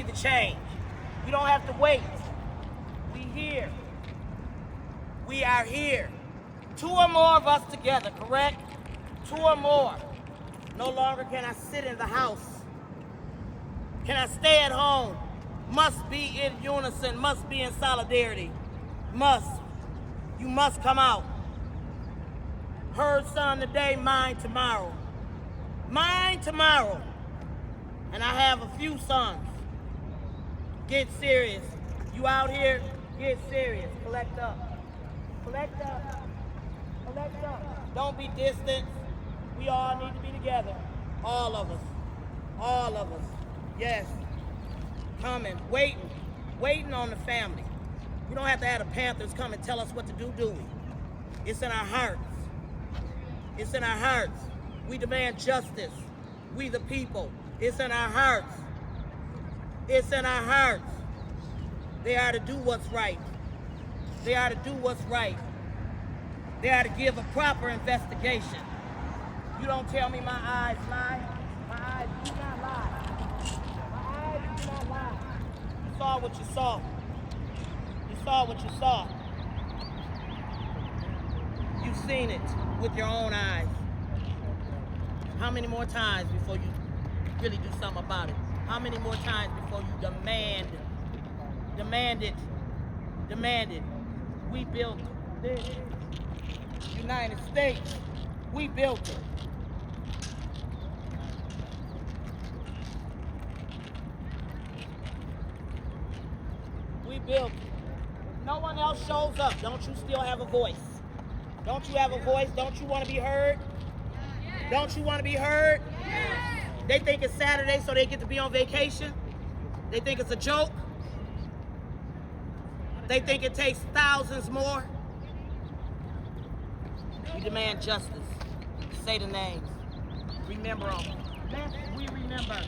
The change. You don't have to wait. We here. We are here. 2 or more of us together, correct? 2 or more. No longer can I sit in the house. Can I stay at home? Must be in unison, must be in solidarity. Must. You must come out. Her son today, mine tomorrow. Mine tomorrow. And I have a few sons. Get serious. You out here, get serious. Collect up. Collect up. Collect up. Don't be distant. We all need to be together. All of us. All of us. Yes. Coming. Waiting. Waiting on the family. We don't have to have the Panthers come and tell us what to do we? It's in our hearts. It's in our hearts. We demand justice. We the people. It's in our hearts. It's in our hearts. They are to do what's right. They are to do what's right. They are to give a proper investigation. You don't tell me my eyes lie. My eyes do not lie. My eyes do not lie. You saw what you saw. You saw what you saw. You've seen it with your own eyes. How many more times before you really do something about it? How many more times before you demand it? We built this United States. We built it. We built it. No one else shows up. Don't you still have a voice? Don't you have a voice? Don't you want to be heard? Don't you want to be heard? They think it's Saturday, so they get to be on vacation. They think it's a joke. They think it takes thousands more. We demand justice. Say the names. Remember them. We remember.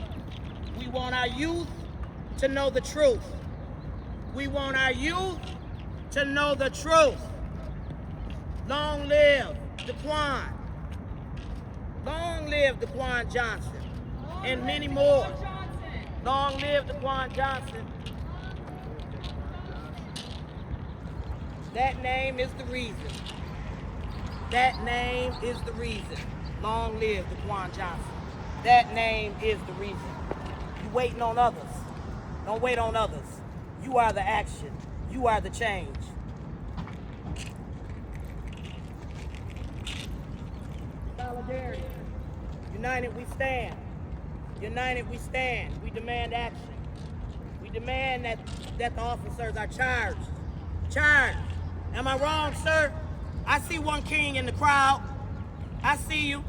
We want our youth to know the truth. We want our youth to know the truth. Long live DeQuan. Long live DeQuan Johnson. And many more. Long live DeQuan Johnson. That name is the reason. That name is the reason. Long live DeQuan Johnson. That name is the reason. You waiting on others. Don't wait on others. You are the action. You are the change. Solidarity. United we stand. United we stand. We demand action. We demand that the officers are charged. Charged. Am I wrong, sir? I see one king in the crowd. I see you.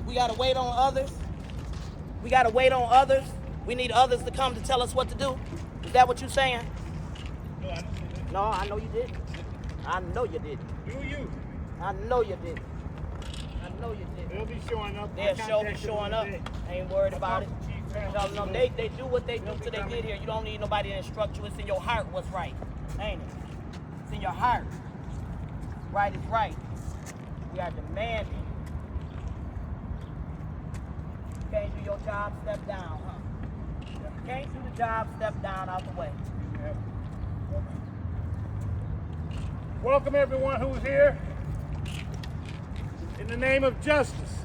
We gotta wait on others. We gotta wait on others. We need others to come to tell us what to do. Is that what you're saying? No, I didn't say that. No, I know you didn't. I know you didn't. Do you? I know you didn't. I know you didn't. They'll be showing up. They'll show me showing up. I ain't worried about it. Tell them they do what they do till they get here. You don't need nobody to instruct you. It's in your heart what's right, ain't it? It's in your heart. Right is right. We are demanding. You can't do your job, step down, huh? You can't do the job, step down out the way. Welcome everyone who's here. In the name of justice.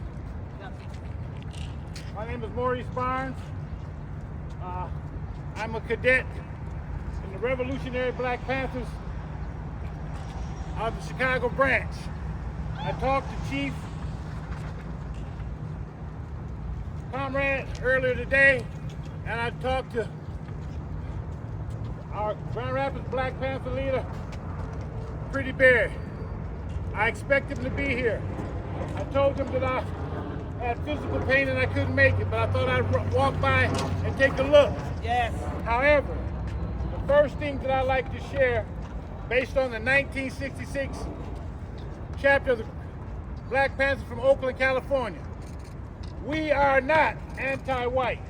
My name is Maurice Barnes. I'm a cadet in the Revolutionary Black Panthers of the Chicago branch. I talked to Chief Comrade earlier today, and I talked to our Grand Rapids Black Panther leader, Pretty Bear. I expect him to be here. I told him that I had physical pain and I couldn't make it, but I thought I'd walk by and take a look. Yes. However, the first thing that I'd like to share, based on the 1966 chapter of the Black Panthers from Oakland, California, we are not anti-white.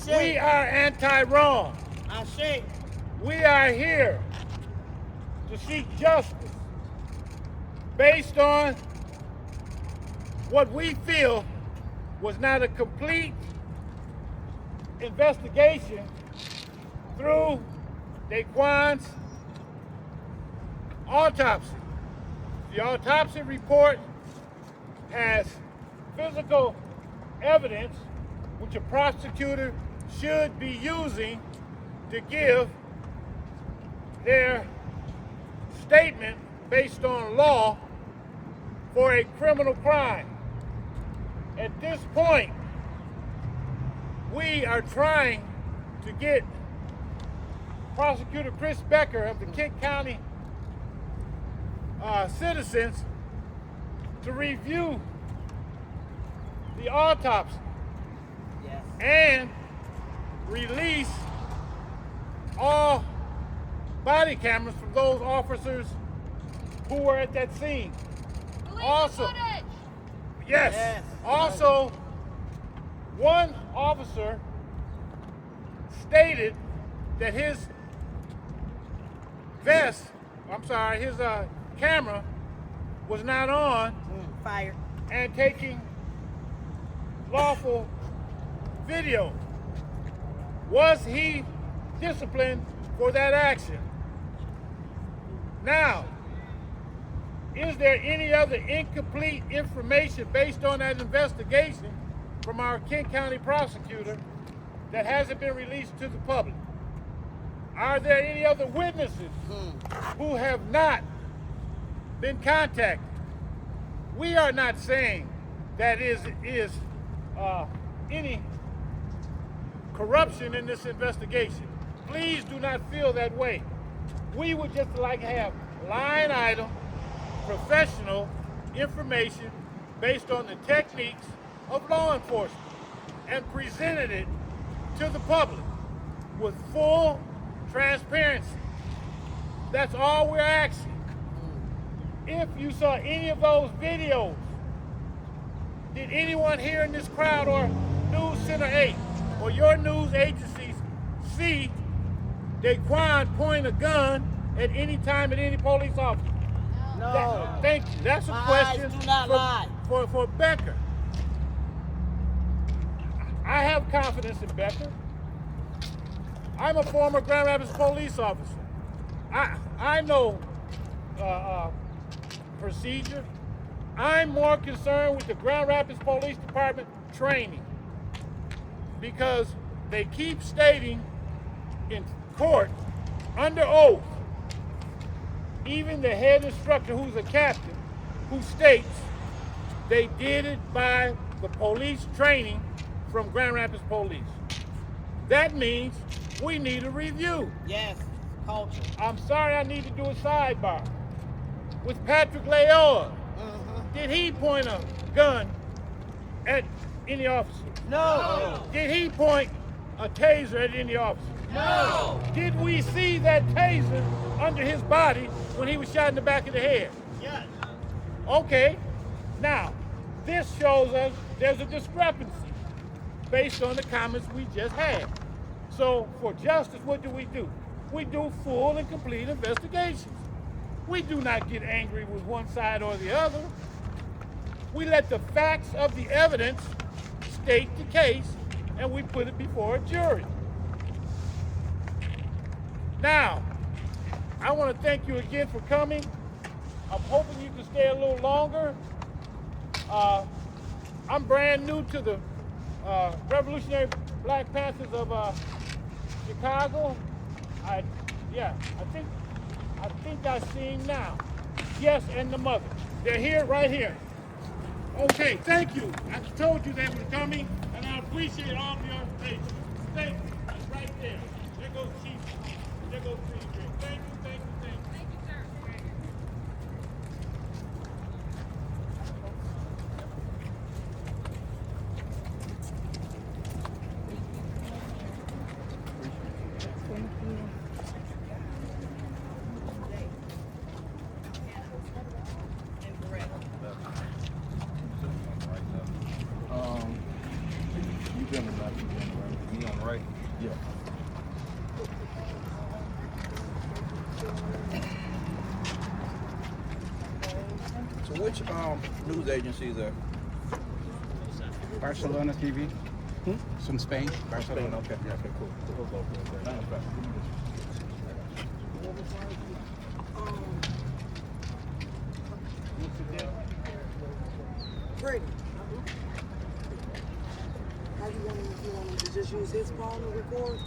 We are anti-wrong. We are here to seek justice based on what we feel was not a complete investigation through Daquan's autopsy. The autopsy report has physical evidence which a prosecutor should be using to give their statement based on law for a criminal crime. At this point, we are trying to get Prosecutor Becker of the Kent County citizens to review the autopsy and release all body cameras from those officers who were at that scene. Also, yes. Also, one officer stated that his camera was not on. Fire. And taking lawful video. Was he disciplined for that action? Now, is there any other incomplete information based on that investigation from our Kent County prosecutor that hasn't been released to the public? Are there any other witnesses who have not been contacted? We are not saying that is any corruption in this investigation. Please do not feel that way. We would just like to have line item, professional information based on the techniques of law enforcement and presented it to the public with full transparency. That's all we're asking. If you saw any of those videos, did anyone here in this crowd or News Center 8 or your news agencies see Daquan point a gun at any time at any police officer? No. Thank you. That's a My question eyes do not lie. for Becker. I have confidence in Becker. I'm a former Grand Rapids police officer. I know procedure. I'm more concerned with the Grand Rapids Police Department training because they keep stating in court under oath, even the head instructor who's a captain, who states they did it by the police training from Grand Rapids Police. That means we need a review. Yes, culture. I'm sorry, I need to do a sidebar. With Patrick Leoa, did he point a gun at any officer? No. Did he point a taser at any officer? No. Did we see that taser under his body when he was shot in the back of the head? Yes. Okay, now, this shows us there's a discrepancy based on the comments we just had. So for justice, what do? We do full and complete investigations. We do not get angry with one side or the other. We let the facts of the evidence state the case, and we put it before a jury. Now, I want to thank you again for coming. I'm hoping you can stay a little longer. I'm brand new to the Revolutionary Black Panthers of Chicago. I think I see him now. Yes, and the mother. They're here, right here. Okay, thank you. I told you they were coming, and I appreciate all of your patience. Thank you. That's right there. There goes Chief. There goes Chief. Thank you, thank you, thank you. Thank you, sir. You been the back, me on the right? Yeah. So which news agencies are? Barcelona TV. From Spain. Barcelona. Okay. Yeah, okay, cool. Brady. How you want to just use his phone to record?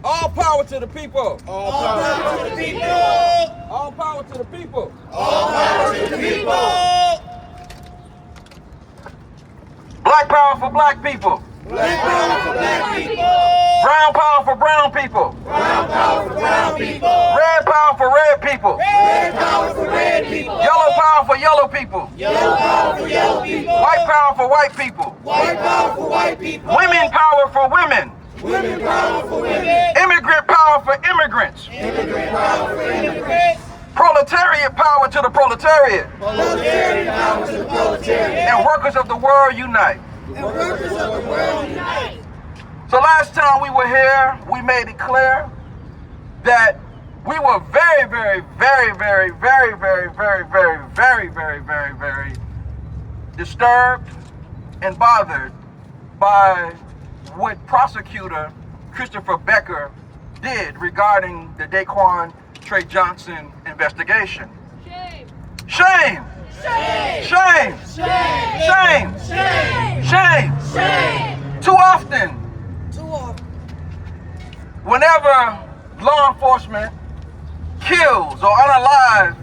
All power to the people. All power to the people. All power to the people. All power to the people. Black power for black people. Black power for black people. Brown power for brown people. Brown power for brown people. Red power for red people. Red power for red people. Yellow power for yellow people. Yellow power for yellow people. White power for white people. White power for white people. Women power for women. Women power for women. Immigrant power for immigrants. Immigrant power for immigrants. Proletariat power to the proletariat. Proletariat power to the proletariat. And workers of the world unite. And workers of the world unite. So last time we were here, we made it clear that we were very disturbed and bothered by what Prosecutor Christopher Becker did regarding the Daquan Trey Johnson investigation. Shame! Shame! Shame! Shame! Shame! Shame! Shame! Shame! Shame! Too often, Too often. whenever law enforcement kills or unalive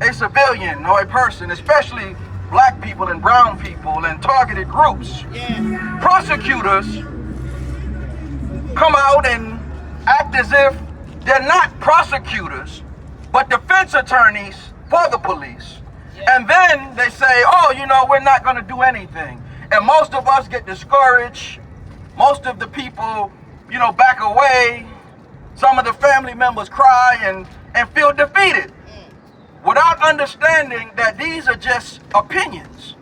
a civilian or a person, especially black people and brown people and targeted groups, prosecutors come out and act as if they're not prosecutors, but defense attorneys for the police. And then they say, oh, you know, we're not going to do anything. And most of us get discouraged. Most of the people, you know, back away. Some of the family members cry and feel defeated without understanding that these are just opinions.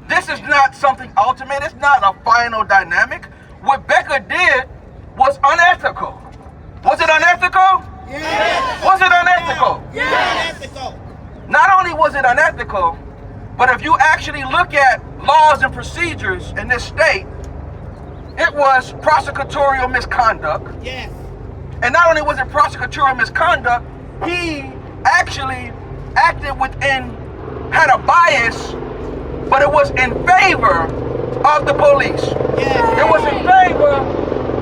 This is not something ultimate. It's not a final dynamic. What Becker did was unethical. Was it unethical? Yes. Was it unethical? Yes. Not only was it unethical, but if you actually look at laws and procedures in this state, it was prosecutorial misconduct. Yes. And not only was it prosecutorial misconduct, he actually acted within, had a bias, but it was in favor of the police. Yes. It was in favor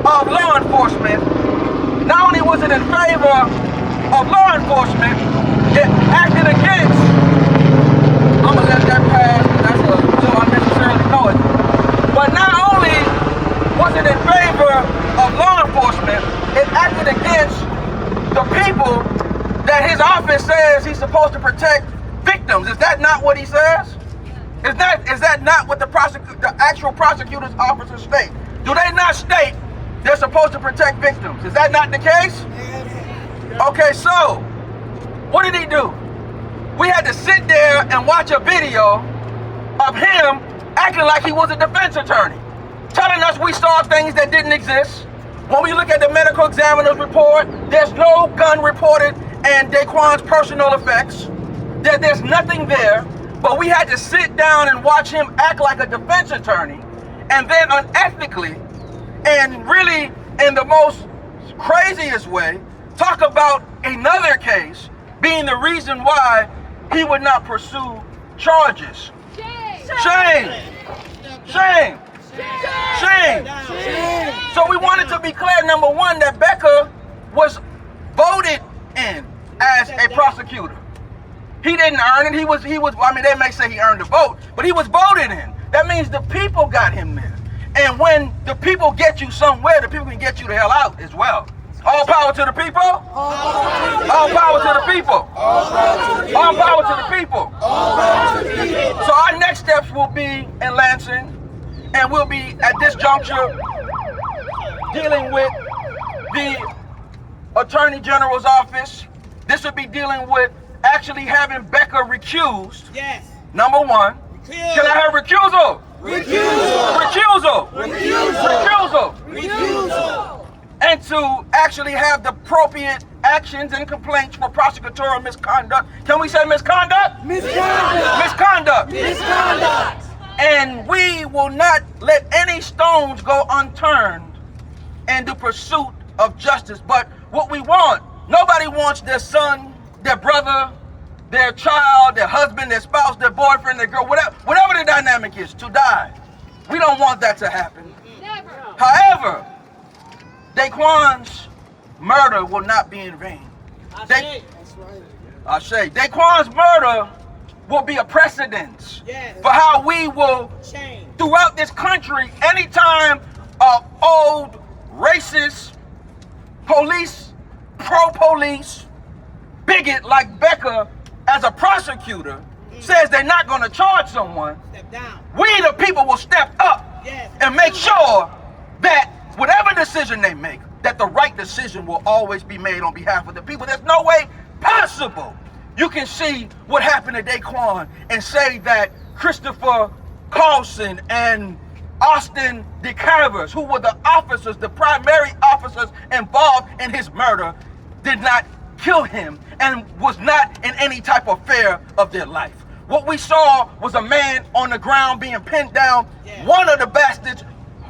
of law enforcement. Not only was it in favor of law enforcement, it acted against, I'm gonna let that pass, that's a little unnecessarily noise. But not only was it in favor of law enforcement, it acted against the people that his office says he's supposed to protect victims. Is that not what he says? Is that not what the actual prosecutor's officers state? Do they not state they're supposed to protect victims? Is that not the case? Okay, so what did he do? We had to sit there and watch a video of him acting like he was a defense attorney, telling us we saw things that didn't exist, When we look at the medical examiner's report, there's no gun reported and Daquan's personal effects. There's nothing there, but we had to sit down and watch him act like a defense attorney, and then unethically, and really in the most craziest way, talk about another case being the reason why he would not pursue charges. Shame! Shame! Shame! So we wanted to be clear, number one, that Becker was voted in as a prosecutor. He didn't earn it. He was, I mean, they may say he earned the vote, but he was voted in. That means the people got him there. And when the people get you somewhere, the people can get you the hell out as well. All power to the people. All power to the people. All power to the people. So our next steps will be in Lansing, and we'll be at this juncture dealing with the Attorney General's office. This will be dealing with actually having Becker recused. Yes. Number one. Can I have recusal? Recusal. Recusal. Recusal. And to actually have the appropriate actions and complaints for prosecutorial misconduct. Can we say misconduct? Misconduct. And we will not let any stones go unturned in the pursuit of justice. But what we want, nobody wants their son, their brother, their child, their husband, their spouse, their boyfriend, their girl, whatever the dynamic is, to die. We don't want that to happen. Never. However, Daquan's murder will not be in vain. I say, Daquan's murder will be a precedent for how we will, throughout this country, anytime an old racist police, pro-police bigot like Becker as a prosecutor says they're not going to charge someone, we the people will step up and make sure that whatever decision they make, that the right decision will always be made on behalf of the people. There's no way possible you can see what happened to Daquan and say that Christopher Carlson and Austin DeCavers, who were the officers, the primary officers involved in his murder, did not kill him and was not in any type of fear of their life. What we saw was a man on the ground being pinned down, one of the bastards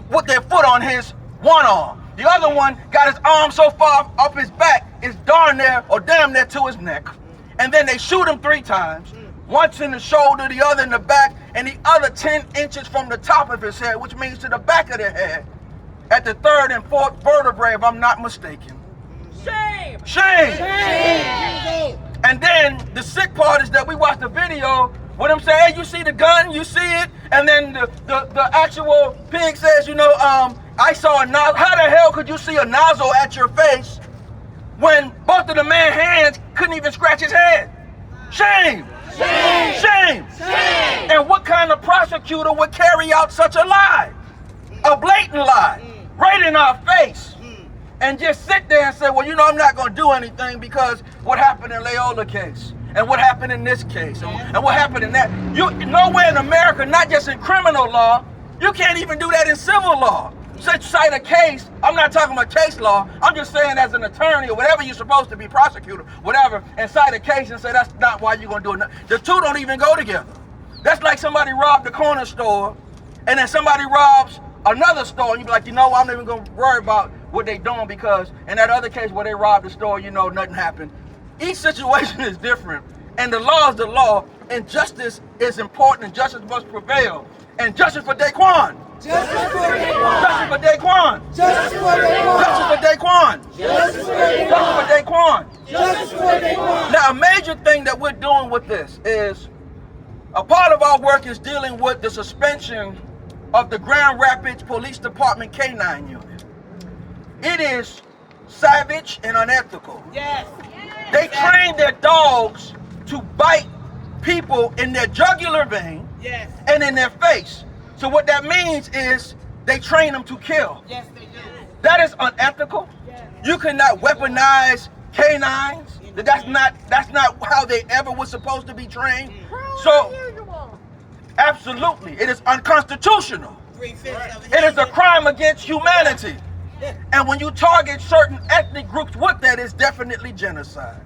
with their foot on his one arm. The other one got his arm so far up his back, it's darn near or damn near to his neck. And then they shoot him 3 times, once in the shoulder, the other in the back, and the other 10 inches from the top of his head, which means to the back of the head, at the 3rd and 4th vertebrae, if I'm not mistaken. Shame. Shame. Shame. And then the sick part is that we watched the video with him say, hey, you see the gun, you see it? And then the actual pig says, I saw a nozzle. How the hell could you see a nozzle at your face when both of the man's hands couldn't even scratch his head? Shame. Shame. Shame. Shame. And what kind of prosecutor would carry out such a lie? A blatant lie, right in our face. And just sit there and say, well, I'm not going to do anything because what happened in Loyola case, and what happened in this case, and what happened in that. Nowhere in America, not just in criminal law, you can't even do that in civil law. Cite a case, I'm not talking about case law, I'm just saying as an attorney or whatever you're supposed to be, prosecutor, whatever, and cite a case and say that's not why you're going to do it. The two don't even go together. That's like somebody robbed the corner store, and then somebody robs another store, and you be like, I'm not even going to worry about what they doing because in that other case where they robbed the store, nothing happened. Each situation is different, and the law is the law, and justice is important, and justice must prevail. And justice for Daquan. Justice for Daquan. Justice for Daquan. Justice for Daquan. Justice for Daquan. Justice for Daquan. Justice for Daquan. Now, a major thing that we're doing with this is a part of our work is dealing with the suspension of the Grand Rapids Police Department K-9 unit. It is savage and unethical. Yes. They train their dogs to bite people in their jugular vein and in their face. So what that means is they train them to kill. Yes, they do. That is unethical. You cannot weaponize canines. That's not how they ever was supposed to be trained. So absolutely, it is unconstitutional. It is a crime against humanity. And when you target certain ethnic groups with that, it's definitely genocide.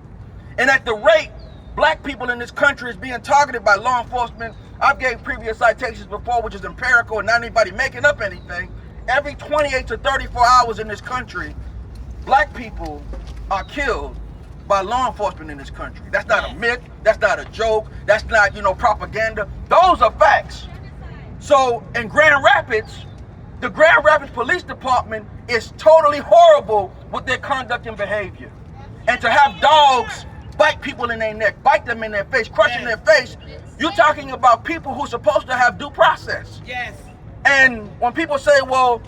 And at the rate black people in this country is being targeted by law enforcement, I've gave previous citations before, which is empirical and not anybody making up anything. Every 28 to 34 hours in this country, black people are killed by law enforcement in this country. That's not a myth, that's not a joke, that's not, propaganda. Those are facts. So in Grand Rapids, the Grand Rapids Police Department is totally horrible with their conduct and behavior. And to have dogs bite people in their neck, bite them in their face, crush in their face, you're talking about people who are supposed to have due process. Yes. And when people say, well,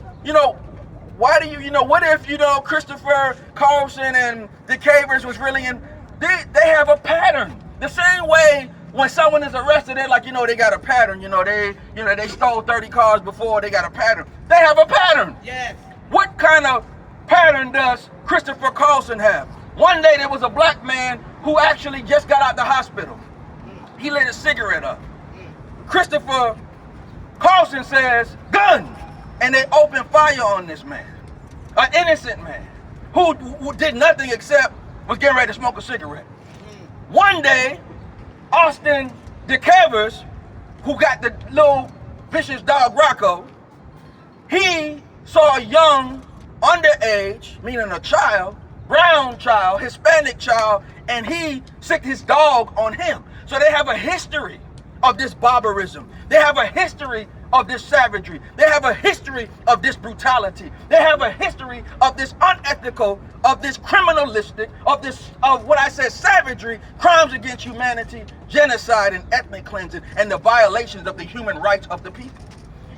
why do what if, Christopher Carlson and the Cavers was really in, they have a pattern. The same way when someone is arrested, they're like, they got a pattern, they stole 30 cars before, they got a pattern. They have a pattern. Yes. What kind of pattern does Christopher Carlson have? One day there was a black man who actually just got out the hospital. He lit a cigarette up. Christopher Carlson says, gun! And they opened fire on this man. An innocent man who did nothing except was getting ready to smoke a cigarette. One day, Austin DeCavers, who got the little vicious dog Rocco, he saw a young underage, meaning a child, brown child, Hispanic child, and he sicked his dog on him. So they have a history of this barbarism. They have a history of this savagery. They have a history of this brutality. They have a history of this unethical, of this criminalistic, of what I said, savagery, crimes against humanity, genocide and ethnic cleansing, and the violations of the human rights of the people.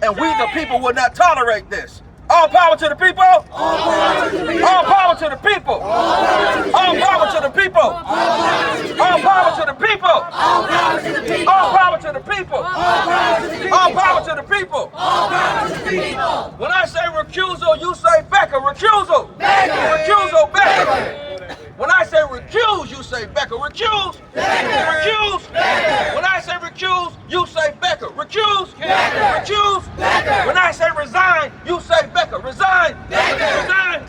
And we, the people, will not tolerate this. All power to the people. All power to the people. All power to the people. All power to the people. All power to the people. All power to the people. All power to the people. All power to the people. When I say recusal, you say Becker. Recusal. Recusal, Becker. When I say recuse, you say Becker. Recuse. Recuse. When I say recuse, you say Becker. Recuse. Recuse. When I say resign, you say Becker. Resign. Resign.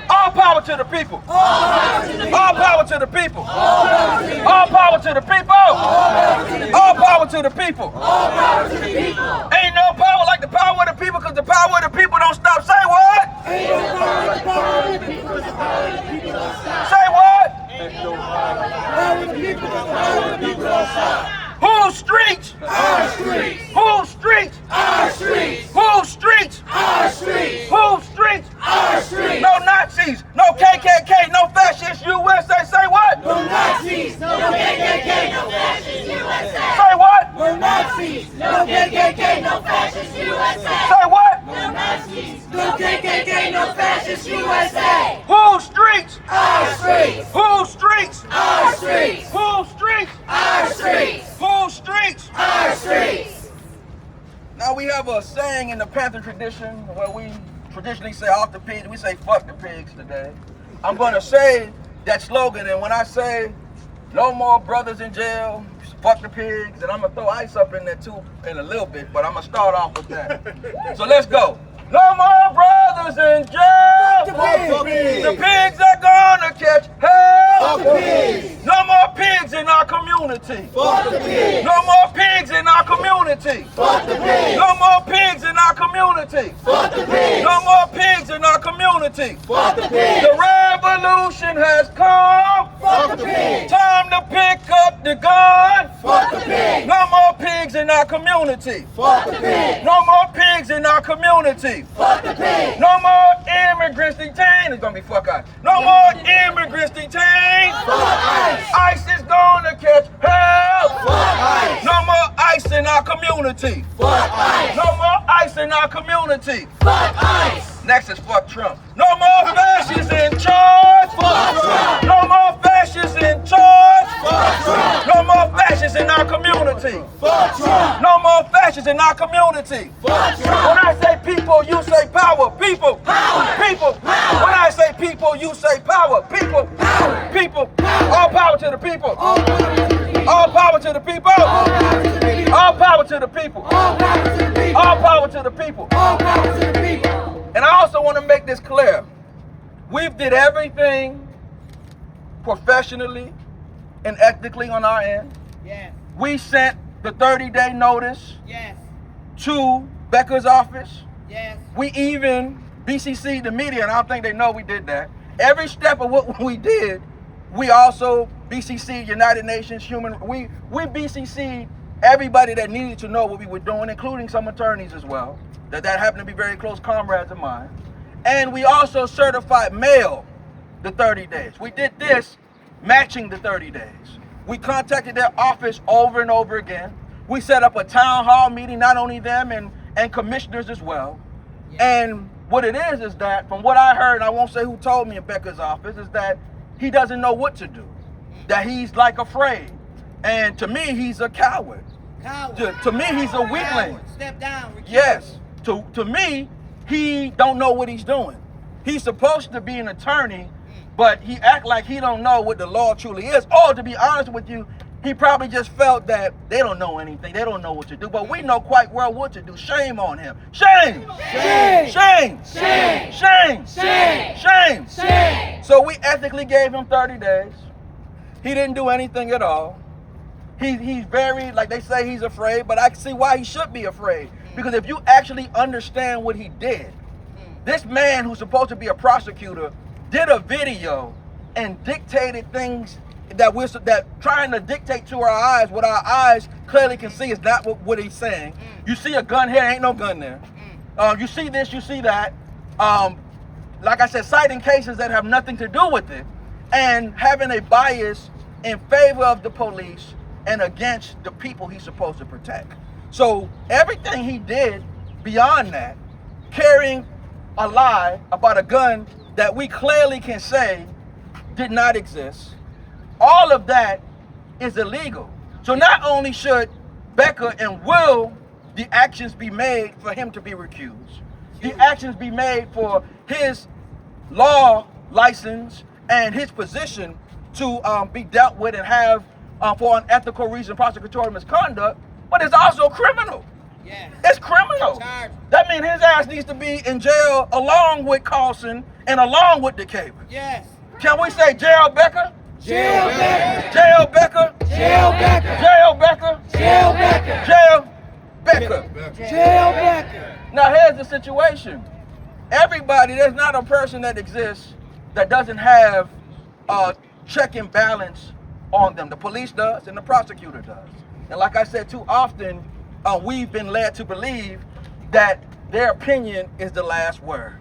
All power to the people. All power to the people. All power to the people. All power to the people. Ain't no power like the power of the people, because the power of the people don't stop. Say what? Ain't no power like the power of the people, because the power of the people don't stop. Say what? Ain't no power of the people, because the power of the people don't stop. Whose streets? Our streets. Whose streets? Our streets. Whose streets? Our streets. Whose streets? Our streets. No Nazis, no KKK, no fascist USA. Say what? No Nazis, no KKK, no fascist USA. Say what? No Nazis, no KKK, no fascist USA. Say what? No Nazis, no KKK, no fascist USA. Whose streets? Our streets. Whose streets? Our streets. Whose streets? Our streets. Whose streets? Our streets. Now we have a saying in the Panther tradition where we traditionally say off the pigs, we say fuck the pigs today. I'm gonna say that slogan, and when I say no more brothers in jail, fuck the pigs, and I'm gonna throw ice up in there too in a little bit, but I'm gonna start off with that. So let's go. No more brothers in jail. Fuck the pigs. The pigs are gonna catch hell. Fuck the pigs. No more pigs in our community. Fuck the pigs. No more pigs in our community. Fuck the pigs. No more pigs in our community. Fuck the pigs. No more pigs in our community. Fuck the pigs. The revolution has come. Fuck the pigs. Time to pick up the gun. Fuck the pigs. No more pigs in our community. Fuck the pigs. No more pigs in our community. Fuck the pigs. No more immigrants detained. It's gonna be fuck ICE. No more immigrants detained. Fuck ICE. ICE is gonna catch hell. Fuck ICE. No more ICE in our community. Fuck ICE. No more ICE in our community. Fuck ICE. Next is fuck Trump. No more fascists in charge. Fuck Trump. No more fascists in charge. Fuck Trump. No more fascists in our community. Fuck Trump. No more fascists in our community. Fuck Trump. When I say people, you say power. People. Power. People. Power. When I say people, you say power. People. Power. People. Power. All power to the people. All power to the people. All power to the people. All power to the people. All power to the people. All power to the people. All power to the people. All power to the people. And I also want to make this clear. We've did everything professionally and ethically on our end. Yes. We sent the 30-day notice Yes. to Becker's office. Yes. We even BCC'd the media, and I don't think they know we did that. Every step of what we did, we also BCC'd United Nations we BCC'd everybody that needed to know what we were doing, including some attorneys as well, that happened to be very close comrades of mine. And we also certified mail the 30 days. We did this matching the 30 days. We contacted their office over and over again. We set up a town hall meeting, not only them and commissioners as well. And what it is that, from what I heard, and I won't say who told me in Becker's office, is that he doesn't know what to do. That he's like afraid. And to me, he's a coward. Coward. To me, he's a weakling. Step down. Recuse. Yes. To me, he don't know what he's doing. He's supposed to be an attorney, but he act like he don't know what the law truly is. Or to be honest with you, he probably just felt that they don't know anything. They don't know what to do. But we know quite well what to do. Shame on him. Shame! Shame! Shame! Shame! Shame! Shame! Shame! Shame! So we ethically gave him 30 days. He didn't do anything at all. He's very, like they say, he's afraid, but I can see why he should be afraid. Because if you actually understand what he did, this man who's supposed to be a prosecutor did a video and dictated things that trying to dictate to our eyes what our eyes clearly can see is not what he's saying. You see a gun here, ain't no gun there. You see this, you see that. Like I said, citing cases that have nothing to do with it and having a bias in favor of the police and against the people he's supposed to protect. So everything he did beyond that, carrying a lie about a gun that we clearly can say did not exist, all of that is illegal. So not only should Becker and will the actions be made for him to be recused, the actions be made for his law license and his position to be dealt with and have for unethical reason prosecutorial misconduct, but it's also criminal. Yes. It's criminal. Charged. That means his ass needs to be in jail along with Carlson and along with DeCaver. Yes. Can we say jail Becker? Jail Becker! Jail Becker? Jail Becker! Jail Becker? Jail Becker! Jail Becker. Jail Becker! Now here's the situation. Everybody, there's not a person that exists that doesn't have a check and balance on them. The police does and the prosecutor does. And like I said, too often we've been led to believe that their opinion is the last word.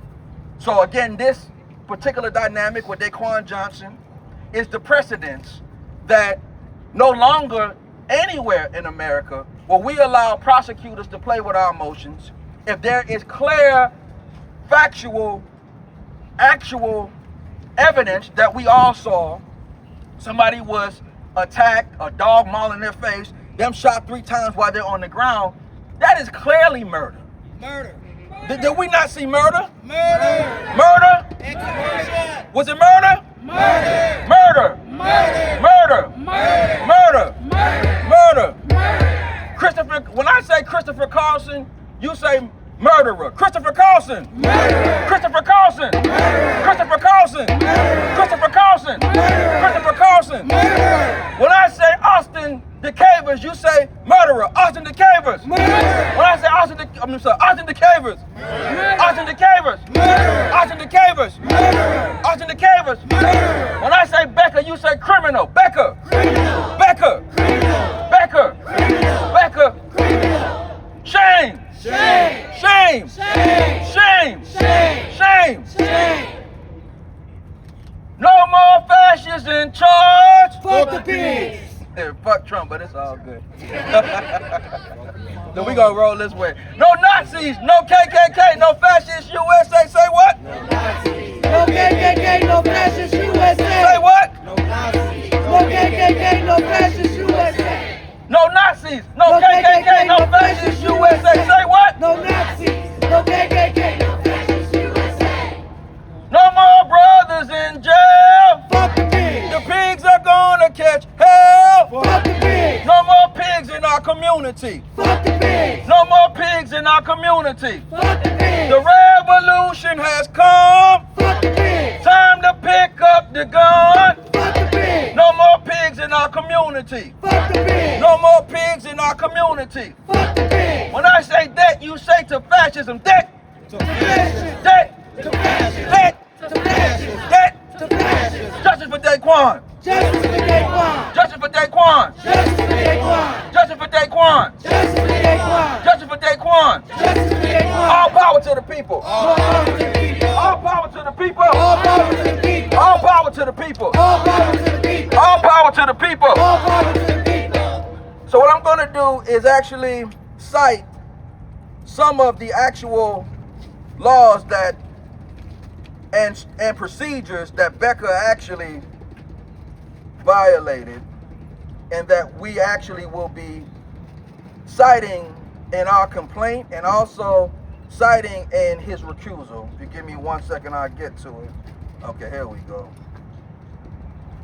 So again, this particular dynamic with Daquan Johnson is the precedence that no longer anywhere in America will we allow prosecutors to play with our emotions if there is clear, factual, actual evidence that we all saw. Somebody was attacked, a dog mauling their face, them shot 3 times while they're on the ground. That is clearly murder. Murder. Did we not see murder? Murder. Murder? Execution. Was it murder? Murder. Murder. Murder. Murder. Murder. Murder. Murder. Murder. Christopher, when I say Christopher Carlson, you say murderer. Christopher Carlson. Murderer. Christopher Carlson. Murderer. Christopher Carlson. Murderer. Christopher Carlson. Murderer. Christopher Carlson. Murderer. When I say Austin DeCavers, you say murderer. Austin DeCavers. Murderer. When I say Austin DeCavers. Murderer. Austin DeCavers. Murderer. Austin DeCavers. Murderer. Austin DeCavers. Murderer. When I say Becker, you say criminal. Becker. Criminal. Becker. Criminal. Becker. Criminal. Becker. Criminal. Shame. Shame. Shame. Shame. Shame. Shame. Shame. Shame. No more fascists in charge. Fuck the pigs. Yeah, fuck Trump, but it's all good. Then we gonna roll this way. No Nazis, no KKK, no fascists USA. Say what? No Nazis. No KKK, no fascists USA. Say what? No Nazis. No KKK, no fascists USA. No Nazis, no KKK, no fascists USA. Say what? No Nazis. No KKK, no fascists USA. No more brothers in jail. Fuck the pigs. The pigs are gonna catch hell. Fuck the pigs. No more pigs in our community. community. Fuck the pigs. No more pigs in our community. Fuck the pigs. The revolution has come. Fuck the pigs. Time to pick up the gun. Fuck the pigs. No more pigs in our community. Fuck the pigs. No more pigs in our community. Fuck the pigs. When I say that, you say to fascism, that, To fascism. that, To fascism. that, To fascism. that. To fascism. Justice for Daquan. Justice for Daquan. Justice for Daquan. Justice for Daquan. Justice for Daquan. Justice for Daquan. Justice for Daquan. Justice for Daquan. All power to the people. All power to the people. All power to the people. All power to the people. All power to the people. All power to the people. All power to the people. All power to the people. So what I'm going to do is actually cite some of the actual laws that and procedures that Becker actually violated, and that we actually will be citing in our complaint and also citing in his recusal. If you give me 1 second, I'll get to it. Okay, here we go.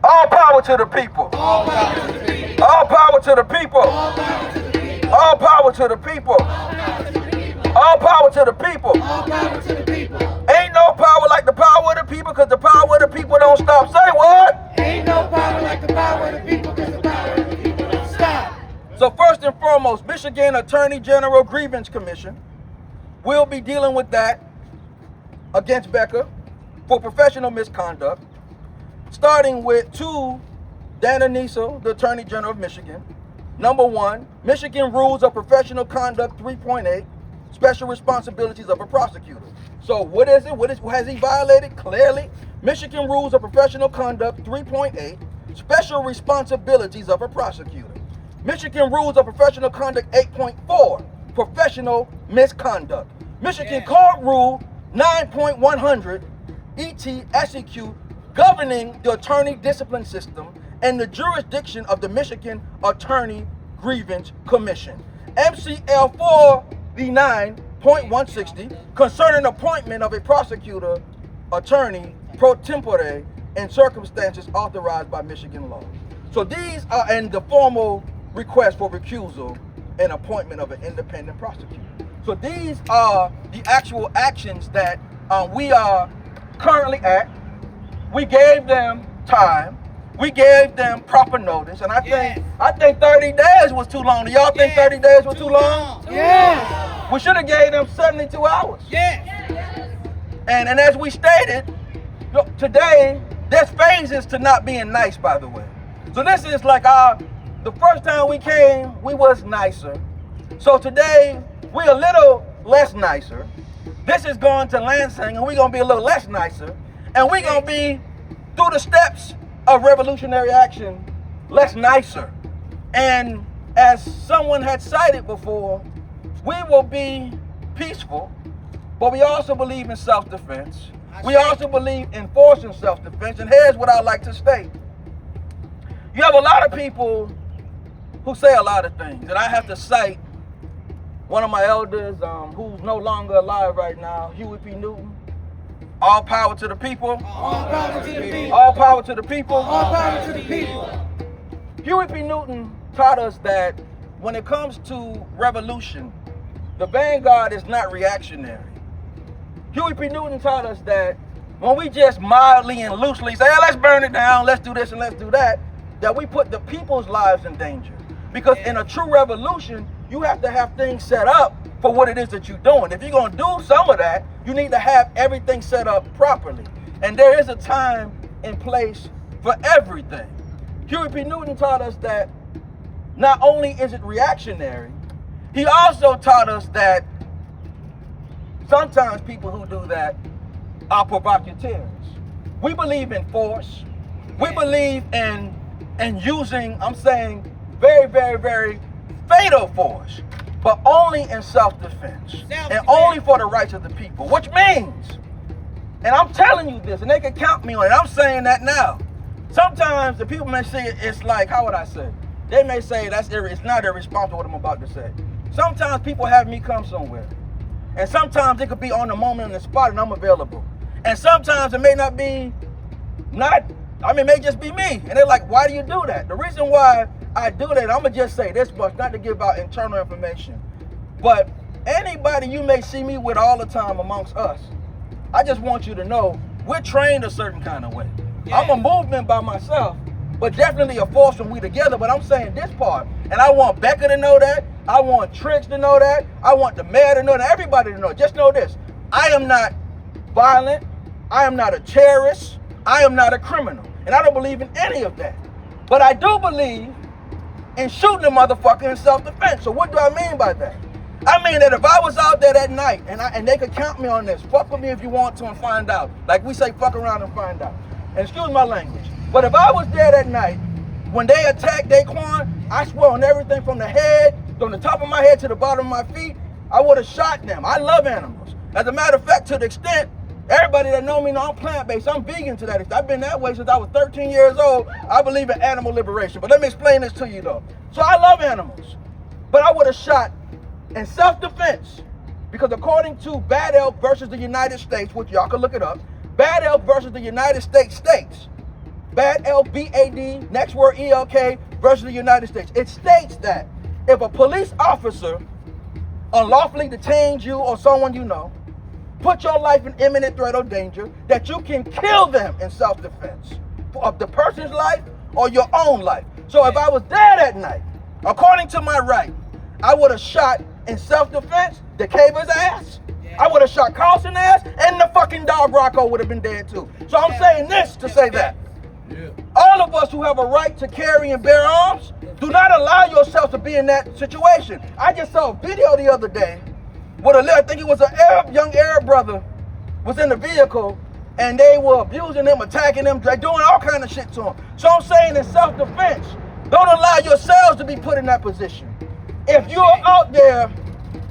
All power to the people. All power to the people. All power to the people. All power to the people. All power to the people. All power to the people. All power to the people. All power to the people. Ain't no power like the power of the people, because the power of the people don't stop. Say what? Ain't no power like the power of the people, because the power of the people don't stop. So first and foremost, Michigan Attorney General Grievance Commission will be dealing with that against Becker for professional misconduct, starting with 2, Dana Niesel, the Attorney General of Michigan. Number 1, Michigan Rules of Professional Conduct 3.8, Special Responsibilities of a Prosecutor. So what is it? What has he violated? Clearly, Michigan Rules of Professional Conduct 3.8, Special Responsibilities of a Prosecutor. Michigan Rules of Professional Conduct 8.4, Professional Misconduct. Michigan Court Rule 9.100, ET-SEQ, governing the attorney discipline system and the jurisdiction of the Michigan Attorney Grievance Commission. MCL 4V9.160, concerning appointment of a prosecutor, attorney pro tempore in circumstances authorized by Michigan law. So these are in the formal request for recusal and appointment of an independent prosecutor. So these are the actual actions that we are currently at. We gave them time. We gave them proper notice, and I think 30 days was too long. Do y'all think 30 days was too long? Yeah. We should have gave them 72 hours. Yeah. And as we stated, look, today there's phases to not being nice, by the way. So this is like the first time we came, we was nicer. So today we're a little less nicer. This is going to Lansing, and we're gonna be a little less nicer, and we're gonna be through the steps of revolutionary action less nicer. And as someone had cited before, we will be peaceful, but we also believe in self-defense. We also believe in enforcing self-defense. And here's what I like to state. You have a lot of people who say a lot of things, and I have to cite one of my elders who's no longer alive right now, Huey P. Newton. All power to the people. All power to the people. All power to the people. All power to the people. Huey P. Newton taught us that when it comes to revolution, the vanguard is not reactionary. Huey P. Newton taught us that when we just mildly and loosely say, hey, let's burn it down, let's do this and let's do that, that we put the people's lives in danger. Because in a true revolution, you have to have things set up for what it is that you're doing. If you're going to do some of that, you need to have everything set up properly. And there is a time and place for everything. Huey P. Newton taught us that not only is it reactionary, he also taught us that sometimes people who do that are provocateurs. We believe in force. We believe in using, I'm saying, very, very, very fatal force, but only in self-defense and only for the rights of the people, which means, and I'm telling you this, and they can count me on it, I'm saying that now. Sometimes the people may say it's like, how would I say? They may say it's not irresponsible what I'm about to say. Sometimes people have me come somewhere, and sometimes it could be on the moment on the spot and I'm available. And sometimes it may it may just be me. And they're like, why do you do that? The reason why I do that, I'm gonna just say this much, not to give out internal information, but anybody you may see me with all the time amongst us, I just want you to know we're trained a certain kind of way. Yeah. I'm a movement by myself, but definitely a force when we together. But I'm saying this part, and I want Becker to know that. I want Tricks to know that. I want the mayor to know that. Everybody to know. Just know this: I am not violent. I am not a terrorist. I am not a criminal, and I don't believe in any of that. But I do believe in shooting a motherfucker in self-defense. So what do I mean by that? I mean that if I was out there that night, and they could count me on this, fuck with me if you want to and find out. Like we say, fuck around and find out. And excuse my language. But if I was there that night, when they attacked Daquan, I swear on everything from the head, from the top of my head to the bottom of my feet, I would have shot them. I love animals. As a matter of fact, to the extent, everybody that know me know I'm plant-based. I'm vegan to that extent. I've been that way since I was 13 years old. I believe in animal liberation. But let me explain this to you though. So I love animals, but I would have shot in self-defense, because according to Bad Elk versus the United States, which y'all can look it up, Bad Elk versus the United States states, Bad Elk, B-A-D, next word E-L-K, versus the United States. It states that if a police officer unlawfully detains you or someone you know, put your life in imminent threat or danger, that you can kill them in self-defense of the person's life or your own life. So if I was there that night, according to my right, I would have shot in self-defense DeCaver's ass. I would have shot Carlson's ass, and the fucking dog Rocco would have been dead too. So I'm saying this to say that all of us who have a right to carry and bear arms, do not allow yourself to be in that situation. I just saw a video the other day with I think it was an young Arab brother was in the vehicle, and they were abusing him, attacking him, doing all kind of shit to him. So I'm saying in self-defense, don't allow yourselves to be put in that position. If you're out there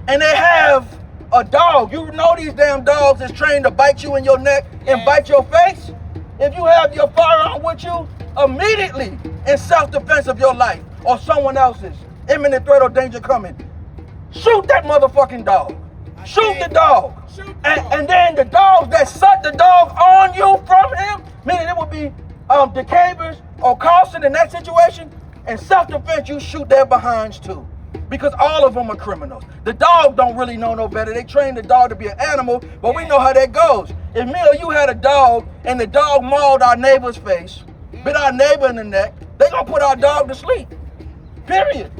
and they have a dog, you know these damn dogs is trained to bite you in your neck and bite your face. If you have your firearm with you, immediately in self-defense of your life or someone else's, imminent threat or danger coming, shoot that motherfucking dog. Shoot the dog. And then the dogs that suck the dog on you from him, meaning it would be DeCavers or Carlson in that situation, in self-defense you shoot their behinds too. Because all of them are criminals. The dog don't really know no better. They train the dog to be an animal, but we know how that goes. If me or you had a dog and the dog mauled our neighbor's face, bit our neighbor in the neck, they gonna put our dog to sleep. Period.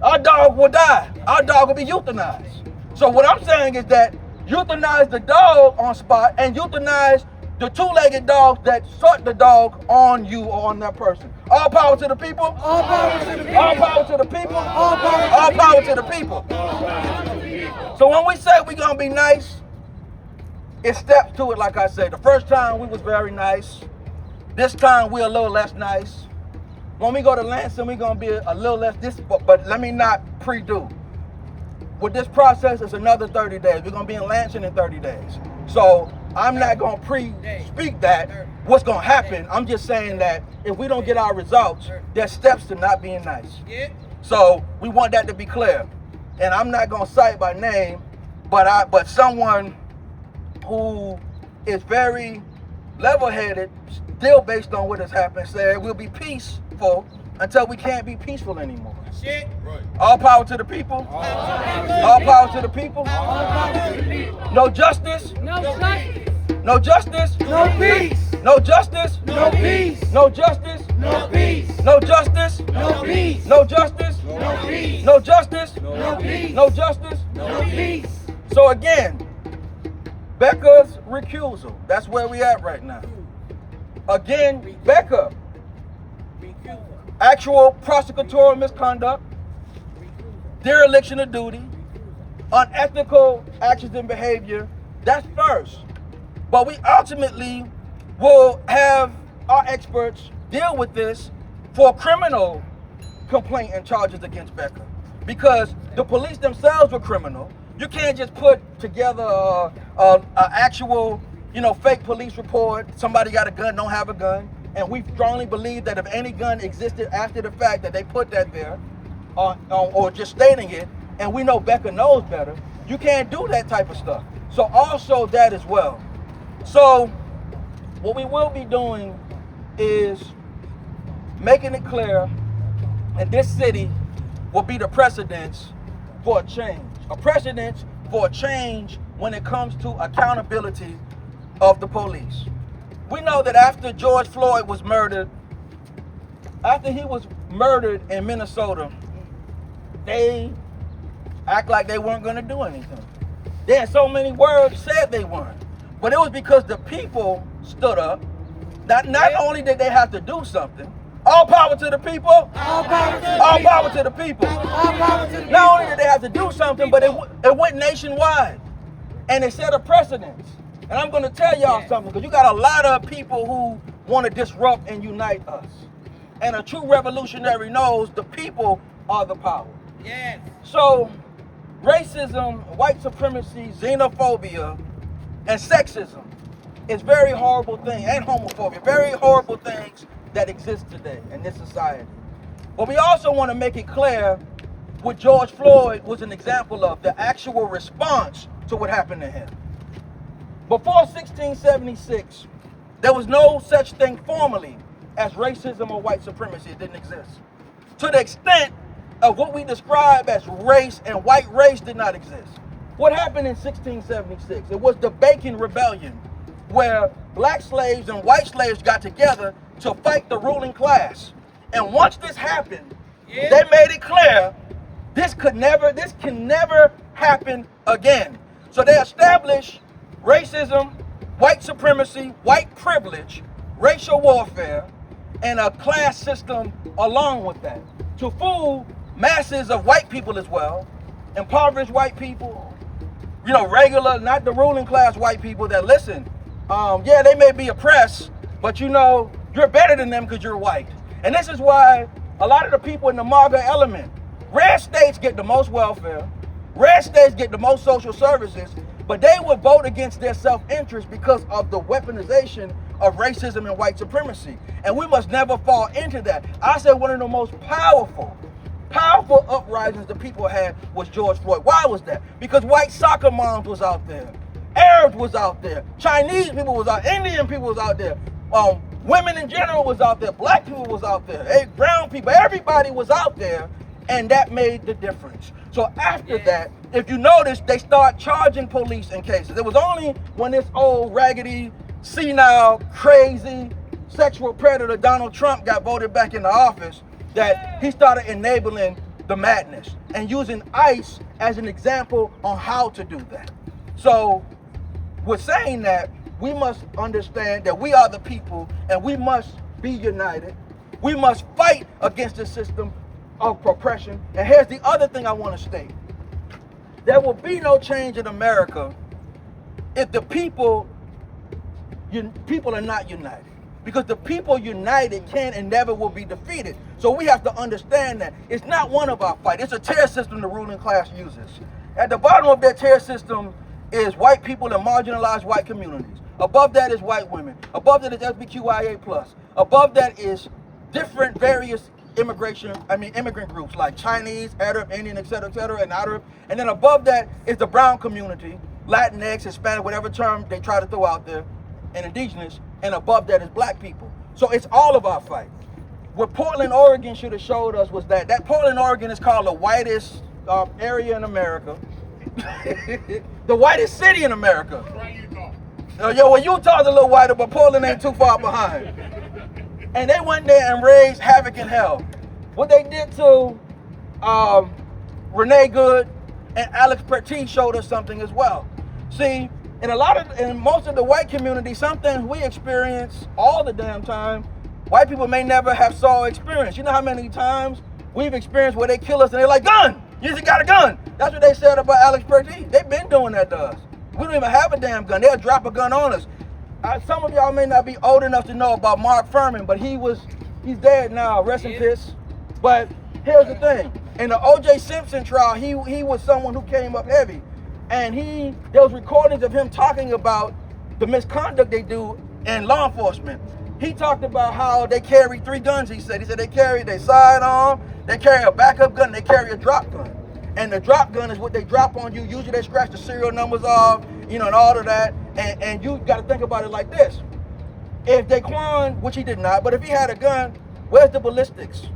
Our dog will die. Our dog will be euthanized. So what I'm saying is that euthanize the dog on spot and euthanize the two-legged dogs that suck the dog on you or on that person. All power to the people. All power to the people. All power to the people. All power to the people. So when we say we're gonna be nice, it steps to it. Like I said, the first time we was very nice. This time we're a little less nice. When we go to Lansing, we're gonna be a little less but let me not pre-do. With this process, it's another 30 days. We're gonna be in Lansing in 30 days. So I'm not gonna pre-speak that, what's gonna happen. I'm just saying that if we don't get our results, there's steps to not being nice. So we want that to be clear. And I'm not gonna cite by name, but someone who is very level-headed, still based on what has happened, said we'll be peaceful until we can't be peaceful anymore. All power to the people. All power to the people. No justice. No justice. No justice. No peace. No justice. No peace. No justice. No peace. No justice. No peace. No justice. No peace. No justice. No peace. No justice. No peace. So again, Becker's recusal. That's where we at right now. Again, Becker. Actual prosecutorial misconduct, dereliction of duty, unethical actions and behavior, that's first. But we ultimately will have our experts deal with this for criminal complaint and charges against Becker. Because the police themselves were criminal. You can't just put together an actual, fake police report, somebody got a gun, don't have a gun. And we strongly believe that if any gun existed after the fact that they put that there, or just stating it, and we know Becker knows better, you can't do that type of stuff. So also that as well. So what we will be doing is making it clear And this city will be the precedence for a change. A precedence for a change when it comes to accountability of the police. We know that after George Floyd was murdered, after he was murdered in Minnesota, they act like they weren't going to do anything. They had so many words said they weren't. But it was because the people stood up. Not only did they have to do something, all power to the people. All power to the All people. power to the people. All power to the people. Not only did they have to do something, but it went nationwide. And it set a precedence. And I'm going to tell y'all something, because you got a lot of people who want to disrupt and unite us. And a true revolutionary knows the people are the power. Yes. So, racism, white supremacy, xenophobia, and sexism is very horrible things, and homophobia, very horrible things that exist today in this society. But we also want to make it clear what George Floyd was an example of, the actual response to what happened to him. Before 1676, there was no such thing formally as racism or white supremacy. It didn't exist. To the extent of what we describe as race and white race did not exist. What happened in 1676? It was the Bacon Rebellion, where black slaves and white slaves got together to fight the ruling class. And once this happened, they made it clear this can never happen again. So they established racism, white supremacy, white privilege, racial warfare, and a class system along with that to fool masses of white people as well, impoverished white people, regular, not the ruling class white people that listen. Yeah, they may be oppressed, but you're better than them because you're white. And this is why a lot of the people in the MAGA element, red states get the most welfare, red states get the most social services, but they will vote against their self-interest because of the weaponization of racism and white supremacy. And we must never fall into that. I said one of the most powerful uprisings the people had was George Floyd. Why was that? Because white soccer moms was out there. Arabs was out there. Chinese people was out. Indian people was out there. Women in general was out there. Black people was out there. Hey, brown people. Everybody was out there. And that made the difference. So after that, if you notice, they start charging police in cases. It was only when this old raggedy, senile, crazy, sexual predator Donald Trump got voted back into office that he started enabling the madness and using ICE as an example on how to do that. So with saying that, we must understand that we are the people and we must be united. We must fight against the system of oppression. And here's the other thing I want to state. There will be no change in America if the people are not united. Because the people united can and never will be defeated. So we have to understand that it's not one of our fights. It's a tier system the ruling class uses. At the bottom of that tier system is white people in marginalized white communities. Above that is white women. Above that is LGBTQIA+. Above that is different various immigrant groups like Chinese, Arab, Indian, etc., and Arab. And then above that is the brown community, Latinx, Hispanic, whatever term they try to throw out there, and indigenous. And above that is black people. So it's all of our fight. What Portland, Oregon should have showed us was that Portland, Oregon is called the whitest area in America. The whitest city in America. Utah's a little whiter, but Portland ain't too far behind. And they went there and raised havoc in hell. What they did to Renee Good and Alex Pertee showed us something as well. See, in most of the white community, something we experience all the damn time, white people may never have saw experience. You know how many times we've experienced where they kill us and they're like, gun! You just got a gun! That's what they said about Alex Pertee. They've been doing that to us. We don't even have a damn gun. They'll drop a gun on us. Some of y'all may not be old enough to know about Mark Furman, but he's dead now, rest in peace. But here's the thing. In the O.J. Simpson trial, he was someone who came up heavy. And there was recordings of him talking about the misconduct they do in law enforcement. He talked about how they carry 3 guns, he said. He said they carry their sidearm, they carry a backup gun, they carry a drop gun. And the drop gun is what they drop on you. Usually they scratch the serial numbers off, and all of that. And you got to think about it like this. If Daquan, which he did not, but if he had a gun, where's the ballistics?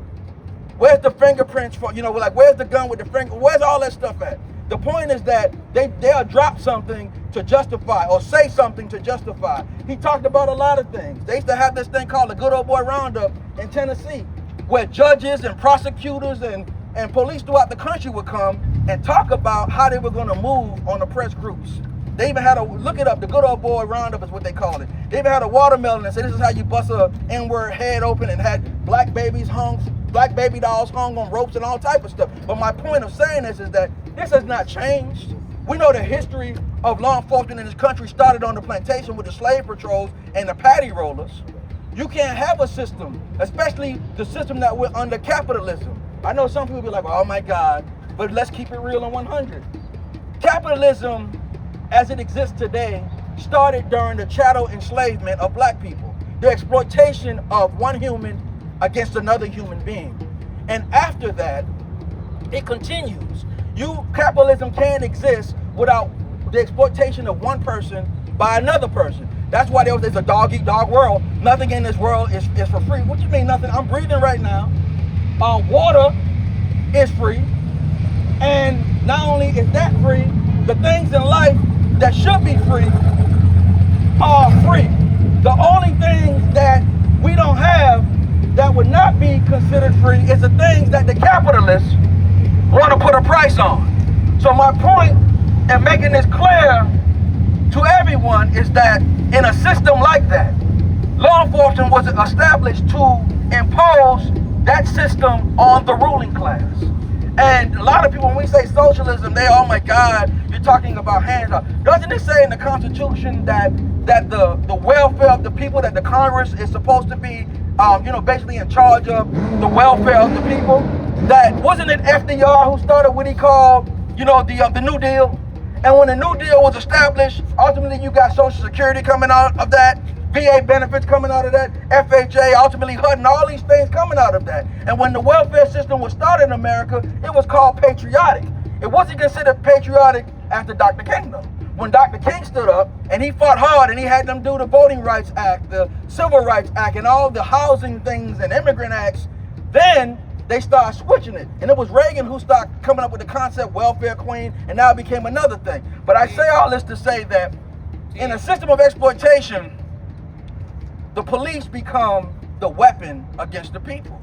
Where's the fingerprints for, like where's the gun with the finger? Where's all that stuff at? The point is that they'll drop something to justify or say something to justify. He talked about a lot of things. They used to have this thing called the Good Old Boy Roundup in Tennessee, where judges and prosecutors and police throughout the country would come and talk about how they were going to move on the press groups. They even had look it up, the Good Old Boy Roundup is what they call it. They even had a watermelon and said this is how you bust a N-word head open, and had black baby dolls hung on ropes and all type of stuff. But my point of saying this is that this has not changed. We know the history of law enforcement in this country started on the plantation with the slave patrols and the paddy rollers. You can't have a system, especially the system that we're under capitalism. I know some people be like, oh my God, but let's keep it real and 100. Capitalism, as it exists today, started during the chattel enslavement of black people, the exploitation of one human against another human being. And after that, it continues. Capitalism can't exist without the exploitation of one person by another person. That's why there's a dog-eat-dog world. Nothing in this world is for free. What do you mean nothing? I'm breathing right now. Water is free. And not only is that free, the things in life that should be free are free. The only things that we don't have that would not be considered free is the things that the capitalists want to put a price on. So my point in making this clear to everyone is that in a system like that, law enforcement was established to impose that system on the ruling class. And a lot of people, when we say socialism, oh my God, you're talking about hands off. Doesn't it say in the Constitution that the welfare of the people, that the Congress is supposed to be, basically in charge of the welfare of the people? That wasn't it FDR who started what he called, the New Deal? And when the New Deal was established, ultimately you got Social Security coming out of that, VA benefits coming out of that, FHA, ultimately HUD, and all these things coming out of that. And when the welfare system was started in America, it was called patriotic. It wasn't considered patriotic after Dr. King, though. When Dr. King stood up and he fought hard and he had them do the Voting Rights Act, the Civil Rights Act, and all the housing things and immigrant acts, then they started switching it. And it was Reagan who started coming up with the concept welfare queen, and now it became another thing. But I say all this to say that in a system of exploitation, the police become the weapon against the people.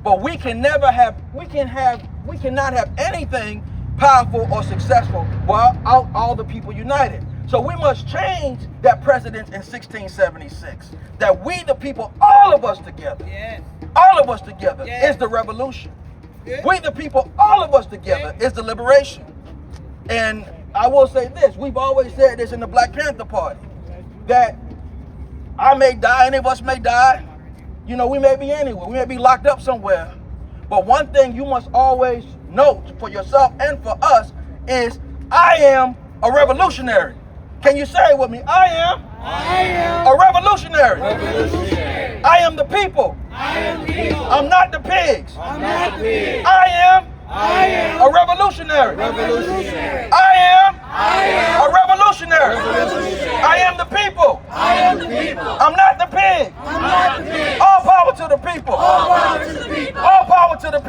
But we cannot have anything powerful or successful without all the people united. So we must change that precedent in 1676. That we the people, all of us together, all of us together is the revolution. We the people, all of us together is the liberation. And I will say this, we've always said this in the Black Panther Party, that I may die, any of us may die. We may be anywhere, we may be locked up somewhere. But one thing you must always note for yourself and for us is, I am a revolutionary. Can you say it with me? I am a revolutionary. I am the people. I'm not the pigs. I am a revolutionary. I am a revolutionary. I am the people. I'm not the pig. All power to the people. All power to the people. All power to the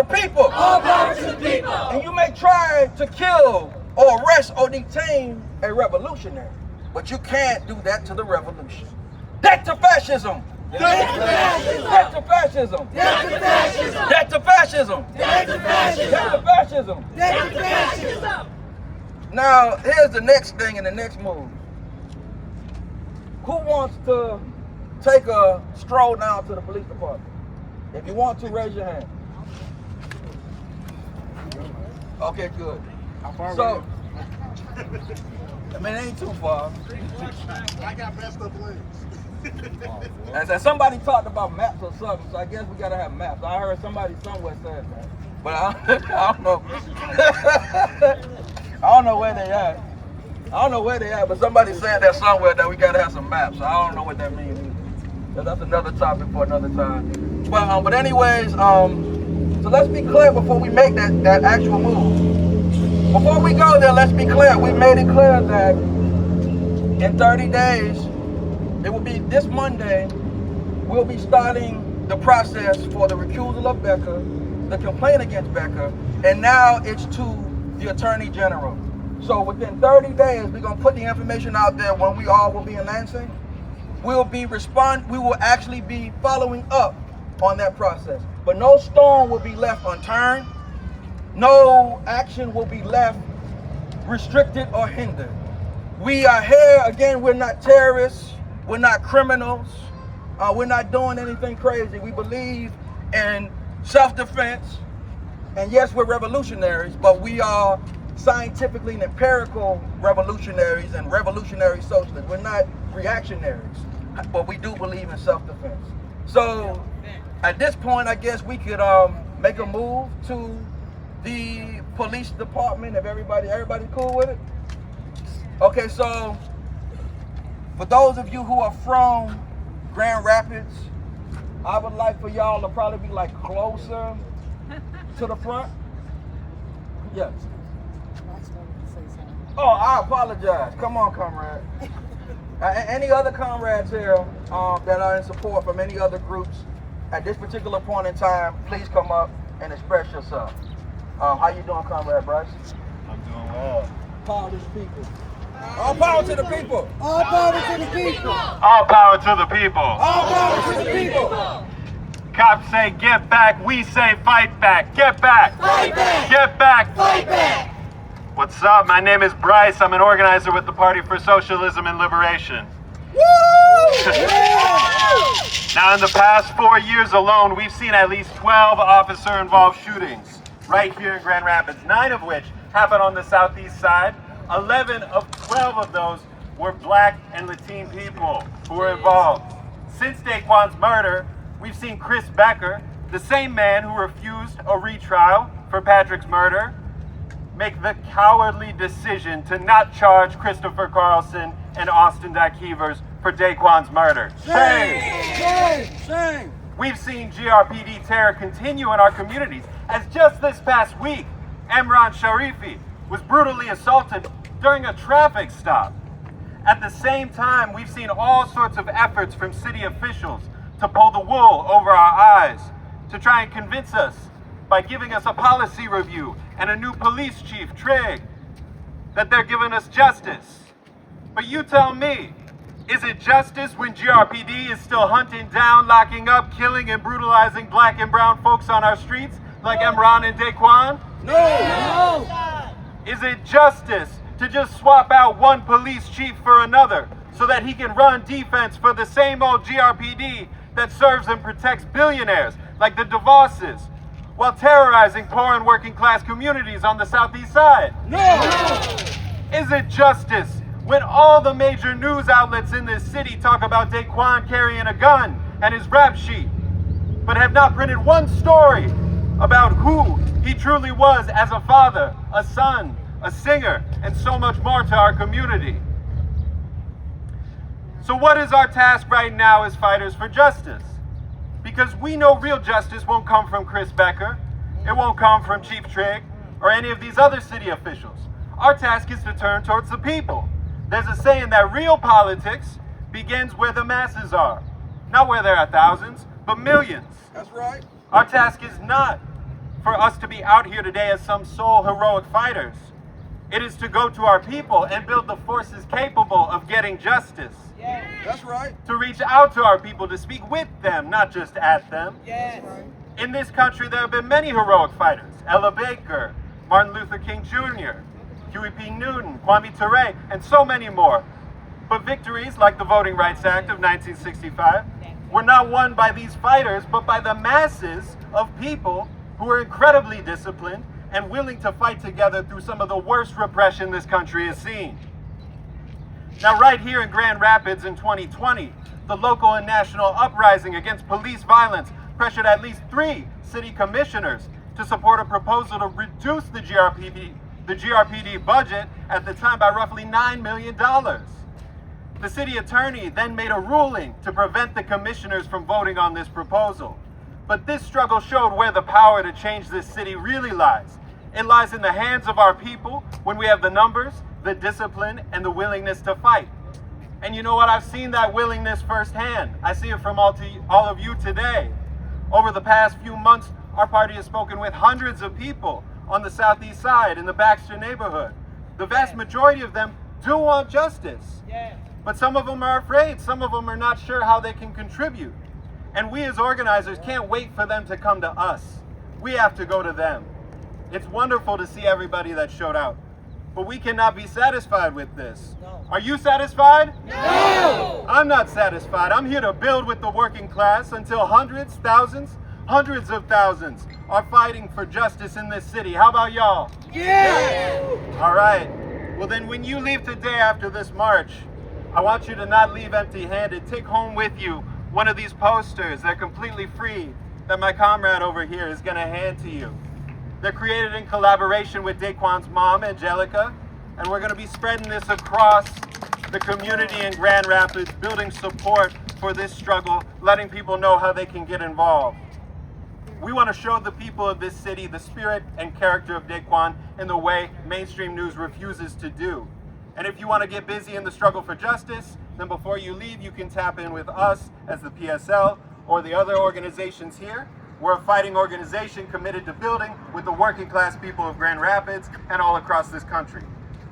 people. All power to the people. And you may try to kill or arrest or detain a revolutionary, but you can't do that to the revolution. Death to fascism. Death to fascism. Death to fascism. Death to fascism. Death to fascism. Death to fascism. Death to fascism. Now, here's the next thing and the next move. Who wants to take a stroll down to the police department? If you want to, raise your hand. Okay, good. How far So, it ain't too far. I got messed up legs. And somebody talked about maps or something, so I guess we gotta have maps. I heard somebody somewhere said that, but I don't know. I don't know where they at. I don't know where they at, but somebody said that somewhere that we gotta have some maps. So I don't know what that means either. That's another topic for another time. But anyways, so let's be clear before we make that actual move. Before we go there, let's be clear. We made it clear that in 30 days, it will be this Monday, we'll be starting the process for the recusal of Becker, the complaint against Becker, and now it's to the Attorney General. So within 30 days, we're gonna put the information out there when we all will be in Lansing. We will actually be following up on that process. But no stone will be left unturned. No action will be left restricted or hindered. We are here, again, we're not terrorists, we're not criminals, we're not doing anything crazy. We believe in self-defense, and yes, we're revolutionaries, but we are scientifically and empirical revolutionaries and revolutionary socialists. We're not reactionaries, but we do believe in self-defense. So at this point, I guess we could make a move to the police department. If everybody cool with it? Okay, so for those of you who are from Grand Rapids, I would like for y'all to probably be like closer to the front. Yes. Oh, I apologize. Come on, comrade. Any other comrades here that are in support from any other groups at this particular point in time, please come up and express yourself. How you doing, comrade Bryce? I'm doing well. Power to the people. All power to the people. All power to the people. All power to the people. All power to the people. Cops say get back, we say fight back. Get back. Fight back. Get back. Fight back. What's up? My name is Bryce. I'm an organizer with the Party for Socialism and Liberation. Now, in the past 4 years alone, we've seen at least 12 officer-involved shootings right here in Grand Rapids, 9 of which happened on the southeast side. 11 of 12 of those were Black and Latino people who were involved. Since Daquan's murder, we've seen Chris Becker, the same man who refused a retrial for Patrick's murder, make the cowardly decision to not charge Christopher Carlson and Austin Dykevers for Daquan's murder. Shame. We've seen GRPD terror continue in our communities, as just this past week, Emran Sharifi was brutally assaulted during a traffic stop. At the same time, we've seen all sorts of efforts from city officials to pull the wool over our eyes, to try and convince us by giving us a policy review and a new police chief, Trigg, that they're giving us justice. But you tell me, is it justice when GRPD is still hunting down, locking up, killing, and brutalizing Black and brown folks on our streets like Emran and Daquan? No. Is it justice to just swap out one police chief for another so that he can run defense for the same old GRPD that serves and protects billionaires like the DeVosses while terrorizing poor and working class communities on the southeast side? No. Is it justice when all the major news outlets in this city talk about Daquan carrying a gun and his rap sheet, but have not printed one story about who he truly was as a father, a son, a singer, and so much more to our community? So what is our task right now as fighters for justice? Because we know real justice won't come from Chris Becker, it won't come from Chief Trigg, or any of these other city officials. Our task is to turn towards the people. There's a saying that real politics begins where the masses are. Not where there are thousands, but millions. That's right. Our task is not for us to be out here today as some sole heroic fighters. It is to go to our people and build the forces capable of getting justice. Yes. That's right. To reach out to our people, to speak with them, not just at them. Yes. In this country, there have been many heroic fighters. Ella Baker, Martin Luther King Jr., Huey P. Newton, Kwame Ture, and so many more. But victories like the Voting Rights Act of 1965 were not won by these fighters, but by the masses of people who were incredibly disciplined and willing to fight together through some of the worst repression this country has seen. Now, right here in Grand Rapids in 2020, the local and national uprising against police violence pressured at least 3 city commissioners to support a proposal to reduce the GRPD budget at the time by roughly $9 million. The city attorney then made a ruling to prevent the commissioners from voting on this proposal. But this struggle showed where the power to change this city really lies. It lies in the hands of our people when we have the numbers, the discipline, and the willingness to fight. And you know what? I've seen that willingness firsthand. I see it from all of you today. Over the past few months, our party has spoken with hundreds of people on the southeast side in the Baxter neighborhood. The vast majority of them do want justice. But some of them are afraid. Some of them are not sure how they can contribute. And we as organizers can't wait for them to come to us. We have to go to them. It's wonderful to see everybody that showed out. But we cannot be satisfied with this. Are you satisfied? No! I'm not satisfied. I'm here to build with the working class until hundreds, thousands, hundreds of thousands are fighting for justice in this city. How about y'all? Yeah! All right. Well then, when you leave today after this march, I want you to not leave empty-handed. Take home with you one of these posters. They're completely free that my comrade over here is going to hand to you. They're created in collaboration with Daquan's mom, Angelica, and we're going to be spreading this across the community in Grand Rapids, building support for this struggle, letting people know how they can get involved. We want to show the people of this city the spirit and character of Daquan in the way mainstream news refuses to do. And if you want to get busy in the struggle for justice, then before you leave, you can tap in with us as the PSL or the other organizations here. We're a fighting organization committed to building with the working class people of Grand Rapids and all across this country.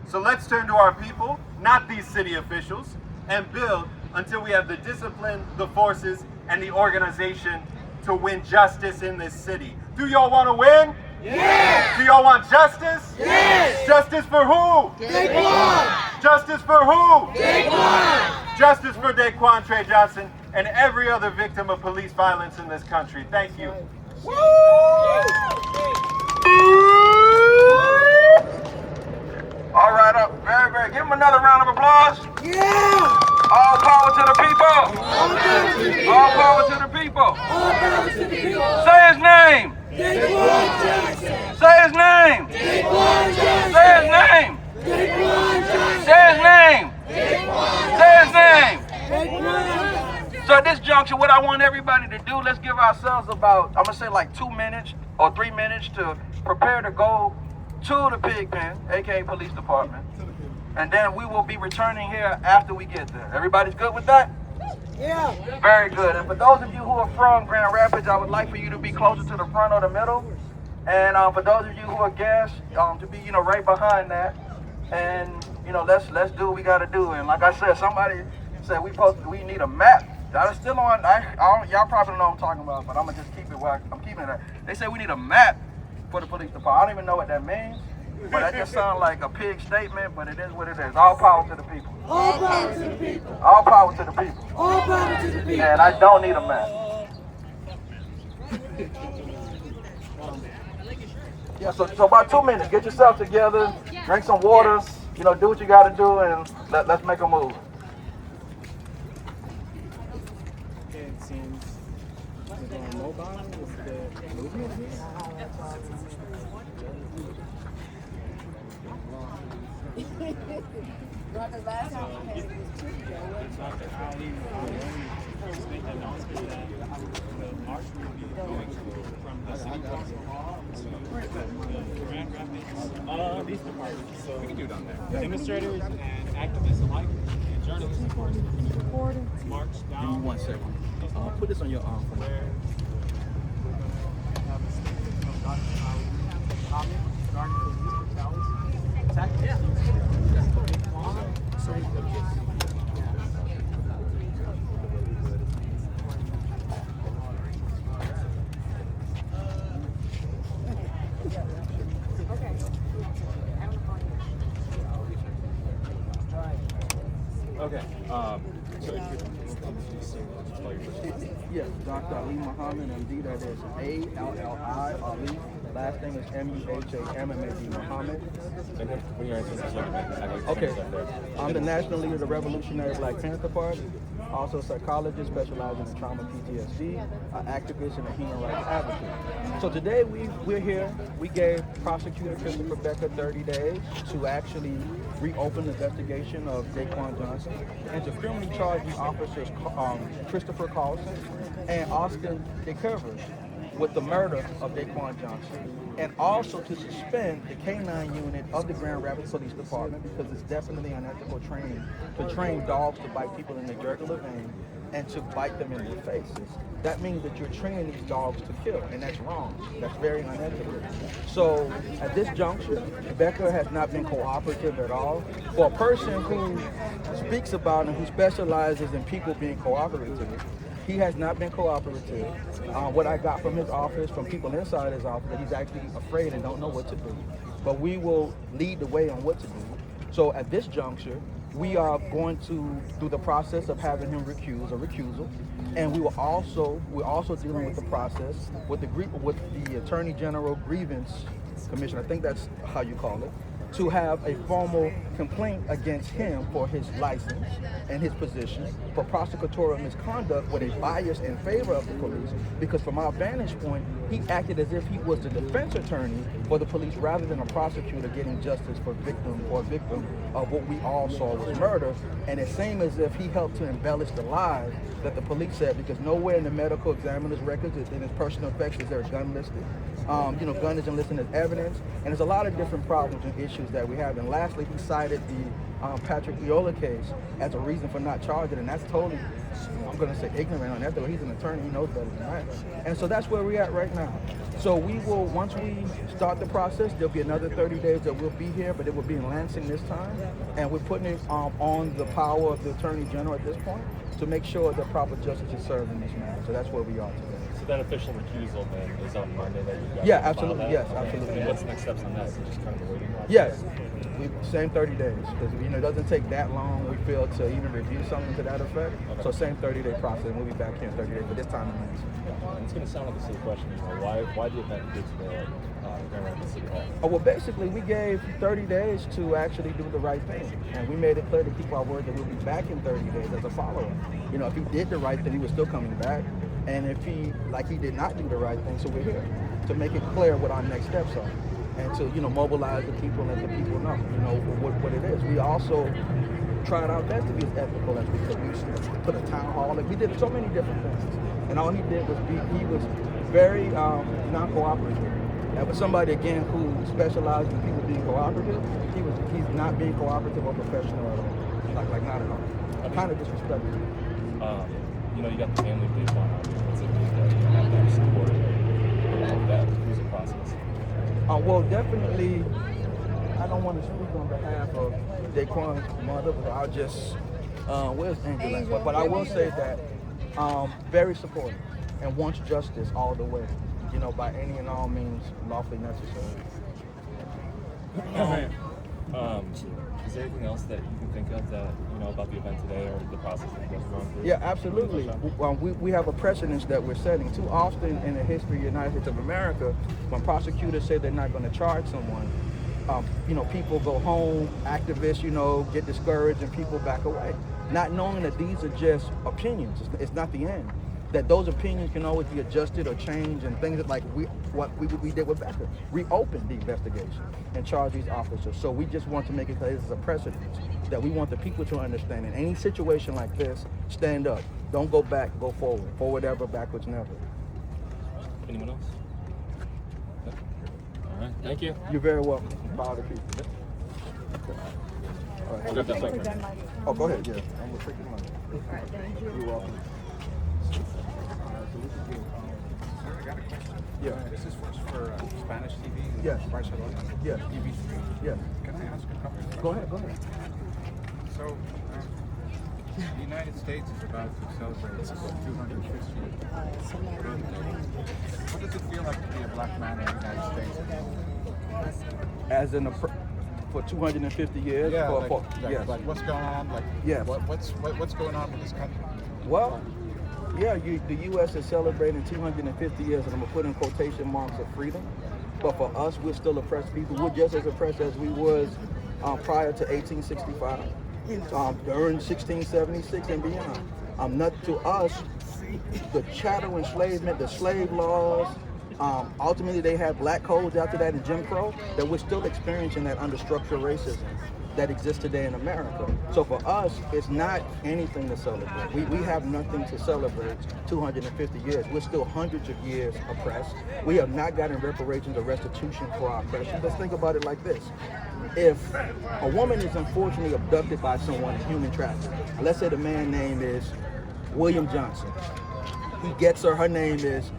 So let's turn to our people, not these city officials, and build until we have the discipline, the forces, and the organization to win justice in this city. Do y'all want to win? Yes! Do y'all want justice? Yes! Justice for who? Daquan! Justice for who? Daquan! Justice for Daquan Trey Johnson and every other victim of police violence in this country. Thank you. Woo! All right, very, very. Give him another round of applause. Yeah! All power to the people. All power to the people. All power to the people. All power to the people. Say his name. Daquan Johnson. Say his name. Daquan Johnson. Say his name. Daquan Johnson. Say his name. Say his name. Daquan. So at this juncture, what I want everybody to do, let's give ourselves about, I'm gonna say like 2 minutes or 3 minutes to prepare to go to the pig pen, aka police department. And then we will be returning here after we get there. Everybody's good with that? Yeah. Very good. And for those of you who are from Grand Rapids, I would like for you to be closer to the front or the middle. And for those of you who are guests, to be, right behind that. And, let's do what we gotta do. And like I said, somebody said we need a map. That is still on, y'all probably know what I'm talking about, but I'm gonna just keep it where I'm keeping it at. They say we need a map for the police department. I don't even know what that means, but that just sounds like a pig statement, but it is what it is. All power to the people. All power to the people. All power to the people. All power to the people. And I don't need a map. Yeah, so about 2 minutes. Get yourself together, drink some water, do what you gotta do, and let's make a move. It seems we're going mobile with the movement. Dr. Ali made the announcement that the march will be going from the city council to the Grand Rapids police department. So we can do it on there. Demonstrators and activists alike, and journalists, of course, are going to march down. Give me 1 second. Put this on your arm for me. Where we're going to have a statement from Dr. Ali regarding police brutality, tactics. Okay. Yes, Dr. Ali Muhammad, MD, that is A-L-L-I, Ali. Last name is M-U-H-A-M-M-A-D, Muhammad. Okay, I'm the national leader of the Revolutionary Black Panther Party, also a psychologist specializing in trauma PTSD, an activist and a human rights advocate. So today we're here, we gave Prosecutor Christopher Becker 30 days to actually reopen the investigation of Daquan Johnson and to criminally charge the officers Christopher Carlson and Austin DeCover with the murder of Daquan Johnson, and also to suspend the K-9 unit of the Grand Rapids Police Department because it's definitely unethical training to train dogs to bite people in the jugular vein and to bite them in their faces. That means that you're training these dogs to kill, and that's wrong. That's very unethical. So at this juncture, Becker has not been cooperative at all. For a person who speaks about and who specializes in people being cooperative, he has not been cooperative. What I got from his office, from people inside his office, that he's actually afraid and don't know what to do. But we will lead the way on what to do. So at this juncture, we are going to do the process of having him recuse, a recusal, and we're also dealing with the process with the Attorney General Grievance Commission. I think that's how you call it, to have a formal complaint against him for his license and his position for prosecutorial misconduct with a bias in favor of the police, because from our vantage point, he acted as if he was the defense attorney for the police rather than a prosecutor getting justice for victim of what we all saw was murder. And it seemed as if he helped to embellish the lies that the police said, because nowhere in the medical examiner's records, in his personal effects, is there a gun listed. Gun isn't listed as evidence, and there's a lot of different problems and issues that we have. And lastly, he cited the Patrick Viola case as a reason for not charging, and that's totally, I'm going to say, ignorant on that. Though he's an attorney, he knows better than that. And so that's where we're at right now. So we will, once we start the process, there'll be another 30 days that we'll be here, but it will be in Lansing this time, and we're putting it on the power of the Attorney General at this point to make sure that proper justice is served in this matter. So that's where we are today. So that official recusal then is on Monday that you guys Yeah, absolutely. Yes, absolutely. And what's the next steps on that? Is it just kind of waiting? Yes, same 30 days, because it doesn't take that long, we feel, to even review something to that effect. Okay. So same 30-day process, and we'll be back here in 30 days, but this time in Lansing. And it's going to sound like a silly question, why the event get to the Grand Rapids City Hall? Oh, well, basically, we gave 30 days to actually do the right thing, and we made it clear to keep our word that we'll be back in 30 days as a follow-up. If he did the right thing, he was still coming back, and if he did not do the right thing, so we're here to make it clear what our next steps are, and to, mobilize the people and let the people know, what it is. We also tried our best to be as ethical as we could. We put a town hall, we did so many different things, and all he did was he was very non-cooperative. And for somebody, again, who specializes in people being cooperative, he's not being cooperative or professional at all. Like not at all. Kind of disrespectful. You got the family of Daquan out here. What's it mean that you have them supported that recusal process? Well, definitely, I don't want to speak on behalf of Daquan's mother, but I'll just, where's Angela? But I will say that very supportive and wants justice all the way, by any and all means lawfully necessary. Is there anything else that you can think of that, about the event today or the process that you guys are going through? Yeah, absolutely. We have a precedence that we're setting. Too often in the history of the United States of America, when prosecutors say they're not going to charge someone, people go home, activists, get discouraged, and people back away, not knowing that these are just opinions. It's not the end. That those opinions can always be adjusted or changed, and things like what we did with Becker, reopened the investigation and charge these officers. So we just want to make it clear this is a precedent that we want the people to understand. In any situation like this, stand up. Don't go back, go forward. Forward ever, backwards never. Anyone else? No? All right, thank you. You're very welcome. Proud of people. All right. I'll grab that mic. Oh, go ahead. Yeah, I'm gonna take your money. All right, thank you. You're welcome. I got a question. Yeah. This is for Spanish TV? Yes. Barcelona? Yes. TV3? Yes. Can I ask a couple of questions? Go ahead. So, the United States is about to celebrate its 250th birthday. What does it feel like to be a black man in the United States? As in for 250 years? Yeah, yes. like what's going on? Like, yes. What's going on with this country? Well, yeah, the U.S. is celebrating 250 years, and I'm going to put in quotation marks, of freedom. But for us, we're still oppressed people. We're just as oppressed as we was prior to 1865, during 1676 and beyond. Not to us, the chattel enslavement, the slave laws, ultimately they had black codes after that in Jim Crow, that we're still experiencing that under structural racism. that exists today in America. So for us, it's not anything to celebrate. We have nothing to celebrate 250 years. We're still hundreds of years oppressed. We have not gotten reparations or restitution for our oppression. Let's think about it like this. If a woman is unfortunately abducted by someone in human trafficking, let's say the man's name is William Johnson. He gets her name is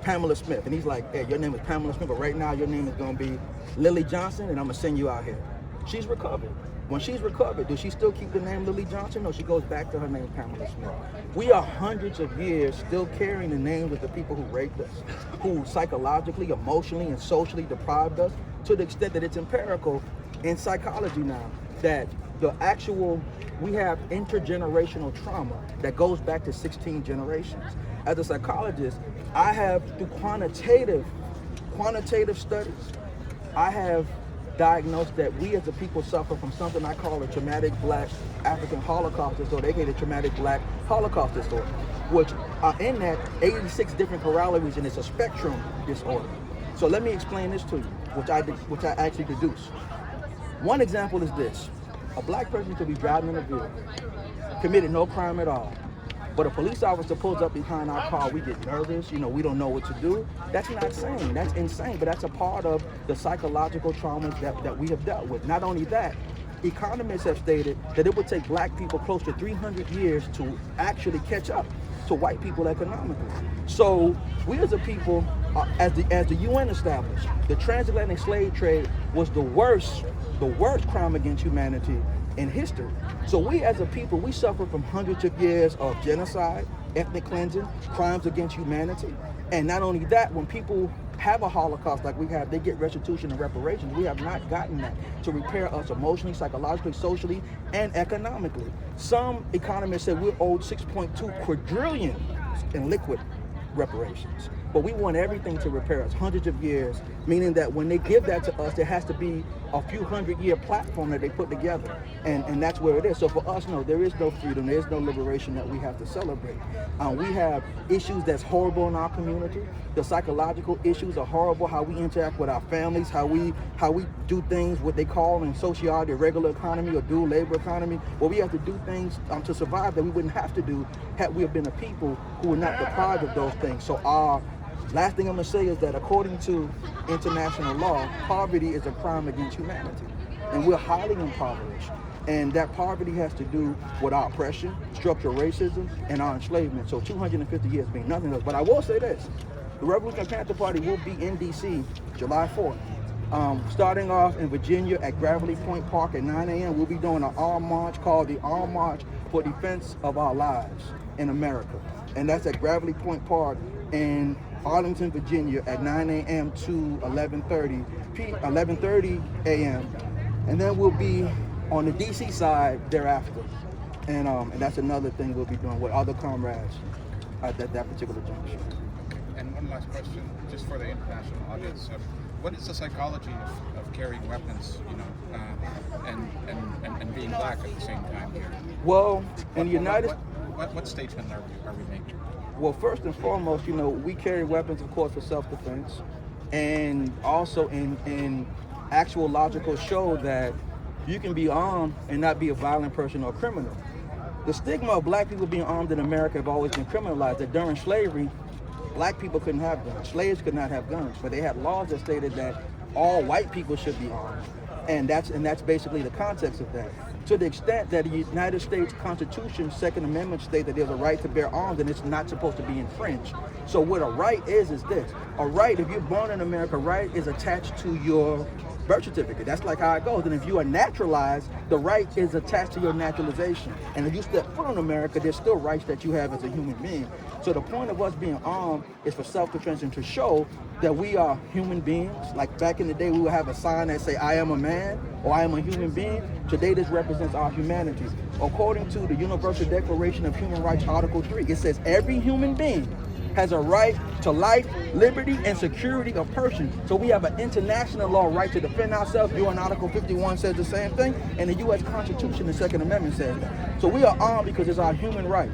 Pamela Smith, and he's like, hey, your name is Pamela Smith, but right now your name is gonna be Lily Johnson, and I'm gonna send you out here. She's recovered. When she's recovered, does she still keep the name Lily Johnson? No, she goes back to her name Pamela Smith. We are hundreds of years still carrying the names of the people who raped us, who psychologically, emotionally, and socially deprived us, to the extent that it's empirical in psychology now, that we have intergenerational trauma that goes back to 16 generations. As a psychologist, I have, through quantitative studies, I have diagnosed that we as a people suffer from something I call a traumatic Black African Holocaust disorder, aka the traumatic Black Holocaust disorder, which are in that 86 different corollaries, and it's a spectrum disorder. So let me explain this to you, which I actually deduce. One example is this. A Black person could be driving in a vehicle, committed no crime at all, but a police officer pulls up behind our car, we get nervous, we don't know what to do. That's not sane, that's insane, but that's a part of the psychological traumas that we have dealt with. Not only that, economists have stated that it would take Black people close to 300 years to actually catch up to white people economically. So we as a people, as the UN established, the transatlantic slave trade was the worst crime against humanity in history. So we as a people, we suffer from hundreds of years of genocide, ethnic cleansing, crimes against humanity. And not only that, when people have a Holocaust like we have, they get restitution and reparations. We have not gotten that to repair us emotionally, psychologically, socially, and economically. Some economists say we're owed 6.2 quadrillion in liquid reparations. But we want everything to repair us, hundreds of years, meaning that when they give that to us, there has to be a few 100-year platform that they put together. And that's where it is. So for us, no, there is no freedom, there is no liberation that we have to celebrate. We have issues that's horrible in our community. The psychological issues are horrible, how we interact with our families, how we do things, what they call in sociology, regular economy or dual labor economy, where we have to do things to survive that we wouldn't have to do had we have been a people who were not deprived of those things. So our last thing I'm going to say is that according to international law, poverty is a crime against humanity. And we're highly impoverished. And that poverty has to do with our oppression, structural racism, and our enslavement. So 250 years being nothing else. But I will say this. The Revolutionary Panther Party will be in D.C. July 4th. Starting off in Virginia at Gravelly Point Park at 9 a.m., we'll be doing an armed march called the Armed March for Defense of Our Lives in America. And that's at Gravelly Point Park in Arlington, Virginia at 9 a.m. to 11:30 a.m. And then we'll be on the D.C. side thereafter. And that's another thing we'll be doing with other comrades at that particular junction. And one last question, just for the international audience. What is the psychology of carrying weapons, and being Black at the same time here? Well, in the United States... What statement are we making? Well, first and foremost, we carry weapons, of course, for self-defense, and also in actual logical show that you can be armed and not be a violent person or criminal. The stigma of Black people being armed in America have always been criminalized. That during slavery, Black people couldn't have guns. Slaves could not have guns, but they had laws that stated that all white people should be armed, and that's basically the context of that. To the extent that the United States Constitution, Second Amendment state that there's a right to bear arms and it's not supposed to be infringed. So what a right is this. A right, if you're born in America, right is attached to your birth certificate. That's like how it goes. And if you are naturalized, the right is attached to your naturalization. And if you step foot in America, there's still rights that you have as a human being. So the point of us being armed is for self-defense and to show that we are human beings. Like back in the day, we would have a sign that say, I am a man, or I am a human being. Today, this represents our humanity. According to the Universal Declaration of Human Rights, Article 3, it says every human being has a right to life, liberty, and security of person. So we have an international law right to defend ourselves. UN Article 51 says the same thing, and the U.S. Constitution, the Second Amendment says that. So we are armed because it's our human right.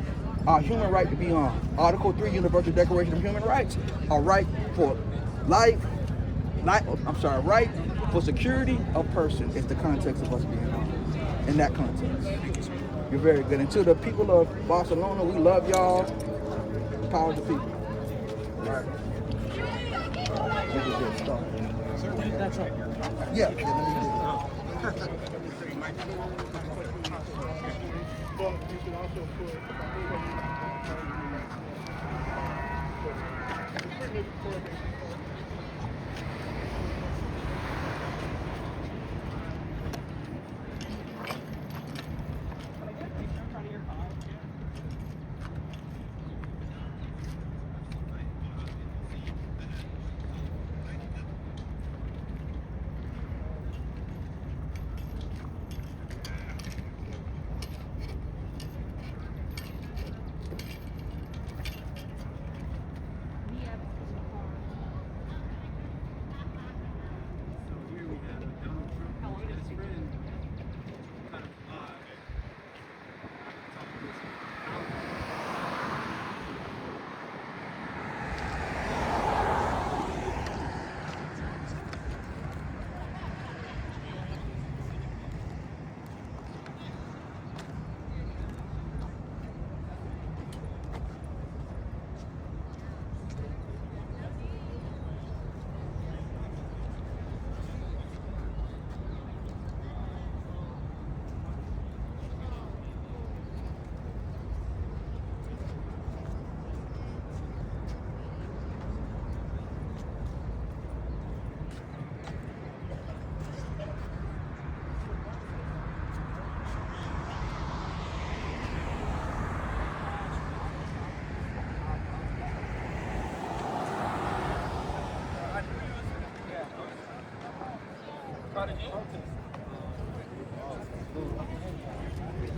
Our human right to be armed. Article 3, Universal Declaration of Human Rights, a right for right for security of person is the context of us being armed. in that context. You're very good. And to the people of Barcelona, we love y'all. Power to the people. All right. We just get started. That's right. Yeah, let me do it. Well, you should also put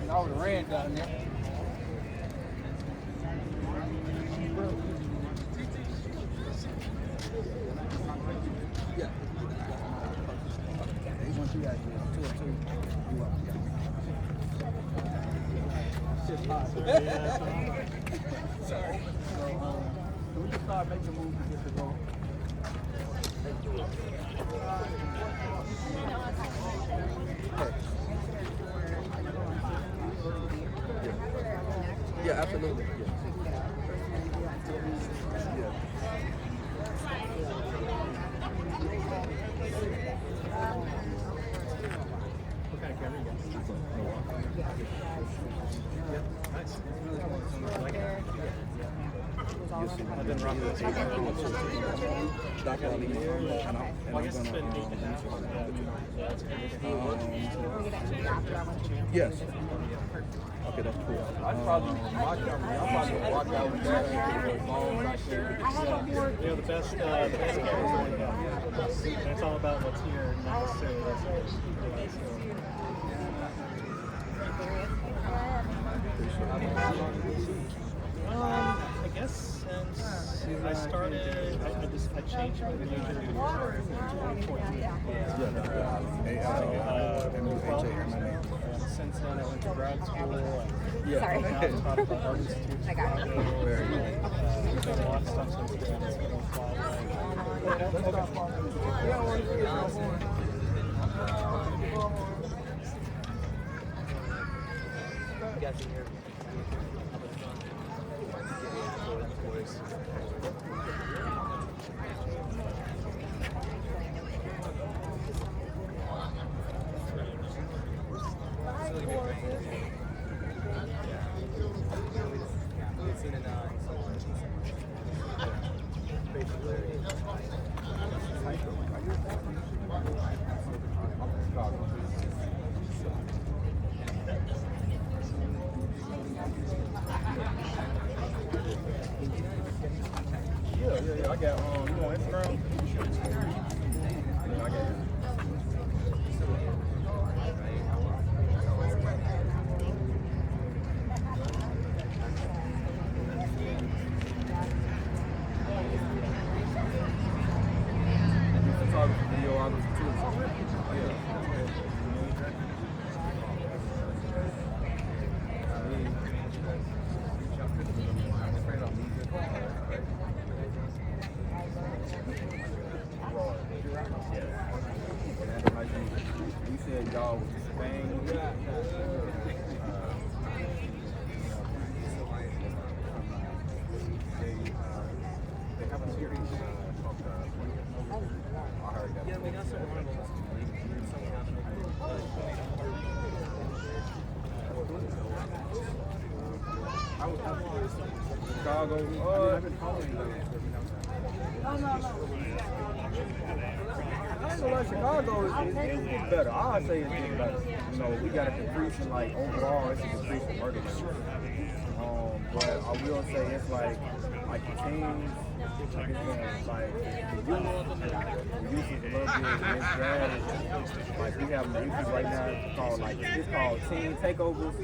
I would have ran down there. Yeah. They want you guys to do 2 or 2. You up? Yeah. Sorry. So, we can start making moves to get to go. Yeah, absolutely. Yeah. What kind of camera you Nice. I've been rocking this Back out of the year, and I'm it's been 8.5 yes. Okay, that's cool. I'll probably walk out with that as long as I can. You know, the best cameras right now. And it's all about what's here, not necessarily what's I guess since I started, I changed my major in 2014. And since then, I went to grad school. Sorry. Now I taught at the Art Institute. I got it. We've done a lot of stuff since then. It's been a Yeah, I got you on Instagram? Yeah, I got it. Photography, videography too. You said y'all was They have a series called I heard that. Yeah, we got some articles. I was Chicago. I've been following them. I feel like Chicago is getting better. I say it's getting better. You know, we got a decrease in like overall, it's a decrease in murder rates. But I will say it's like the teams, like the youth is a little bit misguided. Like we have youth right now called it's called team takeovers.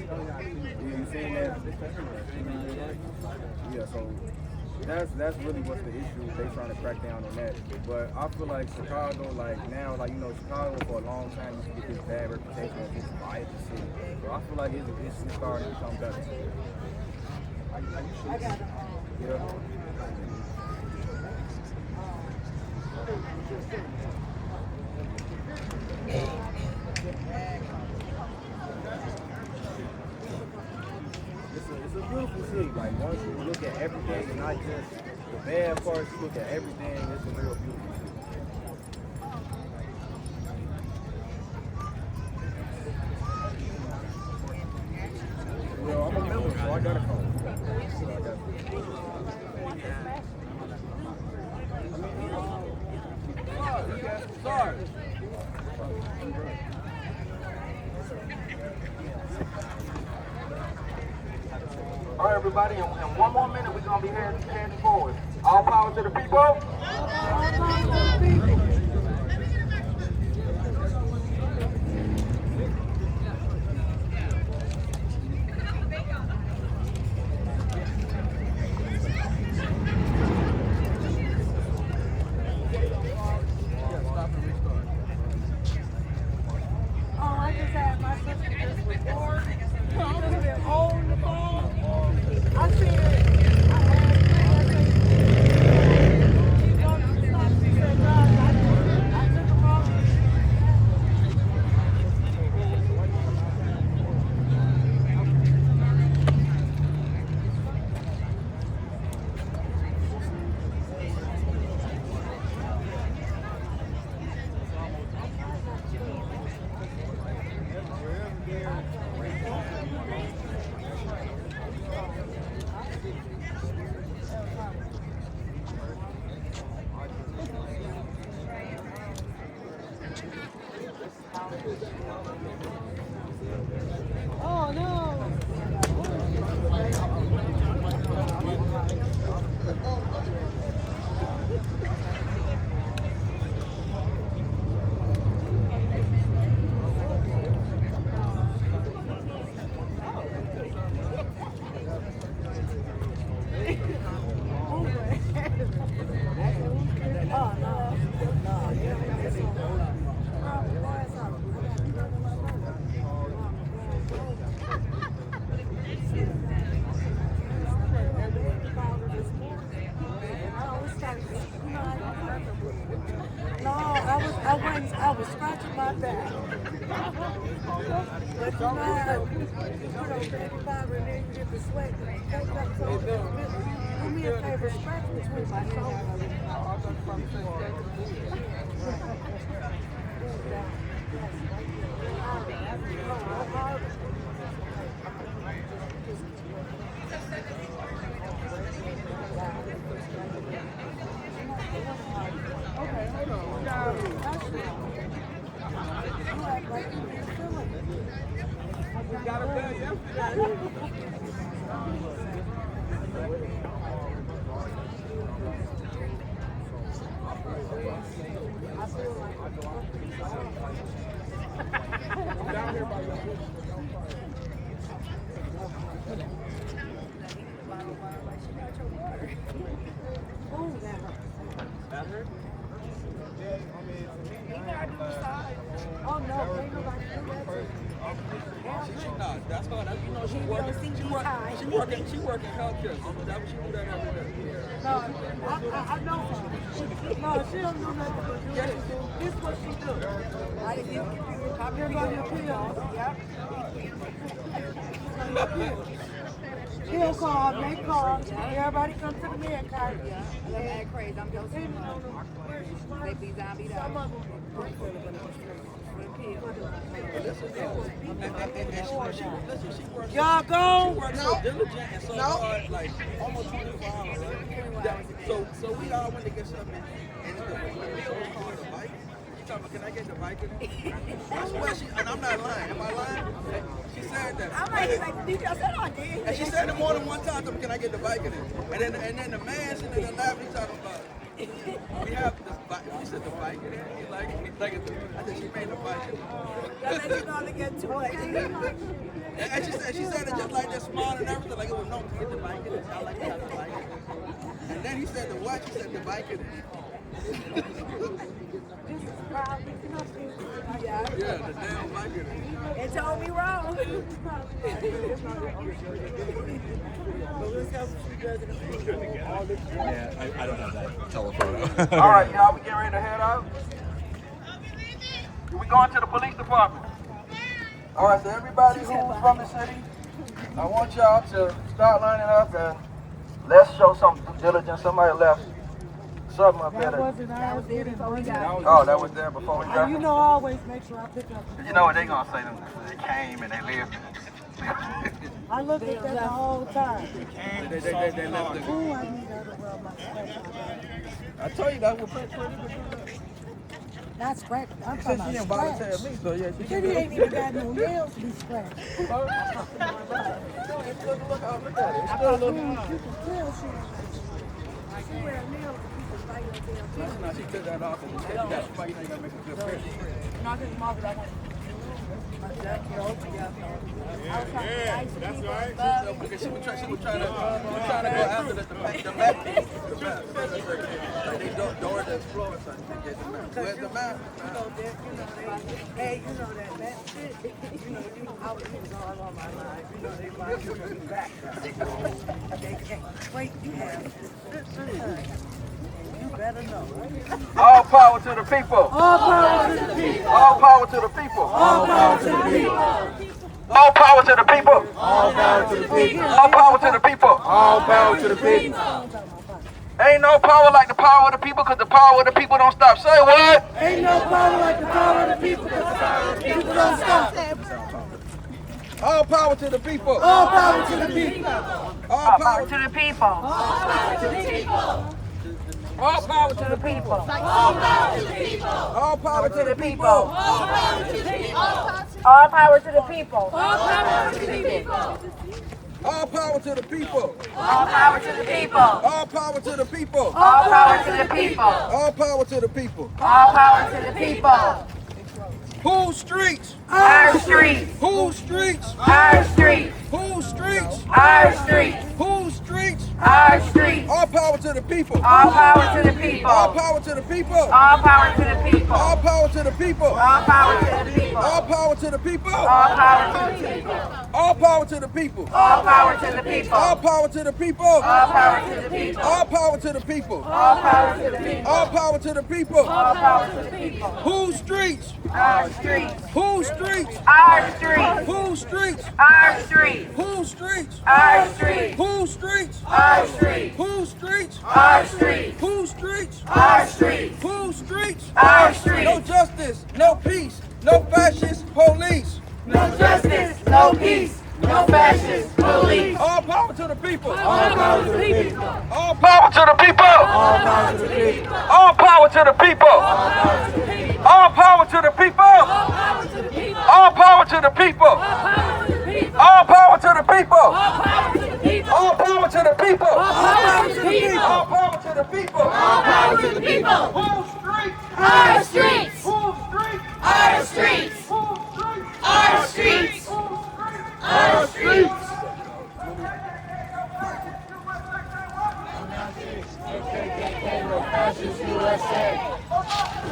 You seen that? Yeah, so that's really what's the issue. They trying to crack down on that. But I feel like Chicago, Chicago for a long time used to get this bad reputation of this violent city. So I feel like it's starting to become better. Yeah. It's a beautiful city. Like once you look at everything and not just the bad parts, you look at everything, it's a real beautiful city. Well, I'm a member, so I gotta come. Sorry. All right, everybody, in 1 more minute, we're going to be heading forward. All power to the people. Oh no! I was scratching my back. But you know how you know, baby fiber and then you get the sweat. So do me a favor, scratch between my shoulders. Okay, hold on. You act like you didn't feel it. We got it done yesterday. I feel like I'm down here by your oh, that hurt. That hurt? Oh no, ain't nobody do that. That's her. That's, you know, she working healthcare. So that she do that every day. No, I know her. No, she don't do nothing but do this. This is what she do. I give you your pills. Yep. She'll call, they call. Everybody come to the med card. Yeah, I act crazy. I'm just they be zombie out. Y'all go. So diligent and so hard, like almost 24 hours, right? So we all went to get something, and the meal was called a bike. She told me, "Can I get the bike in it?" I swear and I'm not lying. Am I lying? She said that. I'm like, did I said I did. And she said it more than one time. "Can I get the bike in it?" And then the man sitting in the lab, he talking about. We have the bike. She said the bike in it. He like it. I said she made the bike in it. That's you gonna get too late. And she said it just like that, small and everything. Like it was no to get the bike in it. I like to have the bike in it. And then he said the what? She said the bike in it. Yeah, the damn bike in it. It told me wrong. Yeah, I don't have that telephoto. All right, y'all, we getting ready to head out. We going to the police department. All right, so everybody who's from the city, I want y'all to start lining up and let's show some due diligence. Somebody left something up there. That wasn't ours. Oh, that was there before we got. You know, I always make sure I pick up. You know what they gonna say? They came and they lived. I looked at that the whole time. They left the. Ooh, I need to rub my scratch on that. I told you that was pretty good. Not scratch. I'm She talking said she about involunteered scratch. me, so yeah, she Kitty ain't even got no nails to be scratched. Look at it. It's still looking hard. You can tell she wear nails to keep it right up there. Now she took that off and she got spike. You gotta make a good picture. That's right. She was trying to go after the map. Like they door to explore something to get the map. Where's the map? Hey, you know that shit. You know, I was all on my life. You know, they might put me back. They can't. Wait, you have. You better know. All power to the people. All power to the people. All power to the people. All power to the people. All power to the people. All power to the people. All power to the people. All power to the people. Ain't no power like the power of the people, because the power of the people don't stop. Say what? Ain't no power like the power of the people. People don't stop. All power to the people. All power to the people. All power To the people. All power to the people. All power to the people. All power to the people. All power to the people. All power to the people. All power to the people. All power to the people. All power to the people. All power to the people. All power to the people. All power to the people. Whose streets? Our streets. Whose streets? Our streets. Whose streets? Our streets. Whose streets? Our streets. All power to the people. All power to the people. All power to the people. All power to the people. All power to the people. All power to the people. All power to the people. All power to the people. All power to the people. All power to the people. All power to the people. All power to the people. All power to the people. All power to the people. All power to the people. All power to the people. Whose streets? Our streets. Whose streets? Our streets. Whose streets? Our streets. Whose streets? Our streets. Whose streets? Our streets. Whose streets? Our streets. Whose streets? Our streets. Whose streets? Our streets. No justice, no peace, no fascist police. No justice, no peace, no fascist police. All power to the people. All power to the people. All power to the people. All power to the people. All power to the people. All power to the people. All power to the people. All power to the people. All power to the people. All power to the people. All power to the people. All power to the people. All power to the people. Whose streets? Whose streets? Our streets. Whose streets? Our streets. Our streets. USA.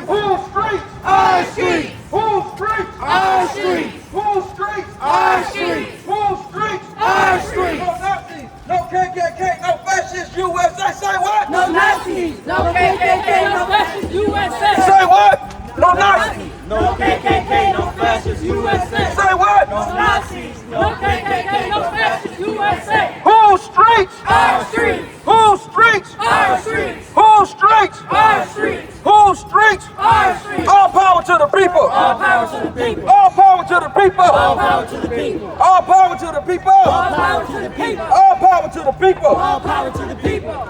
Whose streets? Our streets. Whose streets? Our streets. Whose streets? Our streets. Whose streets? Our streets. No Nazis, no KKK, no fascist USA. Say what? No Nazis, no KKK, no fascist USA. Say what? No Nazis. No KKK, no fascist USA. Say what? No Nazis, no KKK, no fascist USA. Whose streets? Our streets. Whose streets? Our streets. Whose streets? Our streets. Whose streets? Our streets. All power to the people. All power to the people. All power to the people. All power to the people. All power to the people. All power to the people. All power to the people. All power to the people.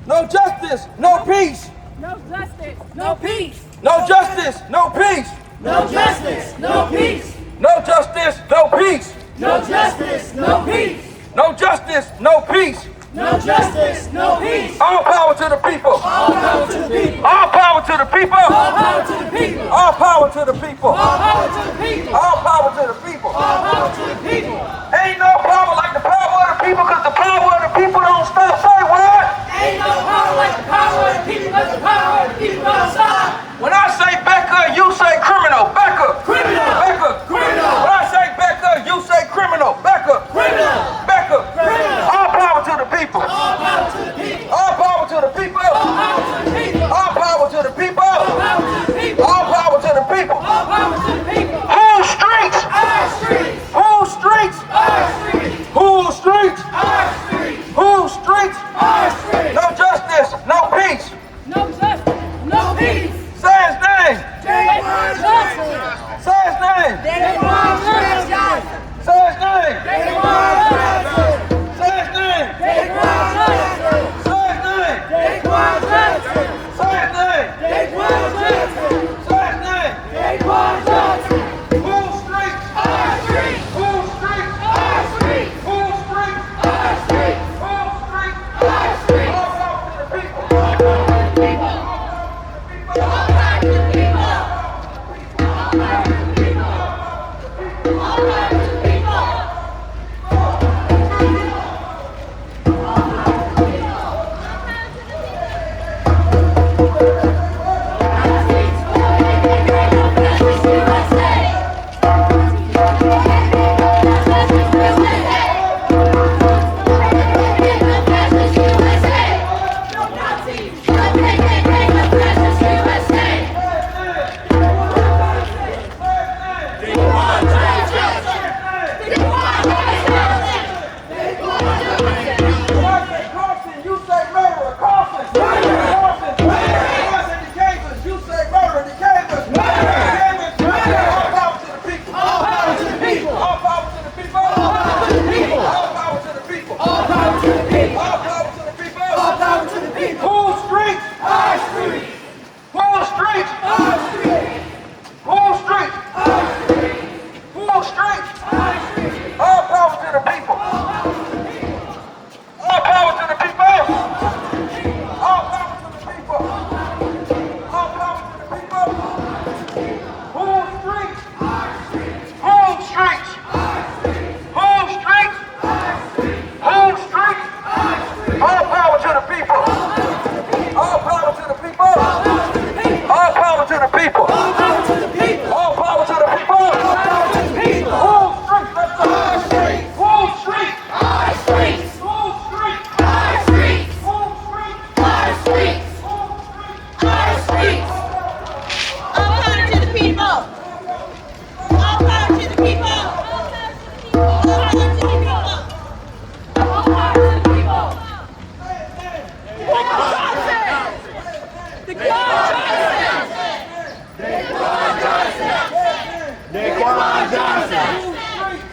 No justice, no peace. No justice, no peace. No justice, no peace. No justice, no peace. No justice, no peace. No justice, no peace. No justice, no peace. No justice, no peace. All power to the people. All power to the people. All power to the people. All power to the people. All power to the people. All power to the people. All power to the people. All power to the people. Ain't no power like the power of the people, because the power of the people don't stop. Say what? Ain't no power like the power of the people, because the power of the people don't stop. When I say Becker, you say criminal. Becker. Criminal. Becker. Criminal. When I say Becker, you say criminal. Becker. Criminal. Becker. Criminal. All power to the people. All power to the people. All power to the people. All power to the people. All power to the people. All power to the people. All power to the people. All power to the people. Whose streets? Our streets. Whose streets? Our streets. Whose streets? Our streets. Whose streets? Our streets. No justice, no peace. No justice, no peace. Say his name. Jaquan Johnson. Say his name. Jaquan Johnson. Say his name. Jaquan Johnson. Say his name. Jaquan Johnson. Say his name. Jaquan Johnson. Say his name. Jaquan Johnson. Say his name. Jaquan Johnson. Whose streets? Our streets. Whose streets? Our streets. Whose streets? Our streets. Whose streets? Our streets. All power to the people. All power to the people. All power to the people. All power to the people. All power to the people. Carson, you say murderer. Carson. Carson. Carson, the Cavers, you say murderer. The Cavers. All power to the people. All power to the people. All power to the people. All power to the people. All power to the people. All power to the people. All power to the people. All power to the people. Whose streets? Our streets. Whose streets? Our streets. Whose streets? Our streets. Whose streets? Our streets. All power to the people. All power to the people. All power to the people. All power to the people. Whose streets? Whose streets? Whose streets? Whose streets? All power to the people. All power to the people. All power to the people. All power to the people. All power to the people. All power to the people. Whose streets? Let's go. Our streets. Whose streets? Our streets. Whose streets? Our streets. Whose streets? Our streets. Our streets. All power to the people. All power to the people. All power to the people. All power to the people. The God Jaquan Johnson.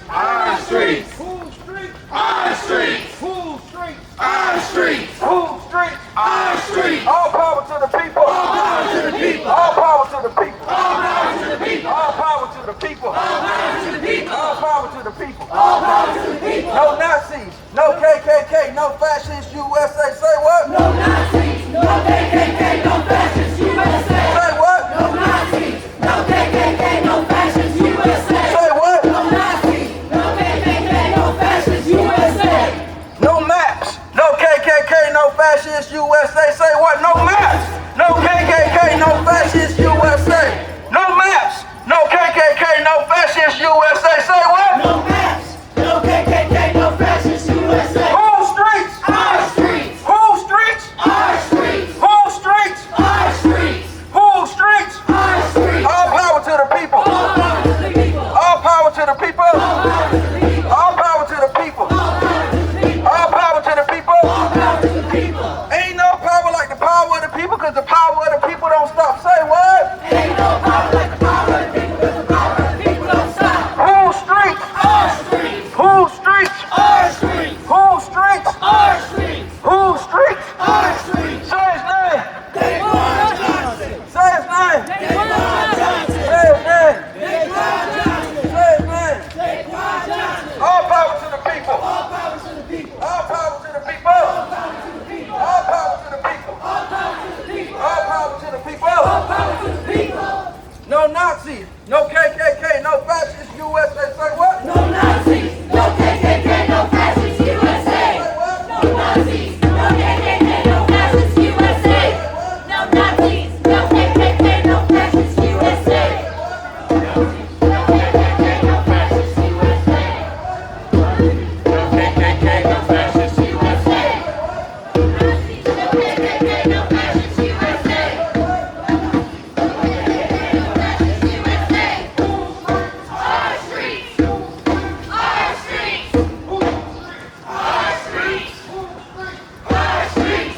Our streets. Whose streets? Our streets. Whose streets? Our streets. Whose streets? Our streets. All power to the people. All power to the people. All power to the people. All power to the people. All power to the people. All power to the people. All power to the people. All power to the people. No Nazis, no KKK, no fascist USA. Say what? No Nazis. No KKK. No fascist USA. Say what? No Nazis. No KKK. No fascist USA. Say what? No Nazis. No KKK. fascist USA. Say what? No maps, no KKK, no fascist USA. Whose streets? Our streets, Whose streets? our streets, Whose streets? our streets, Whose streets? our streets. All power to the people. All power to the people. All power to the people. All power to the people. All power to the people. All power to the people. All power to the people. All power to the people. Ain't no power like the power of the people, because the power of the people don't stop. Say what? Ain't no power like the power of the people, 'cause the power of the people don't stop. Whose streets? Our streets, Whose streets? our streets, Whose streets? our streets, Whose streets? our streets. Say his name. Daquan Johnson, Say his name. Daquan Johnson, Say his name. Daquan Johnson, Say his name. Daquan Johnson. All power to the people. All power to the people. All power to the people. All power to the people. All power to the people. All power to the people. All power to the people. All power to the people. No Nazis, no KKK, no fascist USA. Say what? No Nazis, no KKK, no fascist USA. Say what? No Nazis, no KKK, no fascist USA. No Nazis, no KKK, no fascist USA. No KKK, no fascist USA. KKK, no fascist USA. Nazis, no KKK, no fascist USA. Our streets, our streets, our streets, our streets.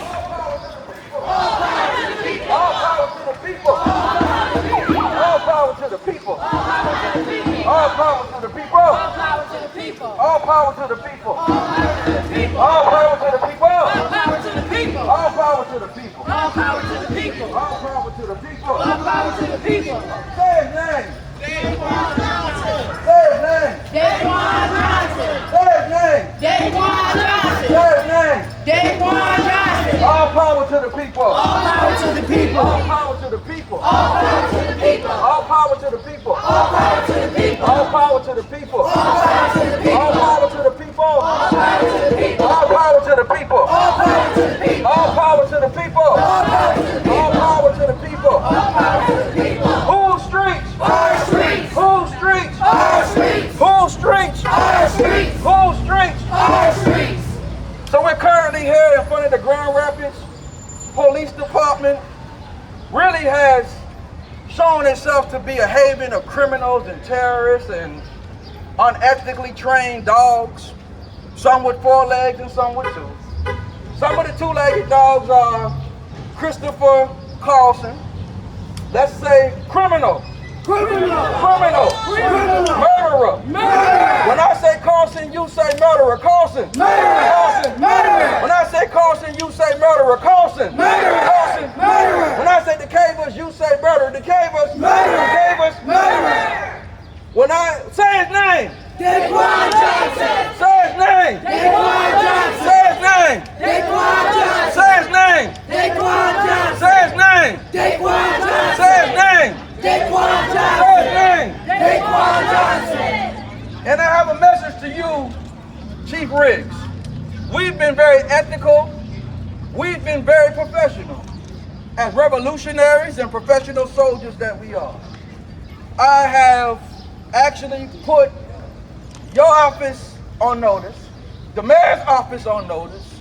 All power to the people. All power to the people. All power to the people. All power to the people. All power to the people. All power to the people. All power to the people. All power to the people. All power to the people. All power to the people. All power to the people. All power to the people. All power to the people. Say his name. Daquan Johnson. Say his name. Daquan Johnson. Say his name. Daquan Johnson. Say his name. Daquan Johnson. All power to the people. All power to the people. All power to the people. All power to the people. All power to the people. All power to the people. All power to the people. All power to the people. All power to the people. All power to the people. All power to the people. All power to the people. All power to the people. All power to the people. All power to the people. All power to the people. Whose streets? Our streets. Whose streets? Our streets. Whose streets? Our streets. Whose streets? Our streets. So we're currently here in front of the Grand Rapids Police Department. Really has shown itself to be a haven of criminals and terrorists and unethically trained dogs, some with 4 legs and some with 2. Some of the 2-legged dogs are Christopher Carlson. Let's say criminal. Criminal, Criminal. criminal, Murderer. murderer, When I say Carlson, you say murderer. Carlson. Murderer. Carlson. Murderer. When I say Carlson, you say murderer. Carlson. Murderer. Carlson. Murderer. When I say DeCavers, you say murderer. DeCavers. Murderer. DeCavers. murderer. When I say his name. Daquan Johnson, Say his name. Daquan Johnson, Say his name. Daquan Johnson, Say his name. Daquan Johnson, Say his name. Daquan Johnson, Say his name. Daquan Say his Johnson, name. Daquan Johnson. And I have a message to you, Chief Riggs. We've been very ethical. We've been very professional as revolutionaries and professional soldiers that we are. I have actually put your office on notice, the mayor's office on notice,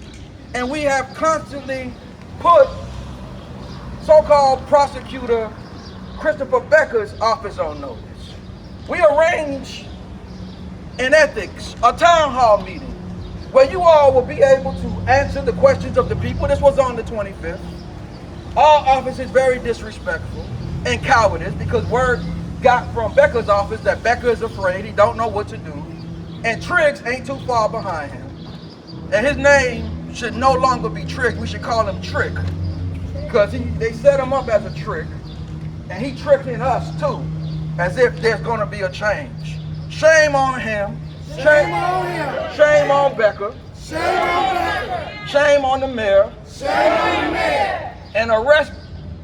and we have constantly put so-called Prosecutor Christopher Becker's office on notice. We arranged in ethics a town hall meeting where you all will be able to answer the questions of the people. This was on the 25th. Our office is very disrespectful and cowardice because word got from Becker's office that Becker is afraid, he don't know what to do, and Triggs ain't too far behind him. And his name should no longer be Triggs, we should call him Trick, because they set him up as a trick, and he tricking us too, as if there's gonna be a change. Shame on him. Shame on him. Shame on Becker. Shame on Becker. Shame on the mayor. Shame on the mayor. And arrest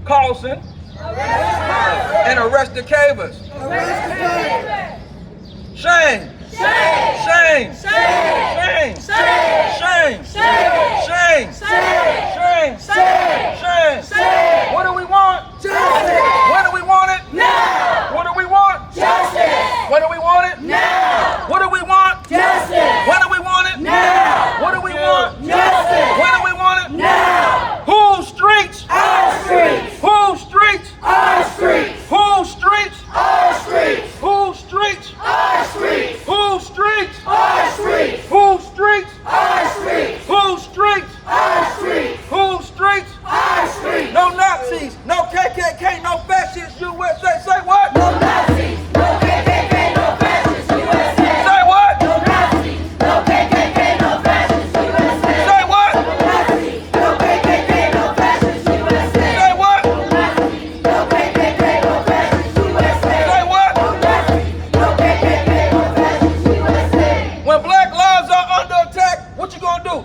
Carlson. And arrest the Cavers. Arrest the Cavers. Shame. Shame. Shame. Shame. Shame. Shame. Shame. Shame. Shame. Shame. Shame. Shame. What do we want? Justice. When do we want it? Now. What do we want? Justice. When do we want it? Now. What do we want? Justice. When do we want it? Now. What do we want? Justice. When do we want it? Now. Whose streets? Our streets. Whose streets? Our streets. Whose streets? Our streets. Whose streets? Our streets. Whose streets? Our streets. Whose streets? Our streets. Whose streets? Our streets. Whose streets? Our streets. No Nazis, no KKK, no fascists, USA. Say what? No Nazis. No KKK. No fascists. USA. Say what? No Nazis. No KKK. No fascists. USA. Say what? No Nazis. No KKK. No fascists. USA. Say what? No Nazis. No KKK. No fascists. USA. Say what? No Nazis. No KKK. No fascists. USA. When black lives are under attack, what you gonna do?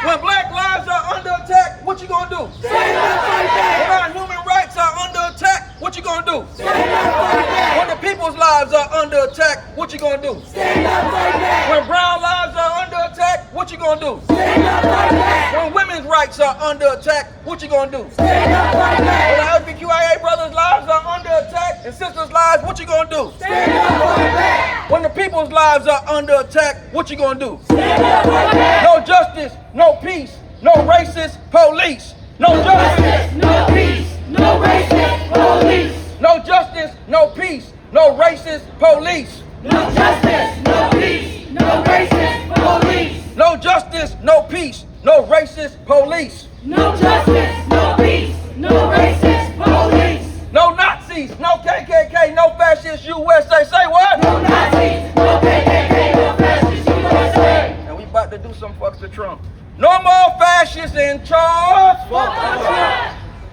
When black lives are under attack, what you gonna do? Stand up, fight back. When our human rights are under attack, what you gonna do? Stand up, fight back. When the people's lives are under attack, what you gonna do? Stand up, fight back. When brown lives are under attack, what you gonna do? Stand up, fight back. When women's rights are under attack, what you gonna do? Stand up, fight When back. the LGBTQIA brothers' lives are under attack and sisters' lives, what you gonna do? Stand up, fight back. When the people's lives are under attack, what you gonna do? Stand up, fight back. No justice, no peace, no racist police. No justice, No peace, no racist police. no justice, no peace, no racist police. No justice, no peace, no racist police. No justice, no peace, no racist police. No justice, no peace, no racist police. No Nazis, no KKK, no fascist USA. Say what? No Nazis, no KKK, no fascists USA. And we about to do some fucks to Trump. No more fascists in charge.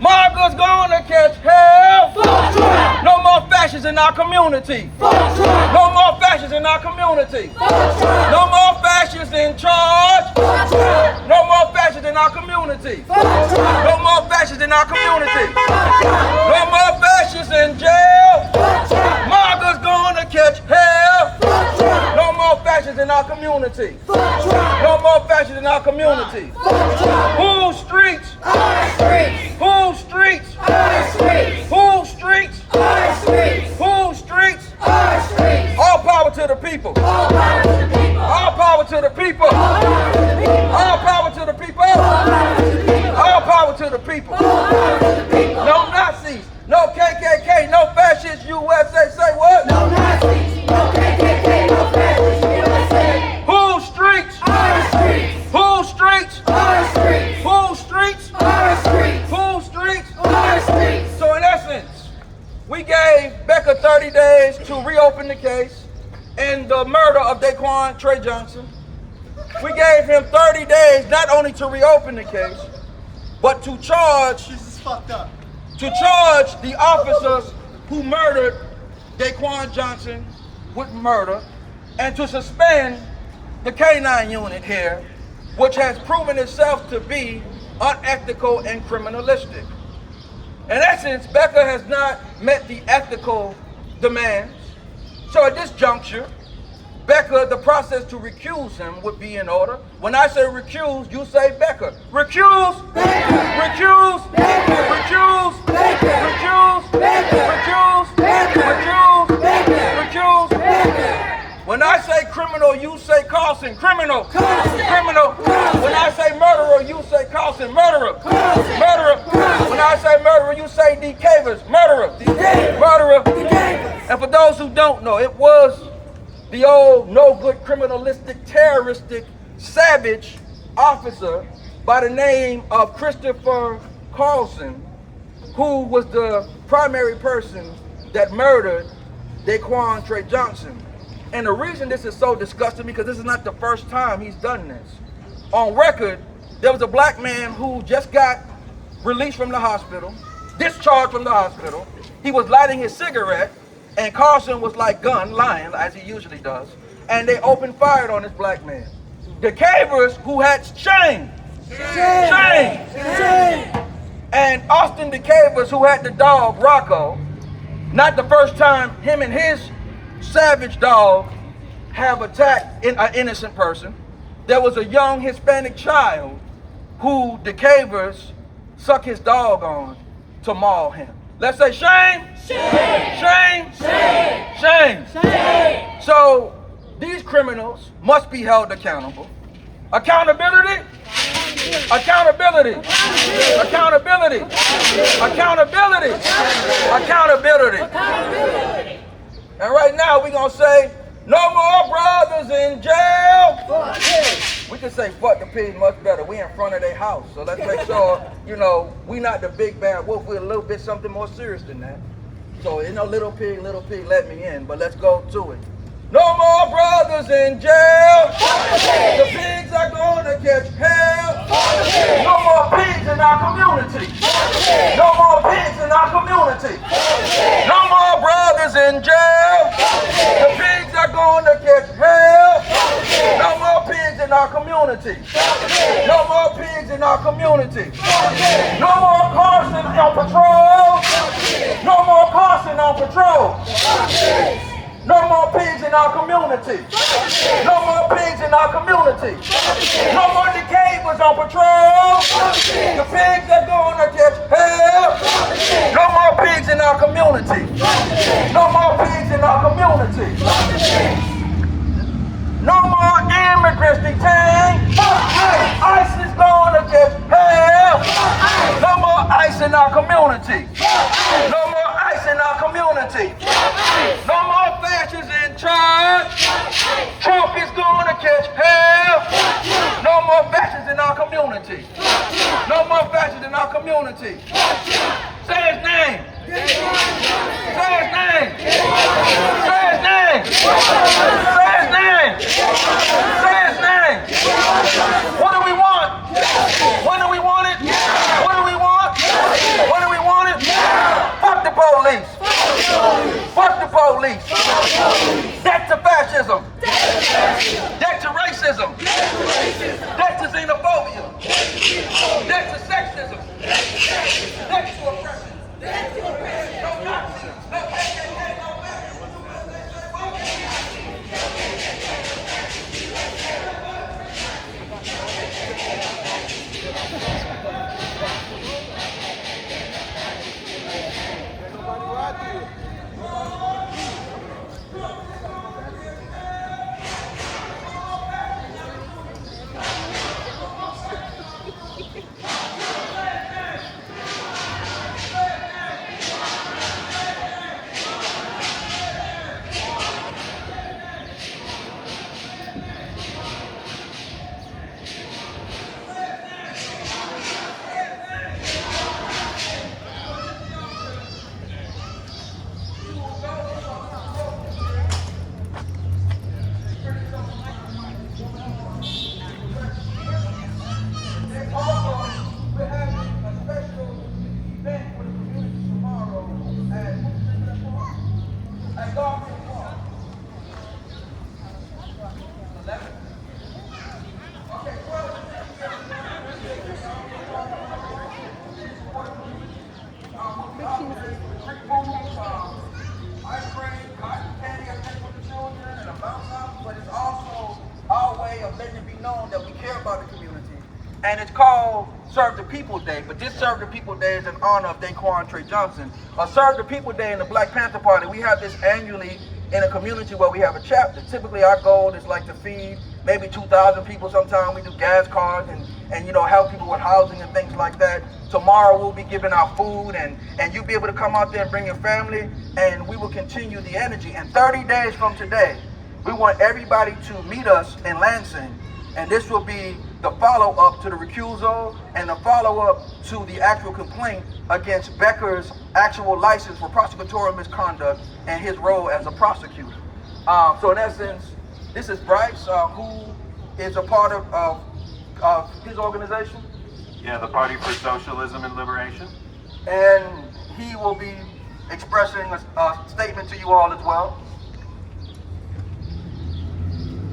MAGA's gonna catch hell. Fuck Trump. No more fascists in our community. Fuck Trump. No more fascists in our community. Fuck Trump. No more fascists in charge. Fuck Trump. No more fascists in our community. Fuck Trump. No more fascists in our community. Fuck Trump. No more fascists in jail. Fuck Trump. MAGA's gonna catch hell. Fuck Trump. No more fascists in our community. Fuck Trump. No more fascists in our community. Fuck Trump. Whose streets? Our streets. Whose streets? Our streets. Whose streets? Our streets. Whose streets? Our streets. All power to the people. All power to the people. All power to the people. All power to the people. All power to the people. All power to the people. All power to the people. All power to the people. No Nazis, no KKK, no fascists USA. Say what? No Nazis, no KKK, no fascists USA. Whose streets? Our streets. Whose streets? Our streets. Whose streets? Our streets. Whose streets? Our streets. So in essence, we gave Becker 30 days to reopen the case in the murder of Daquan Trey Johnson. We gave him 30 days not only to reopen the case, but to charge the officers who murdered Daquan Johnson with murder, and to suspend the K-9 unit here, which has proven itself to be unethical and criminalistic. In essence, Becker has not met the ethical demands. So at this juncture, Becker, the process to recuse him would be in order. When I say recuse, you say Becker. Recuse! Becker. Recuse! Becker. Recuse! Becker. Recuse! Becker. Recuse! Becker. Recuse! Becker. Recuse! Becker. When I say criminal, you say Carlson. Criminal. Carlson. Criminal. Carlson. When I say murderer, you say Carlson. Murderer. Carlson. Murderer. Carlson. When I say murderer, you say D. Cavers. Murderer. Cavers. Murderer. Cavers. And for those who don't know, it was the old no good criminalistic, terroristic, savage officer by the name of Christopher Carlson, who was the primary person that murdered Daquan Trey Johnson. And the reason this is so disgusting, because this is not the first time he's done this. On record, there was a black man who just got released from the hospital, discharged from the hospital. He was lighting his cigarette, and Carlson was like lying, as he usually does, and they opened fire on this black man. The Cavers, who had shame, and Austin DeCavers, who had the dog Rocco, not the first time him and his savage dog have attacked an innocent person. There was a young Hispanic child who the Cavers sucked his dog on to maul him. Let's say shame, shame, shame, shame, shame. Shame. Shame. So these criminals must be held accountable. Accountability. Accountability. Accountability. Accountability. Accountability. And right now we're going to say, no more brothers in jail. We can say fuck the pigs much better. We in front of their house. So let's make sure, you know, we not the big bad wolf. We're a little bit something more serious than that. So, you know, little pig, let me in. But let's go to it. No more brothers in jail. The pigs are going to catch hell. No more pigs in our community. No more pigs in our community. No more brothers in jail. The pigs are going to catch hell. No more pigs in our community. No more pigs in our community. No more Carson on patrol. No more Carson on patrol. No more pigs in our community. No more pigs in our community. No more decavers on patrol. The pigs are going to catch hell. No more pigs in our community. No more pigs in our community. No more immigrants detained. ICE is going to catch hell. No more ICE in our community. No more ICE in our community. No more fascists in charge. Trump is going to catch hell. No more fascists in our community. No more fascists in our community. Say his name. Say his name. Say his name. Say his name. Say his name. What do we want? When do we want it? What do we want? When do we want it? Fuck the police. Fuck the police. Death to fascism. Death to racism. Death to xenophobia. Death to sexism. Death to oppression. No Nazis. No KKK. No And it's called Serve the People Day, but this Serve the People Day is in honor of Daquan Trey Johnson. Serve the People Day in the Black Panther Party, we have this annually in a community where we have a chapter. Typically our goal is like to feed maybe 2,000 people. Sometimes we do gas cards and you know, help people with housing and things like that. Tomorrow we'll be giving out food and you'll be able to come out there and bring your family, and we will continue the energy. And 30 days from today, we want everybody to meet us in Lansing, and this will be the follow-up to the recusal and the follow-up to the actual complaint against Becker's actual license for prosecutorial misconduct and his role as a prosecutor. So in essence, this is Bryce, who is a part of his organization. Yeah, the Party for Socialism and Liberation. And he will be expressing a statement to you all as well.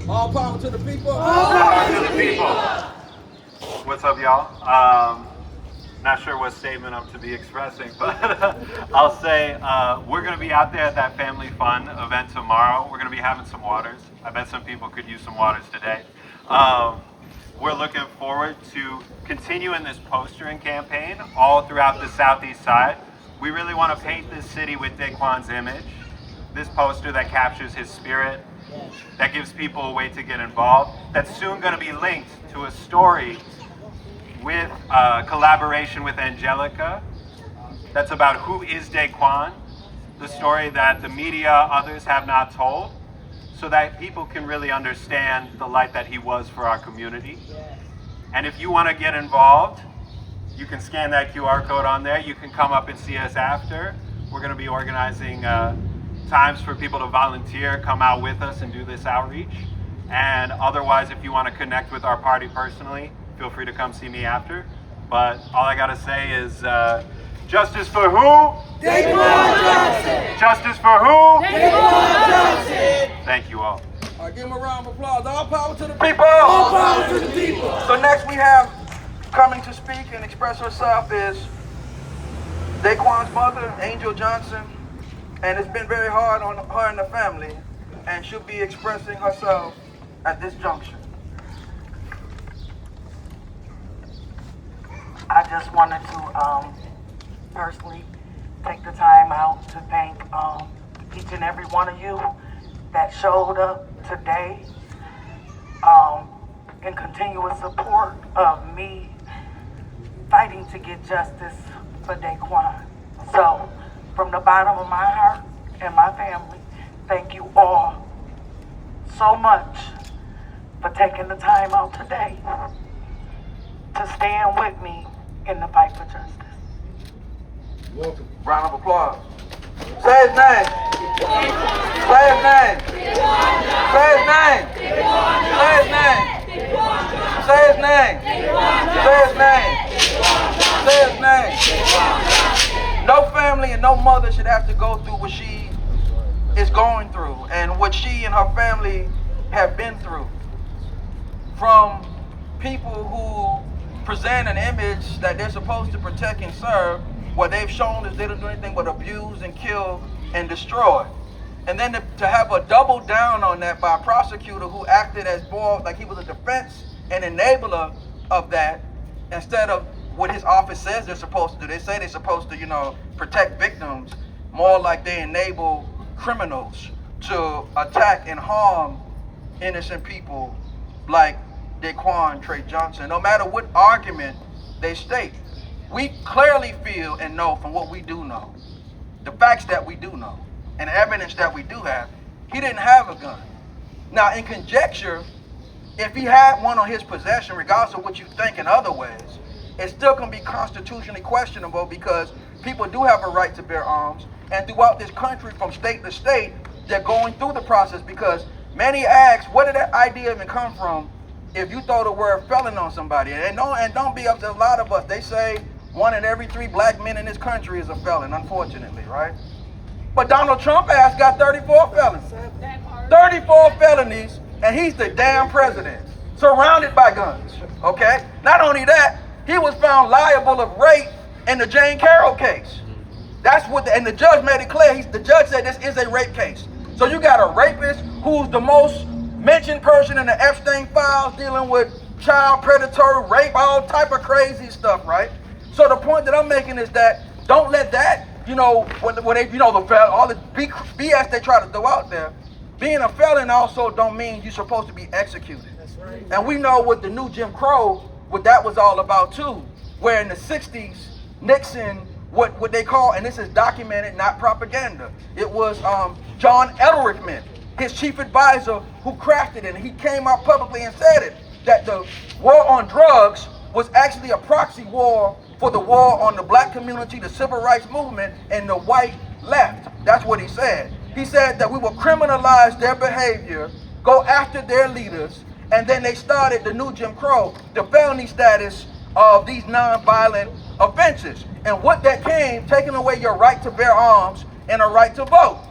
All power to the people. All power to the people. What's up, y'all? Not sure what statement I'm to be expressing, but I'll say we're going to be out there at that Family Fun event tomorrow. We're going to be having some waters. I bet some people could use some waters today. We're looking forward to continuing this postering campaign all throughout the southeast side. We really want to paint this city with Daquan's image. this poster that captures his spirit, that gives people a way to get involved, that's soon going to be linked to a story with collaboration with Angelica that's about who is Daquan, the story that the media, others have not told, so that people can really understand the light that he was for our community. And if you want to get involved, you can scan that QR code on there. You can come up and see us after. We're going to be organizing times for people to volunteer, come out with us and do this outreach. And otherwise, if you want to connect with our party personally, feel free to come see me after. But all I got to say is justice for who? Daquan Johnson! Justice for who? Daquan Johnson! Thank you all. All right, give him a round of applause. All power to the people. All power to the people. So next we have coming to speak and express herself is Daquan's mother, Angel Johnson. And it's been very hard on her and the family. And she'll be expressing herself at this juncture. I just wanted to personally take the time out to thank each and every one of you that showed up today in continuous support of me fighting to get justice for Daquan. So, from the bottom of my heart and my family, thank you all so much for taking the time out today to stand with me in the fight for justice. Welcome. Round of applause. Say his name. Say his name. Say his name. Say his name. Say his name. Say his name. Say his name. No family and no mother should have to go through what she is going through and what she and her family have been through. From people who present an image that they're supposed to protect and serve, what they've shown is they don't do anything but abuse and kill and destroy. And then to have a double down on that by a prosecutor who acted as more like he was a defense and enabler of that, instead of what his office says they're supposed to do. They say they're supposed to, protect victims, more like they enable criminals to attack and harm innocent people like Daquan Trey Johnson. No matter what argument they state, we clearly feel and know from what we do know, the facts that we do know, and evidence that we do have, he didn't have a gun. Now, in conjecture, if he had one on his possession, regardless of what you think in other ways, it still can be constitutionally questionable because people do have a right to bear arms. And throughout this country, from state to state, they're going through the process because many ask, where did that idea even come from if you throw the word felon on somebody? And don't be up to a lot of us. They say 1 in every 3 black men in this country is a felon, unfortunately, right? But Donald Trump has got 34 felonies. 34 felonies, and he's the damn president, surrounded by guns, okay? Not only that, he was found liable of rape in the Jane Carroll case. That's what, and the judge made it clear. The judge said this is a rape case. So you got a rapist who's the most mentioned person in the Epstein files, dealing with child predatory rape, all type of crazy stuff, right? So the point that I'm making is that don't let that, all the BS they try to throw out there. Being a felon also don't mean you're supposed to be executed. That's right. And we know what the new Jim Crow, what that was all about too. Where in the 60s, Nixon, what they call, and this is documented, not propaganda, it was John Edelrichman, his chief advisor, who crafted it. And he came out publicly and said it, that the war on drugs was actually a proxy war for the war on the black community, the civil rights movement, and the white left. That's what he said. He said that we will criminalize their behavior, go after their leaders, and then they started the new Jim Crow, the felony status of these nonviolent offenses. And what that came, taking away your right to bear arms and a right to vote.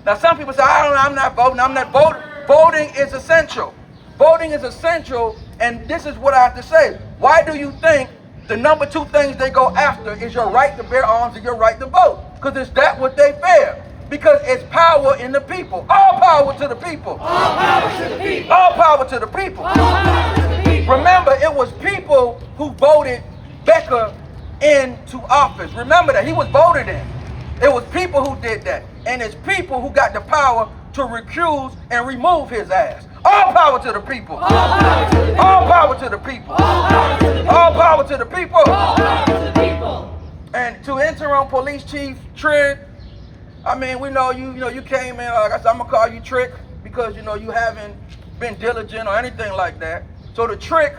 Now some people say, I'm not voting, I'm not voting. Voting is essential. Voting is essential, and this is what I have to say. Why do you think the number 2 things they go after is your right to bear arms and your right to vote? Because it's that what they fear. Because it's power in the people. All power to the people. All power to the people. All power to the people. All power to the people. Remember, it was people who voted Becker into office. Remember that. He was voted in. It was people who did that. and it's people who got the power to recuse and remove his ass. All power to the people. All power to the people. All power to the people. All power to the people. All power to the people. And to interim police chief Trick, I mean, we know you came in, like I said, I'm gonna call you Trick because you haven't been diligent or anything like that. So the Trick,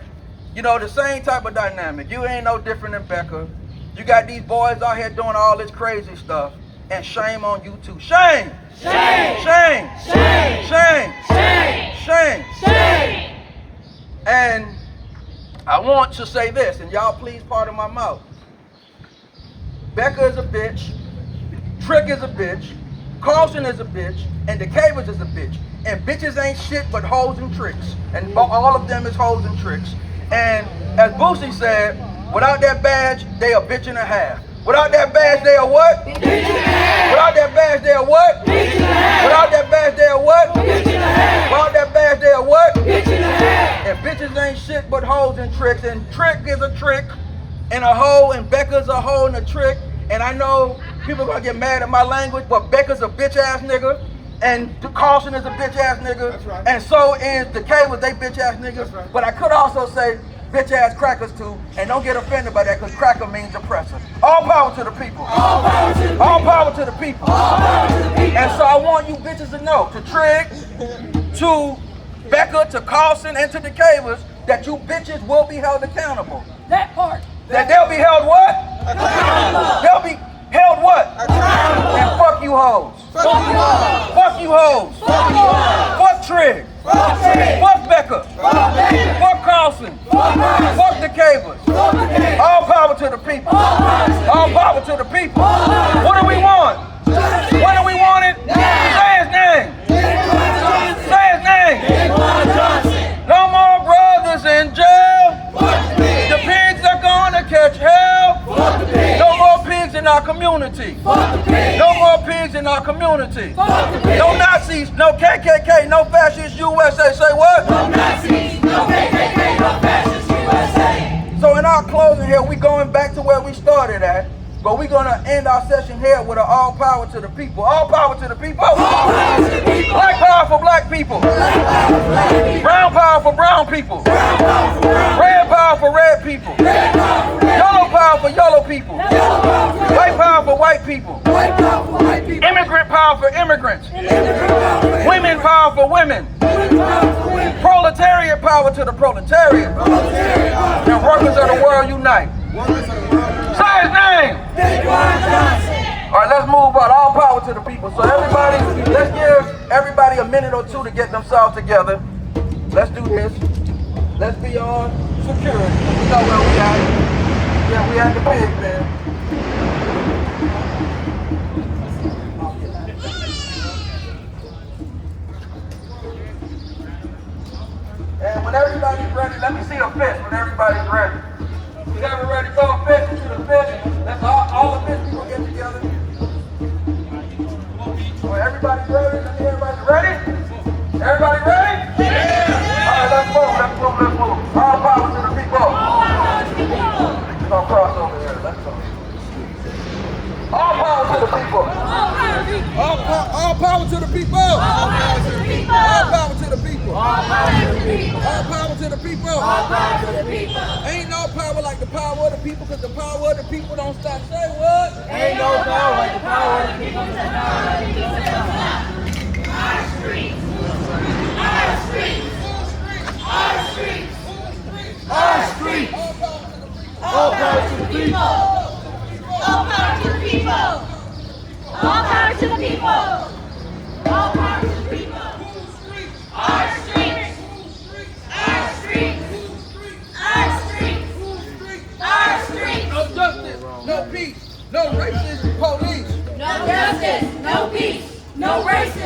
the same type of dynamic. You ain't no different than Becker. You got these boys out here doing all this crazy stuff, and shame on you too. Shame! Shame! Shame! Shame! Shame! Shame! Shame! Shame! And I want to say this, and y'all please pardon my mouth. Becker is a bitch, Trick is a bitch, Carlson is a bitch, and the Cavers is a bitch. And bitches ain't shit but hoes and tricks. And all of them is hoes and tricks. And as Boosie said, without that badge, they a bitch and a half. Without that badge, they are what? Bitch and a half. Without that badge, they are what? Bitch and a half. Without that badge, they are what? Bitch and a half. Without that badge, they are what? Bitch and a half. And bitches ain't shit but hoes and tricks. And Trick is a trick and a hoe, and Becker's a hoe and a trick. And I know people are gonna get mad at my language, but Becker's a bitch ass nigga. And Carlson is a bitch ass nigga. That's right. And so is the Cavers, they bitch ass niggas. Right. But I could also say bitch ass crackers too, and don't get offended by that because cracker means oppressor. All power to the people. All power to the people. All power to the people. All power to the people. And so I want you bitches to know, to Trigg, to Becker, to Carlson, and to the Cavers, that you bitches will be held accountable. That part. That they'll be held what? Accountable. They'll be held what? Accountable. And fuck you hoes. Fuck you hoes. Fuck you hoes. Fuck you hoes. Fuck Trigg. Fuck Trigg. Fuck Becker. Fuck Becker. Fuck Carlson. Fuck Carlson. Fuck the Cavers. Fuck the Cavers. All power to the people. All power to the people. What do we want? What do we want it? Say his name. Say his name. No more brothers in jail. The pigs are gonna catch hell. No more pigs in our community. No more pigs in our community. No Nazis, no KKK, no fascist USA. Say what? No Nazis, no KKK, no fascist USA. So in our closing here, we going back to where we started at. But we're going to end our session here with an all power to the people. All power to the people. All power to the people. Black power for black people. Black power for black people. Brown power for brown people. Brown power for brown people. Red power for red people. Red power for red yellow people. Power for yellow people. Yellow power for white power for white people. White power for white people. Immigrant power for immigrants. Women power for women. Proletariat power to the proletariat. And workers of the world unite. Say his name. All right, let's move on. All power to the people. So everybody, let's give everybody a minute or two to get themselves together. Let's do this. Let's be on security. We know where we at. Yeah, we at the pig, man. And when everybody's ready, let me see a fist when everybody's ready. Is everybody ready to go fist into the fist? Let's all the fist people get together. Well, everybody ready? Let me everybody ready? Everybody ready? Yeah! All right, let's move, let's move, let's move. All power to the people. All power to the people. We're going to cross over here. Let's go. All power to the people. All power to the people. All power to the people. All power to the people. All power to the people. All power to the people. All power to the people. Ain't no power like the power of the people, because the power of the people don't stop. Say what? Ain't no power like the power of the people, because the power of the people don't stop. Our streets. Our streets. Our streets. Our streets. All power to the people. All power to the people. All power to the people. All power to the people. Our streets. Our streets. Our streets. Our streets. No justice, no peace, no racist police. No justice, no peace, no racist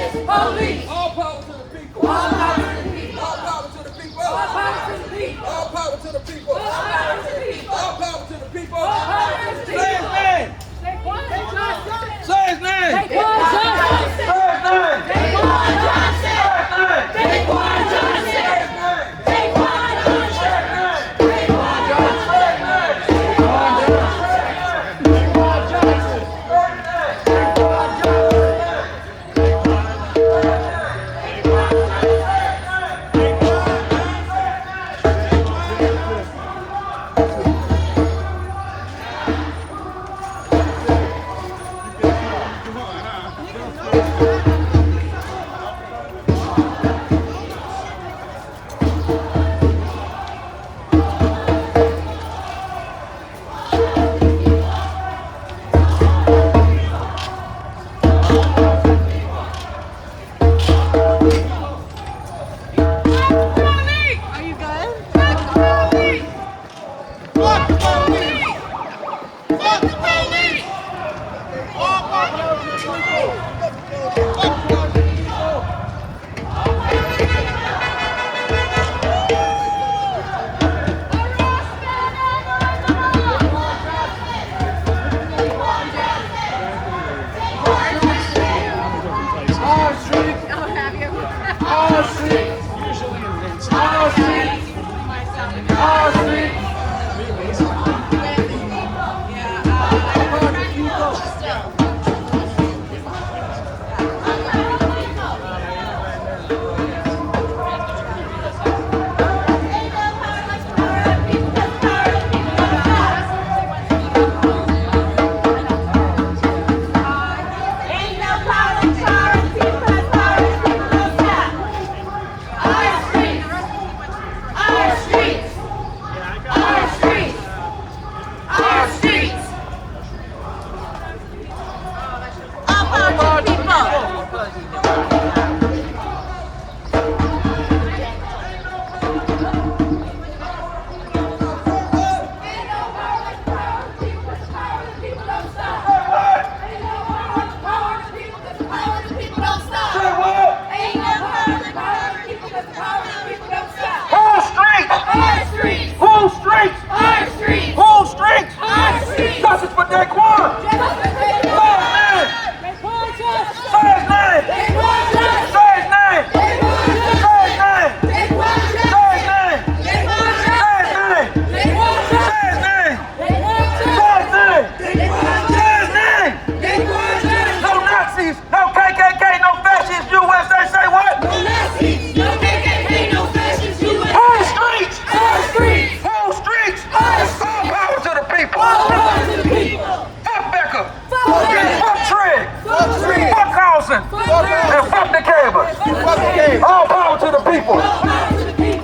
All power to the people.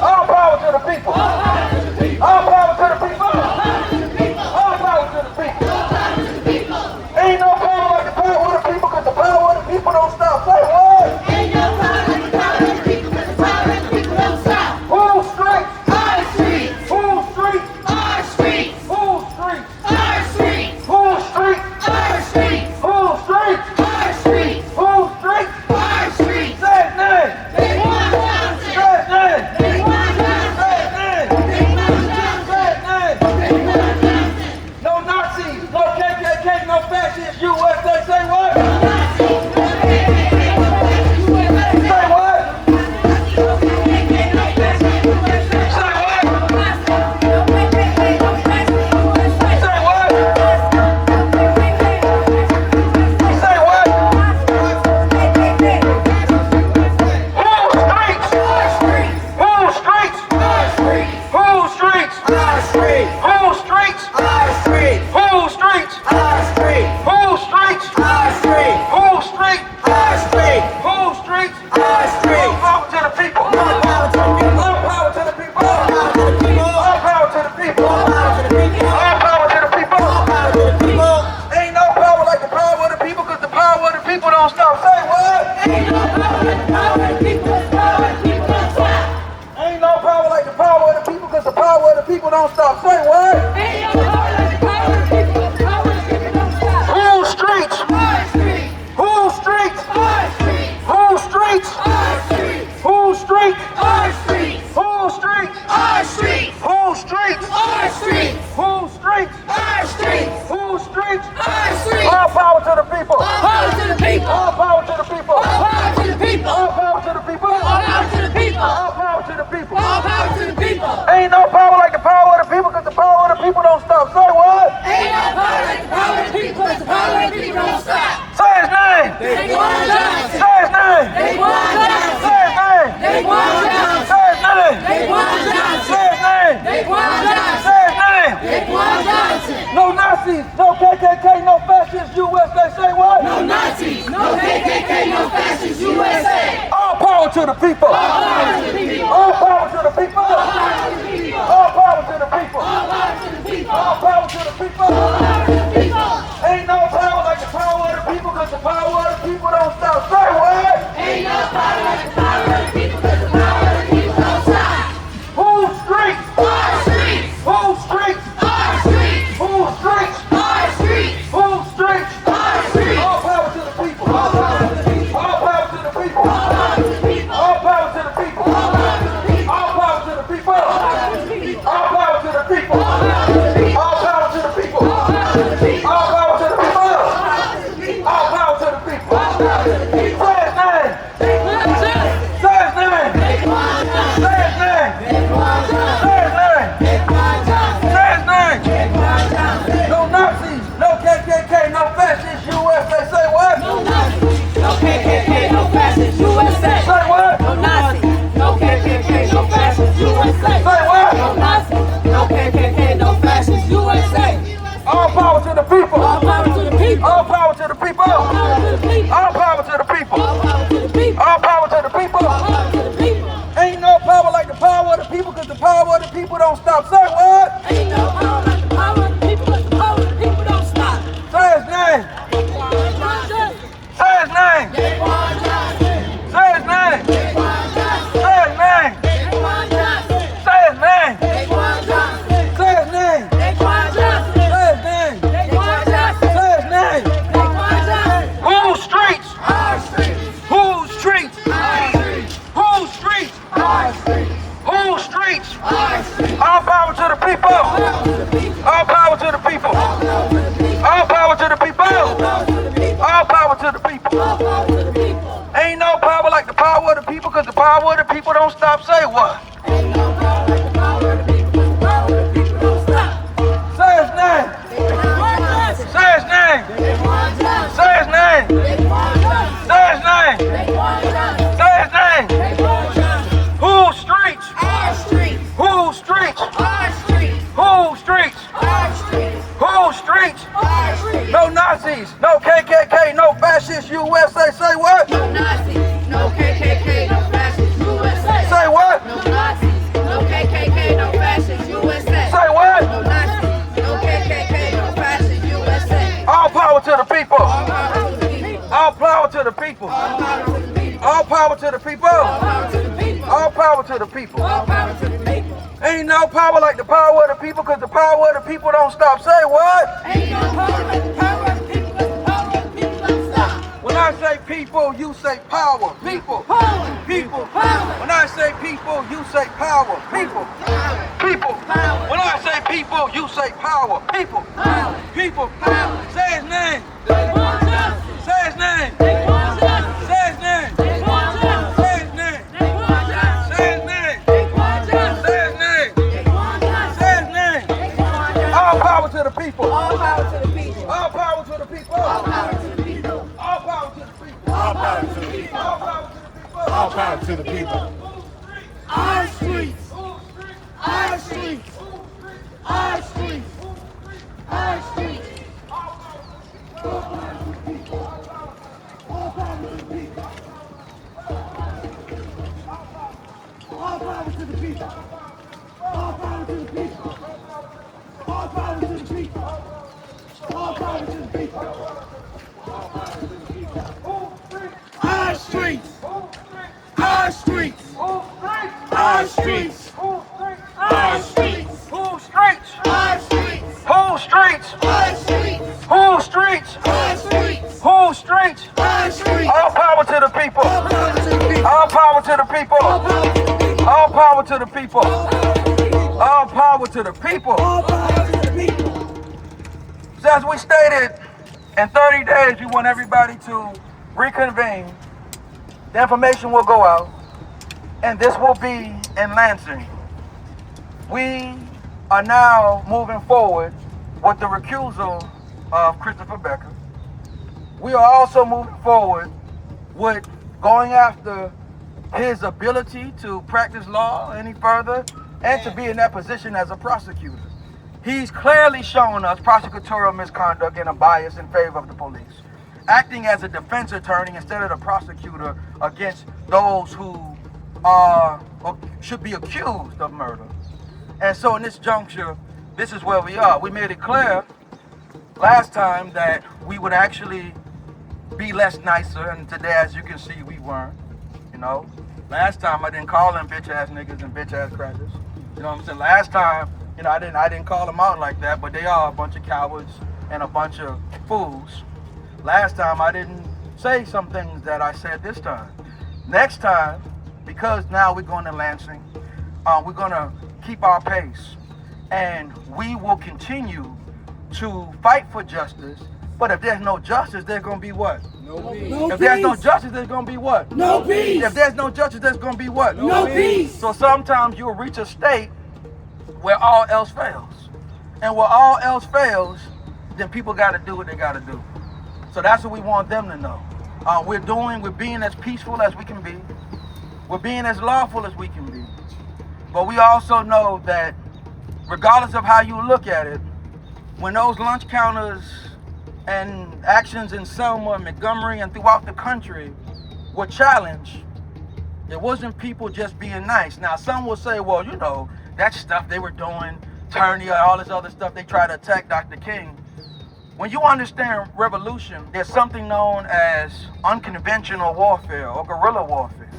All power to the people. All power to the people. All power to the people. Ain't no power like the power of the people, because the power of the people don't stop. Say what? Ain't no power like the power of the people, because the power of the people don't stop. Whose streets? Our streets. Whose streets? Our streets. Whose streets? Our streets. Whose streets? Our streets. Whose streets? Our streets. Whose streets? Our streets. Say his name. Say his name. Say his name. Say his name. No Nazis, no KKK, no fascists, USA. Say what? No Nazis, no KKK, no fascists, USA. Say what? No Nazis, no KKK, no fascists, USA. Say what? No Nazis, no KKK, no fascists, USA. Say what? No Nazis, no KKK, no fascists, USA. Say what? No Nazis, no KKK, no fascists, USA. Whose streets? Our streets. Whose streets? Our streets. Whose streets? Our streets. Whose streets? Our streets. Whose streets? Our streets. Whose streets? Our streets. Whose streets? Our streets. All power to the people. All power to the people. All power to the people. All power to the people. All power to the people. All power to the people. All power to the people. All power to the people. Ain't no power like the power of the people, because the power of the people don't stop. Say what? Ain't no power like the power of the people, because the power of the people don't stop. Ain't no power like the power of the people, because the power of the people don't stop. Say what? Ain't no power like the power of the people, because the power of the people don't stop. Whose streets? Our streets. Whose streets? Our streets. Whose streets? Our streets. Whose streets? Our streets. Whose streets? Our streets. Whose streets? Our streets. Whose streets? Our streets. Whose streets? Our streets. All power to the people. All power to the people. All power to the people. All power to the people. All power to the people. All power to the people. All power to the people. All power to the people. Ain't no power like the power of the people, because the power of the people to the people. All power to the people. All power to the people. All power to the people. Ain't no power like the power of the people, because the power of the people don't stop. Say what? Ain't no power like the power of the people, because the power of the people don't stop. Whose streets? Our streets. Whose streets? Our streets. Whose streets? Our streets. Whose streets? Our streets. All power to the people. All power to the people. All power to the people. All power to the people. All power to the people. All power to the people. All power to the people. All power to the people. All power to the people. All power to the people. All power to the people. All power to the people. All power to the people. All power to the people. All power to the people. Say his name. They want justice. Say his name. They want justice. Say his name. They want justice. Say his name. They want justice. Say his name. They want justice. No Nazis, no KKK, no fascist USA. Say what? No Nazis, no KKK, no fascist USA. Say what? No Nazis, no KKK, no fascist USA. Say what? No Nazis, no KKK, no fascist USA. All power to the people. All power to the people. All power to the people. All power to the people. All power to the people. All power to the people. All power to the people. All power to the people. Ain't no power like the power of the people, because the power of the people don't stop. Say what? Ain't no power like the power of the people, but the power of the people don't stop. Say his name. They want justice. Say his name. They want justice. Say his name. They want justice. Say his name. They want justice. Say his name. They want justice. Say his name. They want justice. Say his name. They want justice. Say his name. They want justice. Whose streets? Our streets. Whose streets? Our streets. Whose streets? Our streets. Whose streets? Our streets. All power to the people. All power to the people. All power to the people. All power to the people. All power to the people. All power to the people. All power to the people. All power to the people. Ain't no power like the power of the people, because the power of the people don't stop. Say what? Ain't no power like the power of the people, but the power of the people don't stop. Say his name. They want justice. Say his name. They want justice. Say his name. They want justice. Say his name. They want justice. Say his name. They want justice. Whose streets? Our streets. Whose streets? Our streets. Whose streets? Our streets. Whose streets? Our streets. No Nazis, no KKK, no fascist USA. Say what? No Nazis, no KKK, no fascist USA. Say what? No Nazis, no KKK, no fascist USA. Say what? No Nazis, no KKK, no fascist USA. All power to the people. All power to the people. All power to the people. All power to the people. All power to the people. All power to the people. All power to the people. All power to the people. Ain't no power like the power of the people, because the power of the people don't stop. Say what? Ain't no power like the power of the people, but the power of the people don't stop. When I say people, you say power. People. Power. People. Power. When I say people, you say power. People. People. Power. When I say people, you say power. People. Power. People. Power. Say his name. They want justice. Say his name. They want justice. Say his name. They want justice. Say his name. They want justice. Say his name. They want justice. Say his name. They want justice. Say his name. They want justice. All power to the people. All power to the people. All power to the people. All power to the people. All power to the people. All power to the people. All power to the people. All power to the people. Our streets. Our streets. Our streets. Our streets. All power to the people. All power to the people. All power to the people. All power to the people. Our streets. Our streets. Our streets. Our streets. Whose streets? Our streets. Whose streets? Our streets. Whose streets? Our streets. Whose streets? Our streets. All power to the people. All power to the people. All power to the people. All power to the people. All power to the people. All power to the people. All power to the people. So as we stated, in 30 days, we want everybody to reconvene. The information will go out, and this will be in Lansing. We are now moving forward with the recusal of Christopher Becker. We are also moving forward with going after his ability to practice law any further and to be in that position as a prosecutor. He's clearly shown us prosecutorial misconduct and a bias in favor of the police, acting as a defense attorney instead of the prosecutor against those who or should be accused of murder. And so in this juncture, this is where we are. We made it clear last time that we would actually be less nicer, and today, as you can see, we weren't. You know, last time I didn't call them bitch ass niggas and bitch ass crackers. You know what I'm saying? Last time, you know, I didn't call them out like that, but they are a bunch of cowards and a bunch of fools. Last time I didn't say some things that I said this time. Next time, because now we're going to Lansing, we're going to keep our pace, and we will continue to fight for justice. But if there's no justice, there's going to be what? No If there's no justice, there's going to be what? No peace. If there's no justice, there's going to be what? No peace. So sometimes you'll reach a state where all else fails. And where all else fails, then people got to do what they got to do. So that's what we want them to know. We're being as peaceful as we can be. We're being as lawful as we can be. But we also know that regardless of how you look at it, when those lunch counters and actions in Selma, Montgomery, and throughout the country were challenged, it wasn't people just being nice. Now, some will say, well, you know, that stuff they were doing, Turney, all this other stuff, they tried to attack Dr. King. When you understand revolution, there's something known as unconventional warfare or guerrilla warfare.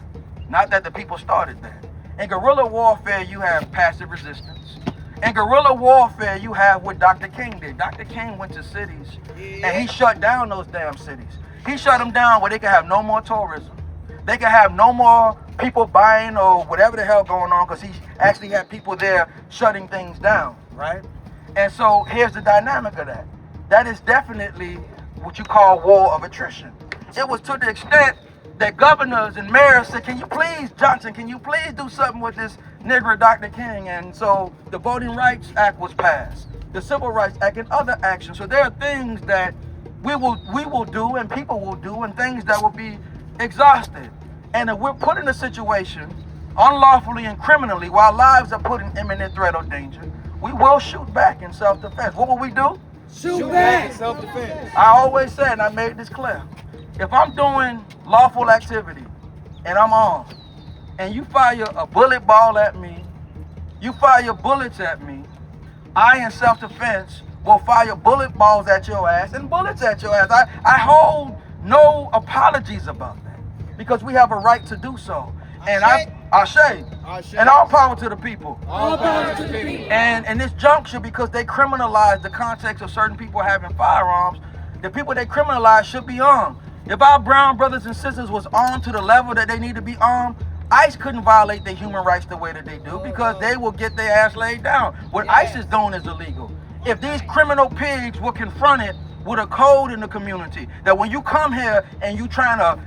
Not that the people started that. In guerrilla warfare, you have passive resistance. In guerrilla warfare, you have what Dr. King did. Dr. King went to cities and he shut down those damn cities. He shut them down where they could have no more tourism. They could have no more people buying or whatever the hell going on, because he actually had people there shutting things down, right? And so here's the dynamic of that. That is definitely what you call war of attrition. It was to the extent that governors and mayors said, can you please, Johnson, can you please do something with this nigger Dr. King? And so the Voting Rights Act was passed, the Civil Rights Act and other actions. So there are things that we will do and people will do, and things that will be exhausted. And if we're put in a situation unlawfully and criminally while lives are put in imminent threat or danger, we will shoot back in self-defense. What will we do? Shoot back. Self-defense. I always said, and I made this clear, if I'm doing lawful activity and I'm armed, and you fire a bullet ball at me, you fire bullets at me, I in self-defense will fire bullet balls at your ass and bullets at your ass. I hold no apologies about that, because we have a right to do so. And Ashe, and all power to the people. All power to the people. And in this juncture, because they criminalize the context of certain people having firearms, the people they criminalize should be armed. If our brown brothers and sisters was armed to the level that they need to be armed, ICE couldn't violate their human rights the way that they do, because they will get their ass laid down. What ICE is doing is illegal. If these criminal pigs were confronted with a code in the community, that when you come here and you trying to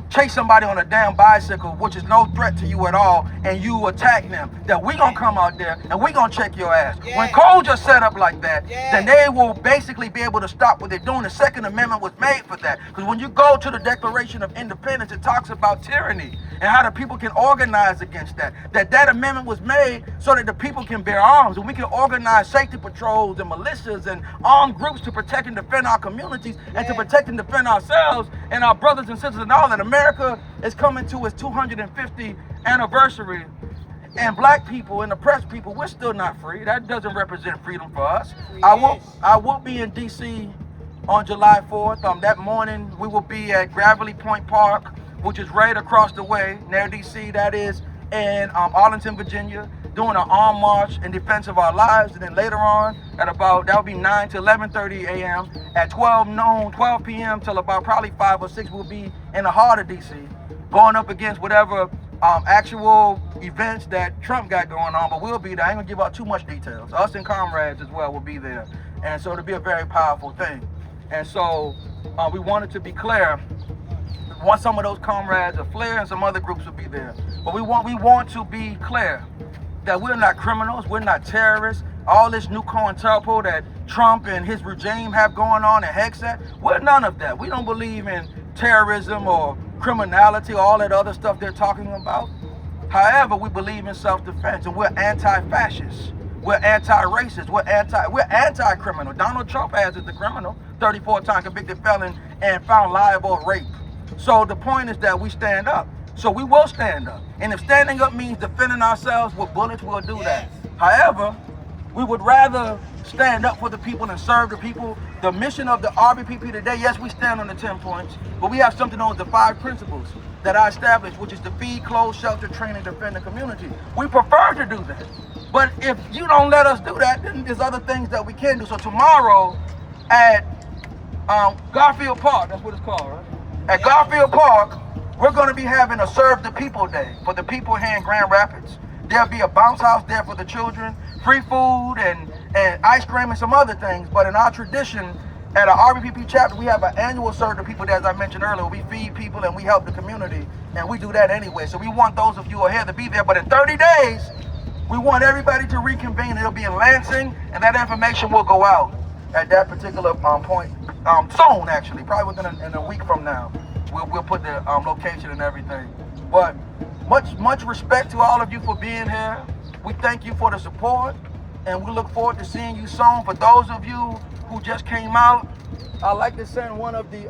chase somebody on a damn bicycle, which is no threat to you at all, and you attack them, that we gonna come out there and we gonna check your ass. When codes are set up like that, then they will basically be able to stop what they're doing. The Second Amendment was made for that. Because when you go to the Declaration of Independence, it talks about tyranny and how the people can organize against that. That amendment was made so that the people can bear arms, and we can organize safety patrols and militias and armed groups to protect and defend our communities and to protect and defend ourselves and our brothers and sisters and all that. America is coming to its 250th anniversary, and black people and oppressed people, we're still not free. That doesn't represent freedom for us. I will be in DC on July 4th. That morning we will be at Gravelly Point Park, which is right across the way near DC. That is in Arlington, Virginia, doing an armed march in defense of our lives. And then later on at that'll be 9 to 11:30 a.m. At 12 p.m. till about probably 5 or 6, we'll be in the heart of DC, going up against whatever actual events that Trump got going on. But we'll be there. I ain't gonna give out too much details. Us and comrades as well will be there. And so it'll be a very powerful thing. And so we wanted to be clear. Want some of those comrades of Flair and some other groups will be there. But we want to be clear that we're not criminals, we're not terrorists. All this new COINTELPRO that Trump and his regime have going on and Hexat, we're none of that. We don't believe in terrorism or criminality or all that other stuff they're talking about. However, we believe in self-defense, and we're anti-fascist. We're anti-racist. We're anti-criminal. Donald Trump has it the criminal, 34-time convicted felon and found liable of rape. So the point is that we stand up. So we will stand up. And if standing up means defending ourselves with bullets, we'll do that. However, we would rather stand up for the people and serve the people. The mission of the RBPP today, yes, we stand on the 10 points, but we have something known as the 5 principles that I established, which is to feed, clothe, shelter, train, and defend the community. We prefer to do that. But if you don't let us do that, then there's other things that we can do. So tomorrow at Garfield Park, that's what it's called, right? At Garfield Park, we're going to be having a Serve the People Day for the people here in Grand Rapids. There'll be a bounce house there for the children, free food and ice cream and some other things. But in our tradition, at our RBPP chapter, we have an annual Serve the People Day, as I mentioned earlier. We feed people and we help the community, and we do that anyway. So we want those of you who are here to be there. But in 30 days, we want everybody to reconvene. It'll be in Lansing, and that information will go out at that particular point soon, actually, probably within a week from now. We'll put the location and everything. But much respect to all of you for being here. We thank you for the support, and we look forward to seeing you soon. For those of you who just came out, I'd like to send one of the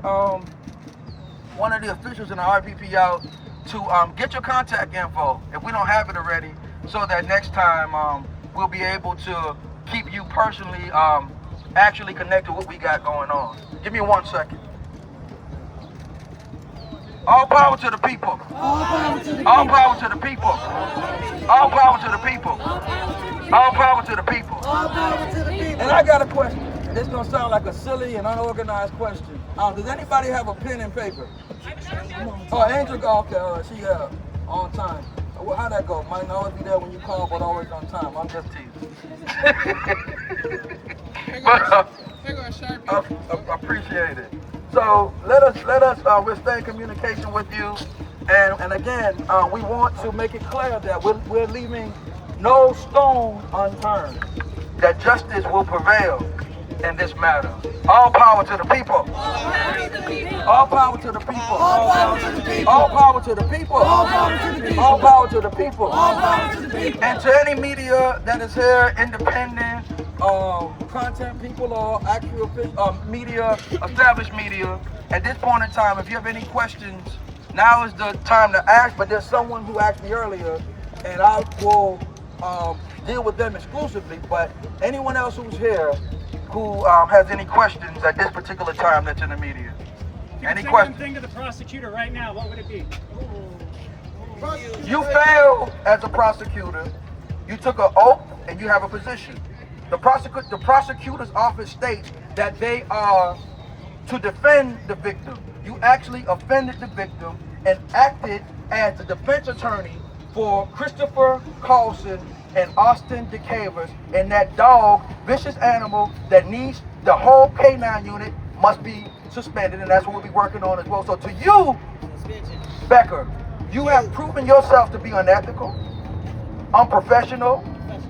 officials in the RPP out to get your contact info if we don't have it already, so that next time we'll be able to keep you personally actually connected to what we got going on. Give me 1 second. All power to the people. All power to the people. All power to the people. All power to the people. All power to the people. All power to the people. And I got a question. This is gonna sound like a silly and unorganized question. Does anybody have a pen and paper? Oh, Angel, okay, she on time. Well, how'd that go? Might not always be there when you call, but always on time. I'm just teasing. But appreciate it. So let us we'll stay in communication with you, and again, we want to make it clear that we're leaving no stone unturned, that justice will prevail in this matter. All power to the people. All power to the people. All power to the people. All power to the people. All power to the people. All power to the people. All power to the people. And to any media that is here, independent, content people or actual media, established media, at this point in time, if you have any questions, now is the time to ask. But there's someone who asked me earlier, and I will deal with them exclusively. But anyone else who's here who has any questions at this particular time that's in the media. Any questions? One thing to the prosecutor right now, what would it be? You failed as a prosecutor. You took an oath and you have a position. The prosecutor's office states that they are to defend the victim. You actually offended the victim and acted as the defense attorney for Christopher Carlson and Austin DeCavers, and that dog, vicious animal that needs the whole K9 unit must be suspended, and that's what we'll be working on as well. So to you, Becker, you have proven yourself to be unethical, unprofessional,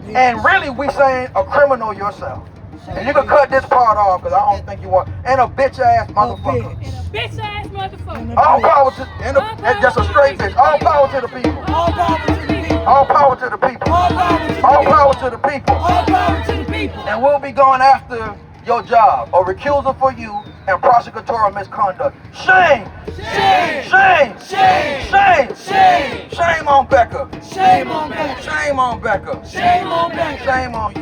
and really we saying a criminal yourself. And you can cut this part off because I don't think you want, and a bitch ass motherfucker. Bitch ass motherfucker. All power to, and just a straight bitch. All power to the people. All power to the people. All power to the people. All power to the people. All power to the people. All power to the people. And we'll be going after your job, a recusal for you, and prosecutorial misconduct. Shame! Shame! Shame! Shame! Shame! Shame! Shame on Becker! Shame on Becker! Shame on Becker! Shame on Becker! Shame on you!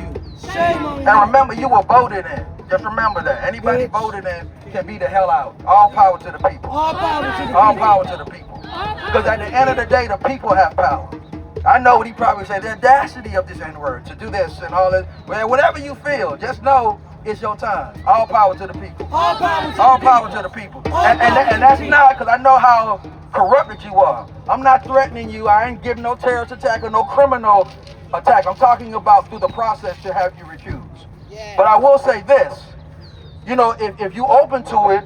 Shame on you! And remember, you were voted in. Just remember that. Anybody voted in can be the hell out. All power to the people. All power to the people. All power to the people. Because at the end of the day, the people have power. I know what he probably said, the audacity of this N-word to do this and all this. Well, whatever you feel, just know it's your time. All power to the people. All power to the people. All power to the people. And that's not, because I know how corrupted you are. I'm not threatening you. I ain't giving no terrorist attack or no criminal attack. I'm talking about through the process to have you recused. But I will say this, you know, if you open to it,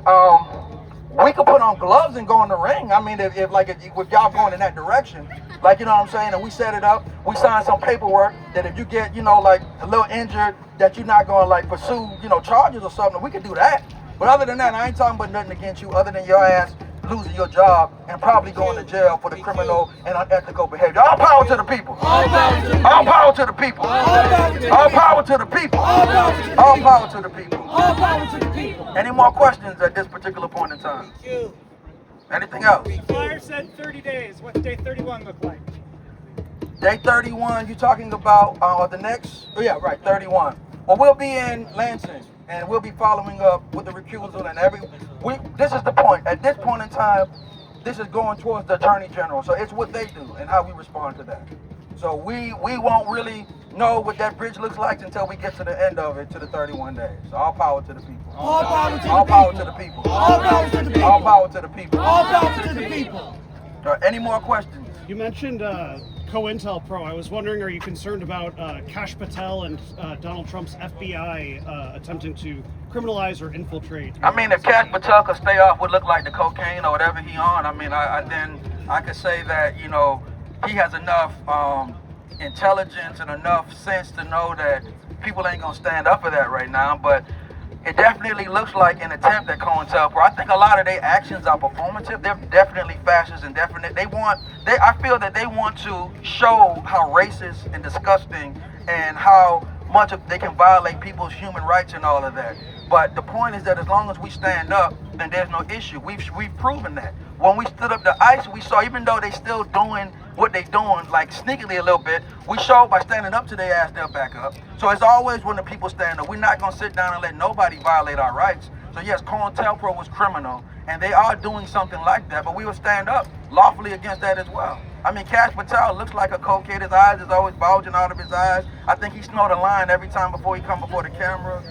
we could put on gloves and go in the ring. I mean, if y'all going in that direction, like, you know what I'm saying, and we set it up, we sign some paperwork that if you get, you know, like a little injured, that you're not going to like pursue, you know, charges or something, we could do that. But other than that, I ain't talking about nothing against you other than your ass losing your job and probably going to jail for the criminal and unethical behavior. All power to the people. All power to the people. All power to the people. All power to the people. All power to the people. Any more questions at this particular point in time? Anything else? Flyer said 30 days. What's day 31 look like? Day 31, you're talking about the next? Oh yeah, right, 31. Well, we'll be in Lansing, and we'll be following up with the recusal and this is the point. At this point in time, this is going towards the Attorney General. So it's what they do and how we respond to that. So we won't really know what that bridge looks like until we get to the end of it, to the 31 days. So all power to the people. All power to the All power to people. the people. All power to the people. All power to the people. All power to the people. Any more questions? You mentioned COINTELPRO. I was wondering, are you concerned about Kash Patel and Donald Trump's FBI attempting to criminalize or infiltrate? I mean, if Kash Patel could stay off what looked like the cocaine or whatever he on, I mean, then I could say that, you know, he has enough intelligence and enough sense to know that people ain't gonna stand up for that right now. But it definitely looks like an attempt at COINTELPRO. I think a lot of their actions are performative. They're definitely fascist and I feel that they want to show how racist and disgusting and how much they can violate people's human rights and all of that. But the point is that as long as we stand up, then there's no issue. We've proven that. When we stood up to ICE, we saw, even though they still doing what they doing, like sneakily a little bit, we showed by standing up to their ass, they'll back up. So it's always when the people stand up. We're not gonna sit down and let nobody violate our rights. So yes, COINTELPRO was criminal, and they are doing something like that, but we will stand up lawfully against that as well. I mean, Kash Patel looks like a cokehead. His eyes is always bulging out of his eyes. I think he snort a line every time before he come before the camera.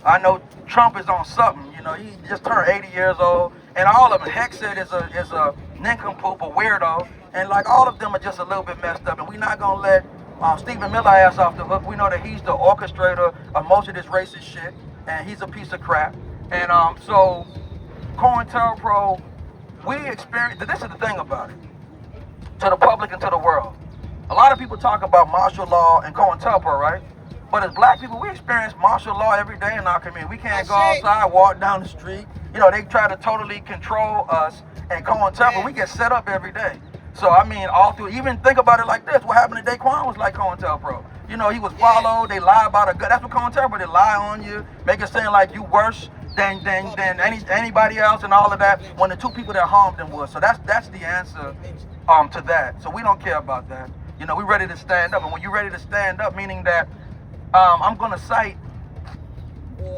I know Trump is on something, you know, he just turned 80 years old, and all of them, Hexed is a nincompoop, a weirdo, and like all of them are just a little bit messed up, and we're not gonna let Stephen Miller ass off the hook. We know that he's the orchestrator of most of this racist shit, and he's a piece of crap. And so COINTELPRO, we experienced, this is the thing about it, to the public and to the world. A lot of people talk about martial law and COINTELPRO, right? But as black people, we experience martial law every day in our community. We can't go outside, walk down the street. You know, they try to totally control us, and COINTELPRO, we get set up every day. So, I mean, all through, even think about it like this. What happened to Daquan was like COINTELPRO. You know, he was followed, they lie about a gun. That's what COINTELPRO, they lie on you, make it seem like you worse than anybody else and all of that, when the two people that harmed him was. So that's the answer to that. So we don't care about that. You know, we're ready to stand up. And when you're ready to stand up, meaning that I'm going to cite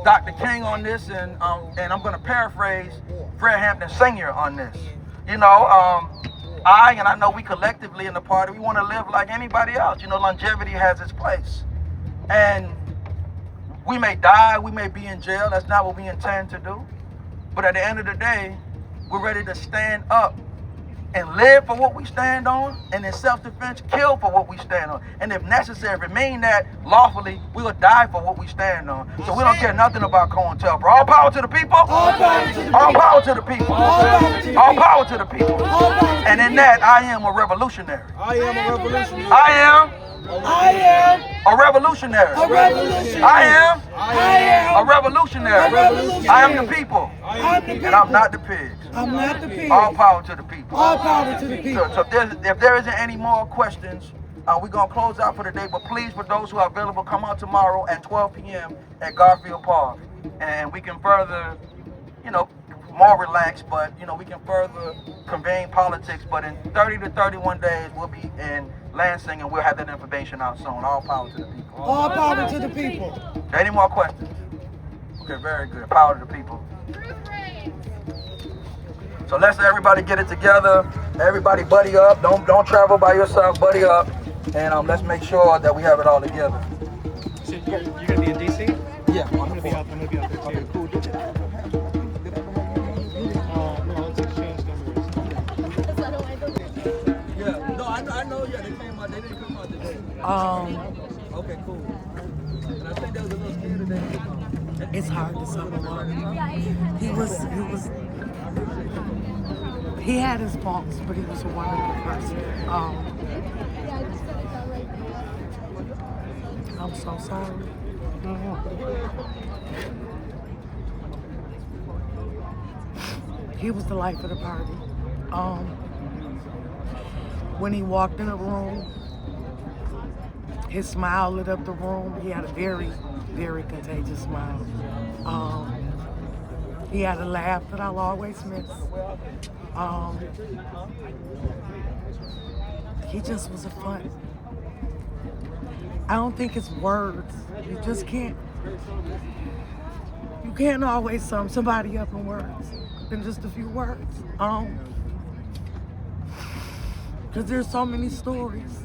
Dr. King on this, and I'm going to paraphrase Fred Hampton Sr. on this. You know, I know we collectively in the party, we want to live like anybody else. You know, longevity has its place. And we may die, we may be in jail, that's not what we intend to do. But at the end of the day, we're ready to stand up and live for what we stand on, and in self-defense, kill for what we stand on. And if necessary, remain that lawfully, we will die for what we stand on. So we don't care nothing about COINTELPRO. All power to the people. All power to the people. All power to the people. All power to the people. And in that, I am a revolutionary. I am a revolutionary. I am a revolutionary. A revolutionary. I am a revolutionary. I am the people. And I'm not the pigs. I'm not the pig. All power to the people. All power to the people. So if there isn't any more questions, we're going to close out for the day. But please, for those who are available, come out tomorrow at 12 p.m. at Garfield Park. And we can further, you know, more relaxed, but, you know, we can further convene politics. But in 30 to 31 days, we'll be in Lansing, and we'll have that information out soon. All power to the people. All power to the people. Any more questions? Okay, very good. Power to the people. So let's everybody get it together. Everybody buddy up. Don't travel by yourself. Buddy up, and let's make sure that we have it all together. So you're gonna be in DC? Yeah, I'm gonna be out there too. Okay, cool. No, let's exchange numbers. Yeah, no, I know. Yeah, they came out. They didn't come out today. Okay, cool. And I think they was a little scared today. It's hard to sum him up. He had his faults, but he was a wonderful person. I'm so sorry. He was the life of the party. When he walked in the room, his smile lit up the room. He had a very, very contagious smile. He had a laugh that I'll always miss. He just was a fun. I don't think it's words. You just can't. You can't always sum somebody up in words, in just a few words. Because there's so many stories.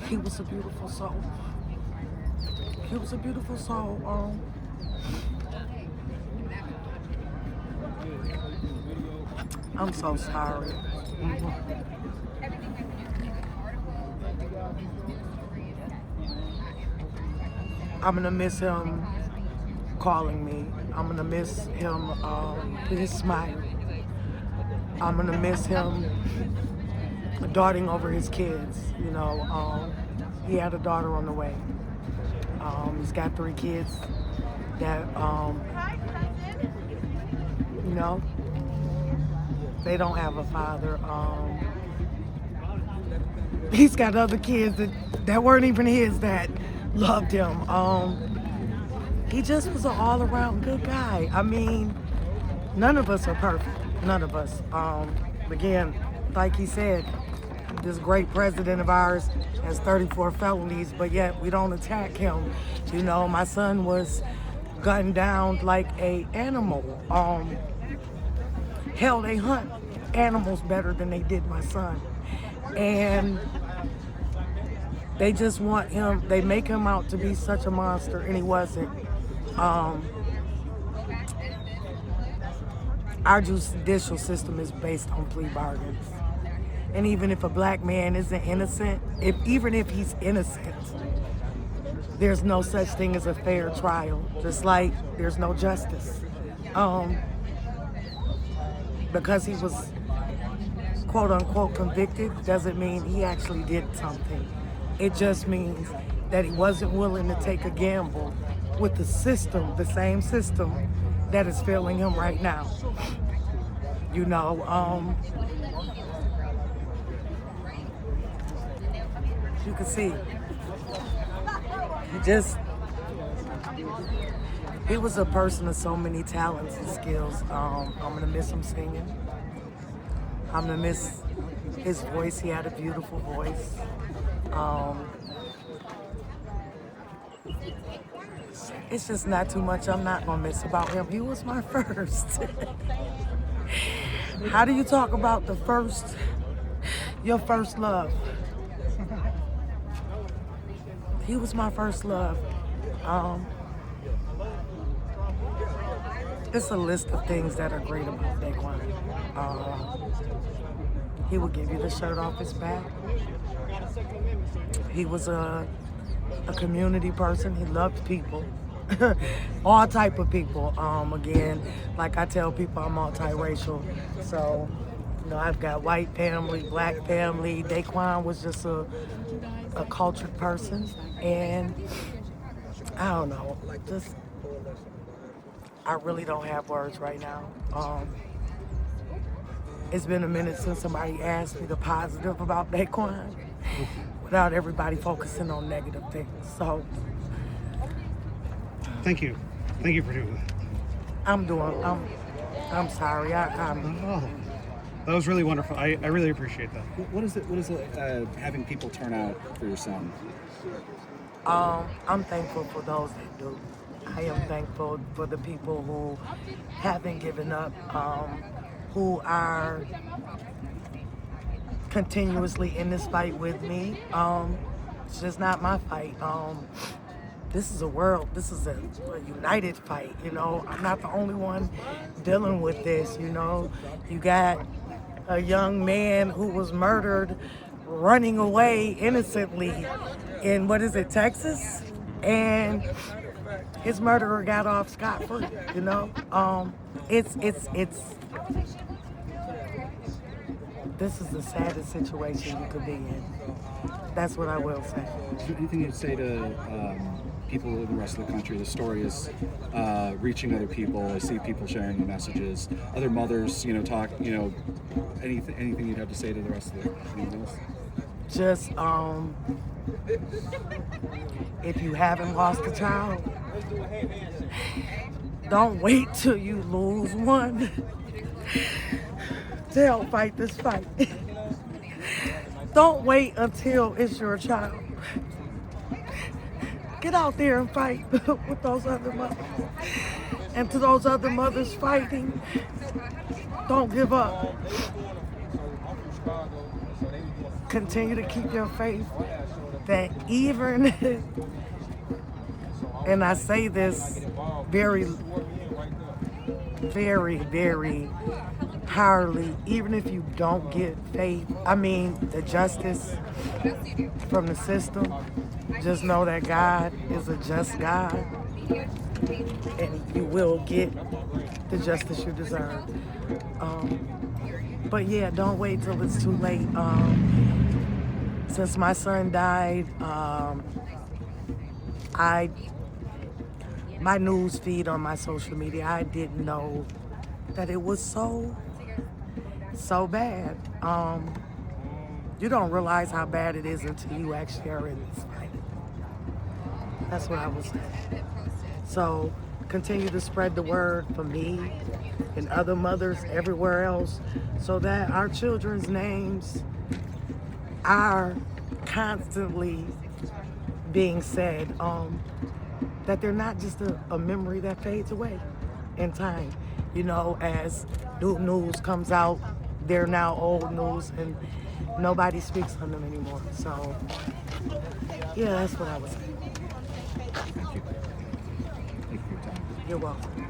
He was a beautiful soul. He was a beautiful soul. I'm so sorry. I'm gonna miss him calling me. I'm gonna miss him with his smile. I'm gonna miss him darting over his kids. You know, he had a daughter on the way. He's got 3 kids that, you know, they don't have a father. He's got other kids that weren't even his that loved him. He just was an all-around good guy. I mean, none of us are perfect. None of us. Again, like he said, this great president of ours has 34 felonies, but yet we don't attack him. You know, my son was gunned down like a animal. Hell, they hunt animals better than they did my son. And they just want him, they make him out to be such a monster, and he wasn't. Our judicial system is based on plea bargains. And even if a black man isn't innocent, even if he's innocent, there's no such thing as a fair trial, just like there's no justice. Because he was quote unquote convicted doesn't mean he actually did something. It just means that he wasn't willing to take a gamble with the system, the same system that is failing him right now. You know, you can see, he was a person of so many talents and skills. I'm gonna miss him singing. I'm gonna miss his voice. He had a beautiful voice. It's just not too much I'm not gonna miss about him. He was my first. How do you talk about your first love? He was my first love. It's a list of things that are great about Daquan. He would give you the shirt off his back. He was a community person. He loved people. All type of people. Again, like I tell people, I'm multiracial. So, you know, I've got white family, black family. Daquan was just a cultured person. And I don't know, like just, I really don't have words right now. It's been a minute since somebody asked me the positive about Daquan without everybody focusing on negative things. So, thank you for doing that. I'm sorry. Oh, that was really wonderful. I really appreciate that. What is it having people turn out for your son? I'm thankful for those that do. I am thankful for the people who haven't given up, who are continuously in this fight with me. It's just not my fight. This is a united fight, you know. I'm not the only one dealing with this, you know. You got a young man who was murdered running away innocently in, Texas? And his murderer got off scot-free, you know. This is the saddest situation you could be in. That's what I will say. Is there anything you'd say to people in the rest of the country? The story is reaching other people. I see people sharing the messages. Other mothers, talk, anything you'd have to say to the rest of the communities? just if you haven't lost a child, don't wait till you lose one to help fight this fight. Don't wait until it's your child. Get out there and fight with those other mothers. And to those other mothers fighting, don't give up. Continue to keep your faith that even, and I say this very, very, very hardly, even if you don't get faith, the justice from the system, just know that God is a just God, and you will get the justice you deserve. But yeah, don't wait till it's too late. Since my son died, my news feed on my social media, I didn't know that it was so bad. You don't realize how bad it is until you actually are in this fight. That's what I was saying. So continue to spread the word for me and other mothers everywhere else so that our children's names are constantly being said, that they're not just a memory that fades away in time. You know, as new news comes out, they're now old news and nobody speaks on them anymore. So, yeah, that's what I was saying. Thank you. Thank you for your time. You're welcome.